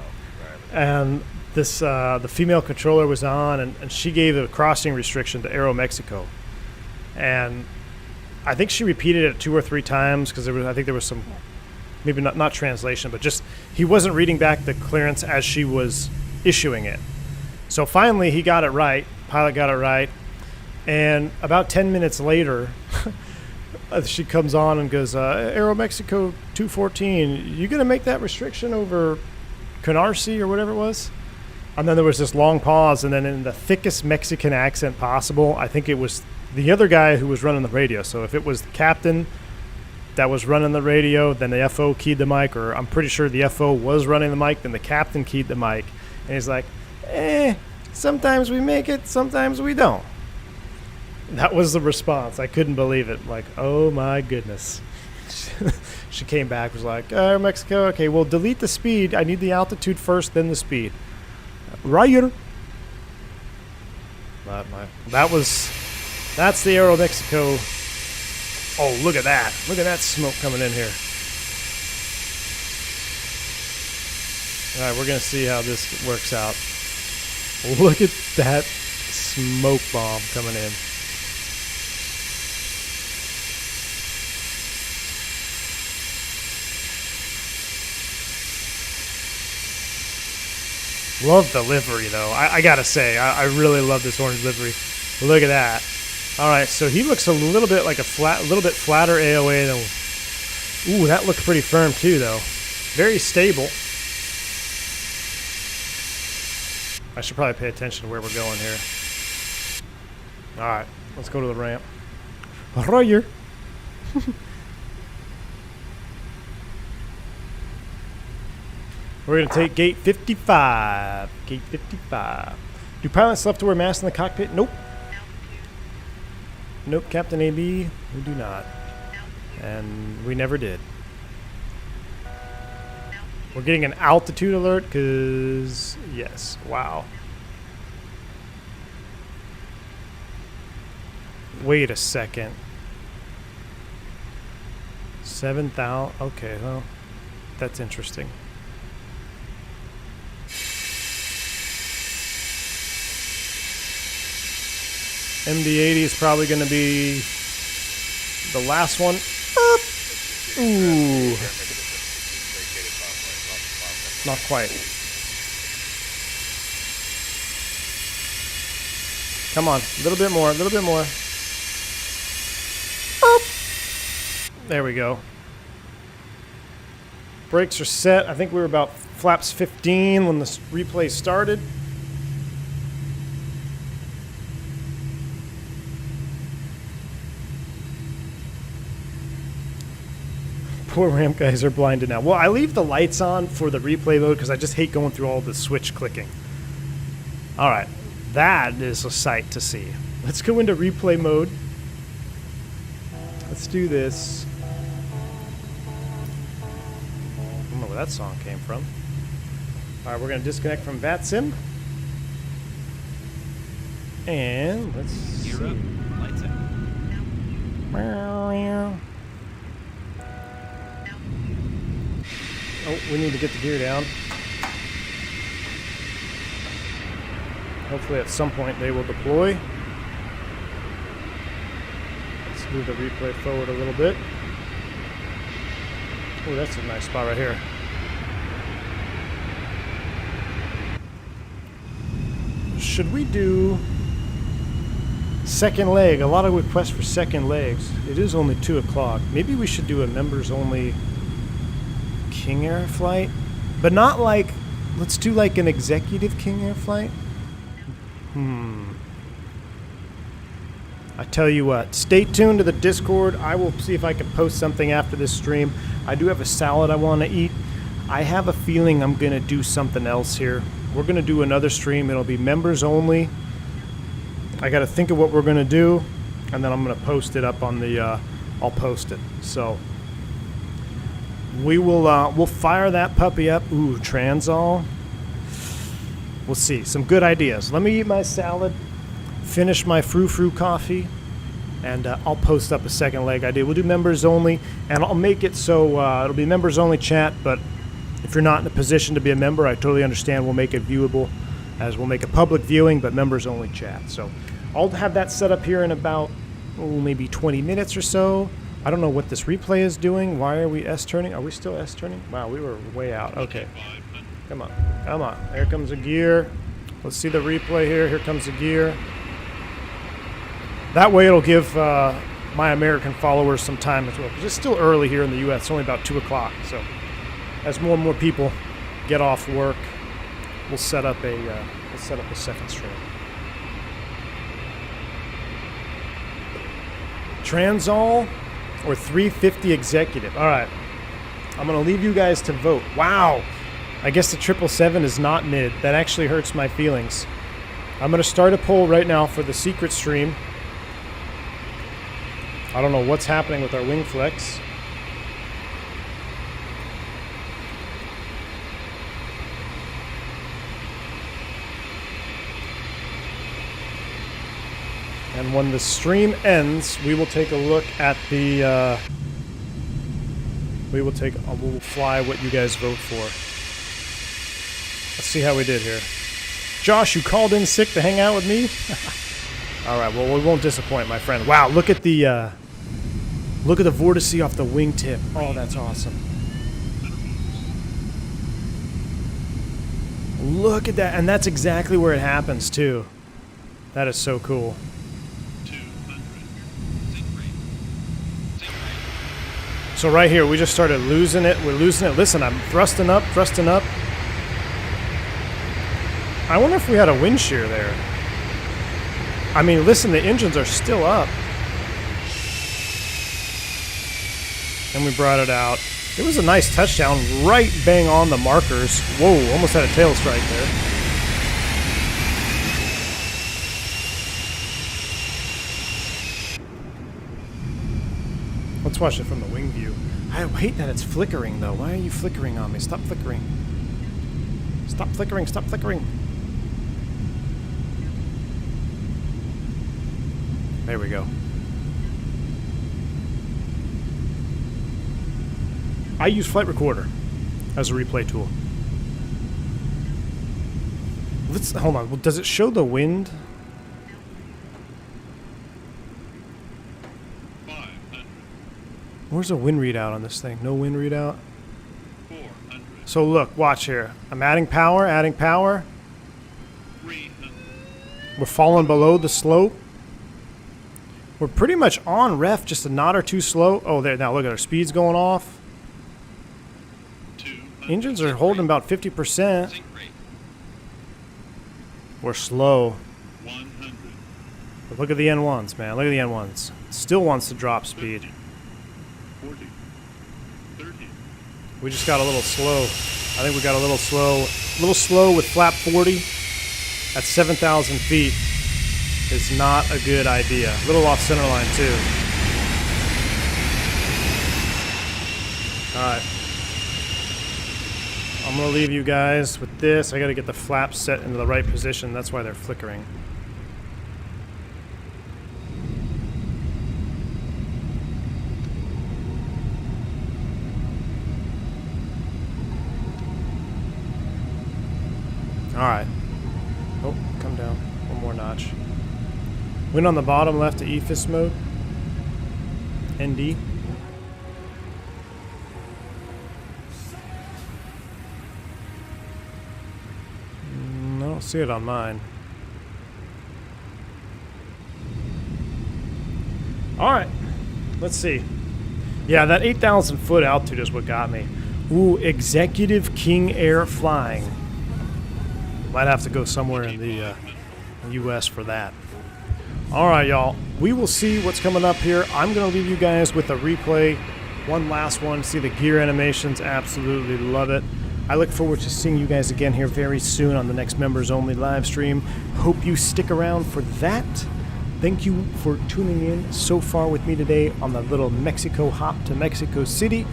And this the female controller was on, and she gave a crossing restriction to Aero Mexico. And I think she repeated it 2 or 3 times because I think there was some, maybe not translation, but just he wasn't reading back the clearance as she was issuing it. So finally he got it right. Pilot got it right. And about 10 minutes later, she comes on and goes, Aero Mexico 214, you going to make that restriction over Canarsie or whatever it was? And then there was this long pause, and then in the thickest Mexican accent possible, I think it was the other guy who was running the radio. So if it was the captain that was running the radio, then the FO keyed the mic, or I'm pretty sure the FO was running the mic, then the captain keyed the mic. And he's like, sometimes we make it, sometimes we don't. That was the response. I couldn't believe it. Like, oh my goodness. She came back, was like, Mexico, okay, well, delete the speed. I need the altitude first, then the speed. Right. That's the Aero Mexico. Oh, look at that. Look at that smoke coming in here. All right, we're going to see how this works out. Look at that smoke bomb coming in. Love the livery, though. I gotta say, I really love this orange livery. Look at that. All right, so he looks a little bit like a little bit flatter AOA than. Ooh, that looked pretty firm too, though. Very stable. I should probably pay attention to where we're going here. All right, let's go to the ramp. Roger. We're going to take gate 55. Gate 55. Do pilots have to wear masks in the cockpit? Nope. Nope, Captain AB, we do not. And we never did. We're getting an altitude alert because, yes, wow. Wait a second. 7,000, okay, well, that's interesting. MD80 is probably going to be the last one. Ooh. Not quite. Come on, a little bit more, a little bit more. There we go. Brakes are set. I think we were about flaps 15 when the replay started. Poor ramp guys are blinded now. Well, I leave the lights on for the replay mode because I just hate going through all the switch clicking. All right, that is a sight to see. Let's go into replay mode. Let's do this. I don't know where that song came from. All right, we're going to disconnect from VATSIM. And let's see. Gear up. Lights out. Oh, we need to get the gear down. Hopefully at some point they will deploy. Let's move the replay forward a little bit. Oh, that's a nice spot right here. Should we do second leg? A lot of requests for second legs. It is only 2 o'clock. Maybe we should do a members only King Air flight, but not like, let's do like an executive King Air flight. I tell you what, stay tuned to the Discord. I will see if I can post something after this stream. I do have a salad I want to eat. I have a feeling I'm going to do something else here. We're going to do another stream. It'll be members only. I got to think of what we're going to do, and then I'm going to post it up on the, I'll post it. So we will, we'll fire that puppy up. Ooh, Transall. We'll see. Some good ideas. Let me eat my salad, finish my frou-frou coffee, and I'll post up a second leg idea. We'll do members only, and I'll make it so it'll be members only chat, but if you're not in a position to be a member, I totally understand. We'll make it viewable, as we'll make a public viewing, but members only chat. So I'll have that set up here in about, maybe 20 minutes or so. I don't know what this replay is doing. Why are we S-turning? Are we still S-turning? Wow, we were way out. Okay. Come on. Come on. Here comes a gear. Let's see the replay here. Here comes the gear. That way it'll give my American followers some time as well. Because it's still early here in the U.S. It's only about 2 o'clock. So as more and more people get off work, we'll set up a second stream. Transall or 350 executive. All right. I'm going to leave you guys to vote. Wow. I guess the 777 is not mid. That actually hurts my feelings. I'm going to start a poll right now for the secret stream. I don't know what's happening with our wing flex. And when the stream ends, we will take a look at the, we'll fly what you guys vote for. Let's see how we did here. Josh, you called in sick to hang out with me? All right, well, we won't disappoint, my friend. Wow, look at the vortice off the wingtip. Oh, that's awesome. Look at that, and that's exactly where it happens, too. That is so cool. So right here, we just started losing it. We're losing it. Listen, I'm thrusting up, thrusting up. I wonder if we had a wind shear there. I mean, listen, the engines are still up. And we brought it out. It was a nice touchdown, right bang on the markers. Whoa, almost had a tail strike there. Let's watch it from the wing view. I hate that it's flickering, though. Why are you flickering on me? Stop flickering. Stop flickering, stop flickering. There we go. I use Flight Recorder as a replay tool. Let's hold on. Well, does it show the wind? 500. Where's the wind readout on this thing? No wind readout. 400. So look, watch here. I'm adding power, adding power. 300. We're falling below the slope. We're pretty much on ref, just a knot or two slow. Oh, there. Now look at our speeds going off. 200. Engines are holding about 50%. Sink rate. We're slow. 100. But look at the N1s, man. Look at the N1s. Still wants to drop speed. 40. 30. We just got a little slow. I think we got a little slow with flap 40 at 7,000 feet. Is not a good idea. A little off center line too. Alright. I'm going to leave you guys with this. I got to get the flaps set into the right position. That's why they're flickering. Alright. Oh, come down. One more notch. Wind on the bottom left to EFIS mode. ND. I don't see it on mine. Alright. Let's see. Yeah, that 8,000 foot altitude is what got me. Ooh, Executive King Air flying. Might have to go somewhere in the U.S. for that. All right, y'all. We will see what's coming up here. I'm going to leave you guys with a replay. One last one. See the gear animations. Absolutely love it. I look forward to seeing you guys again here very soon on the next members only live stream. Hope you stick around for that. Thank you for tuning in so far with me today on the little Mexico hop to Mexico City.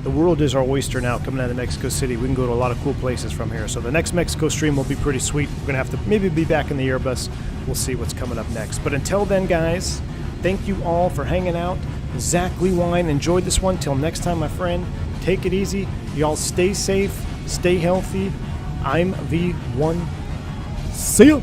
The world is our oyster now coming out of Mexico City. We can go to a lot of cool places from here. So the next Mexico stream will be pretty sweet. We're going to have to maybe be back in the Airbus. We'll see what's coming up next. But until then, guys, thank you all for hanging out. Zach Lewine enjoyed this one. Till next time, my friend, take it easy. Y'all stay safe, stay healthy. I'm V1. See ya.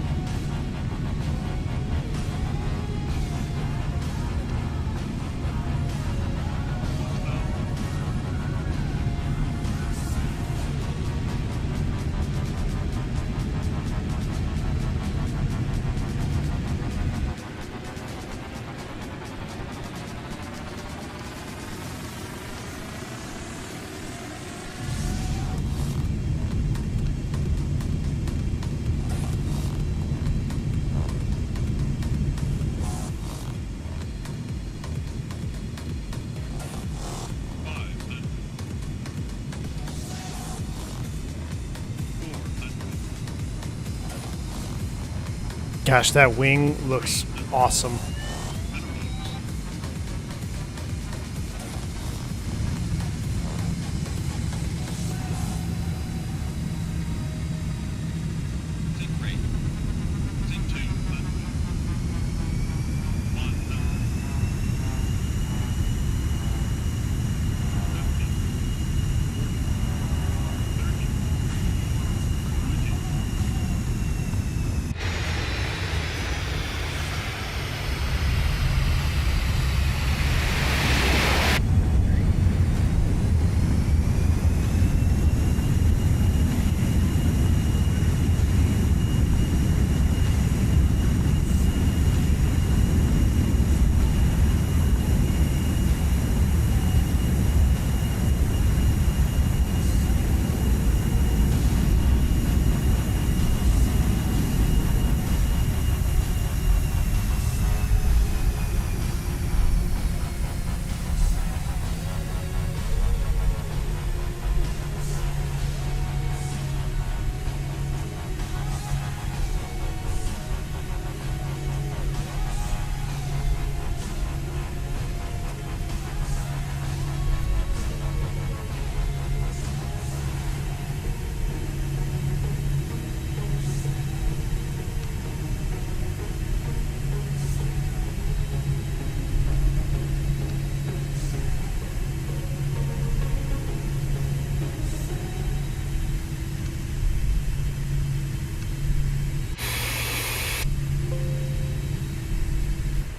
Gosh, that wing looks awesome.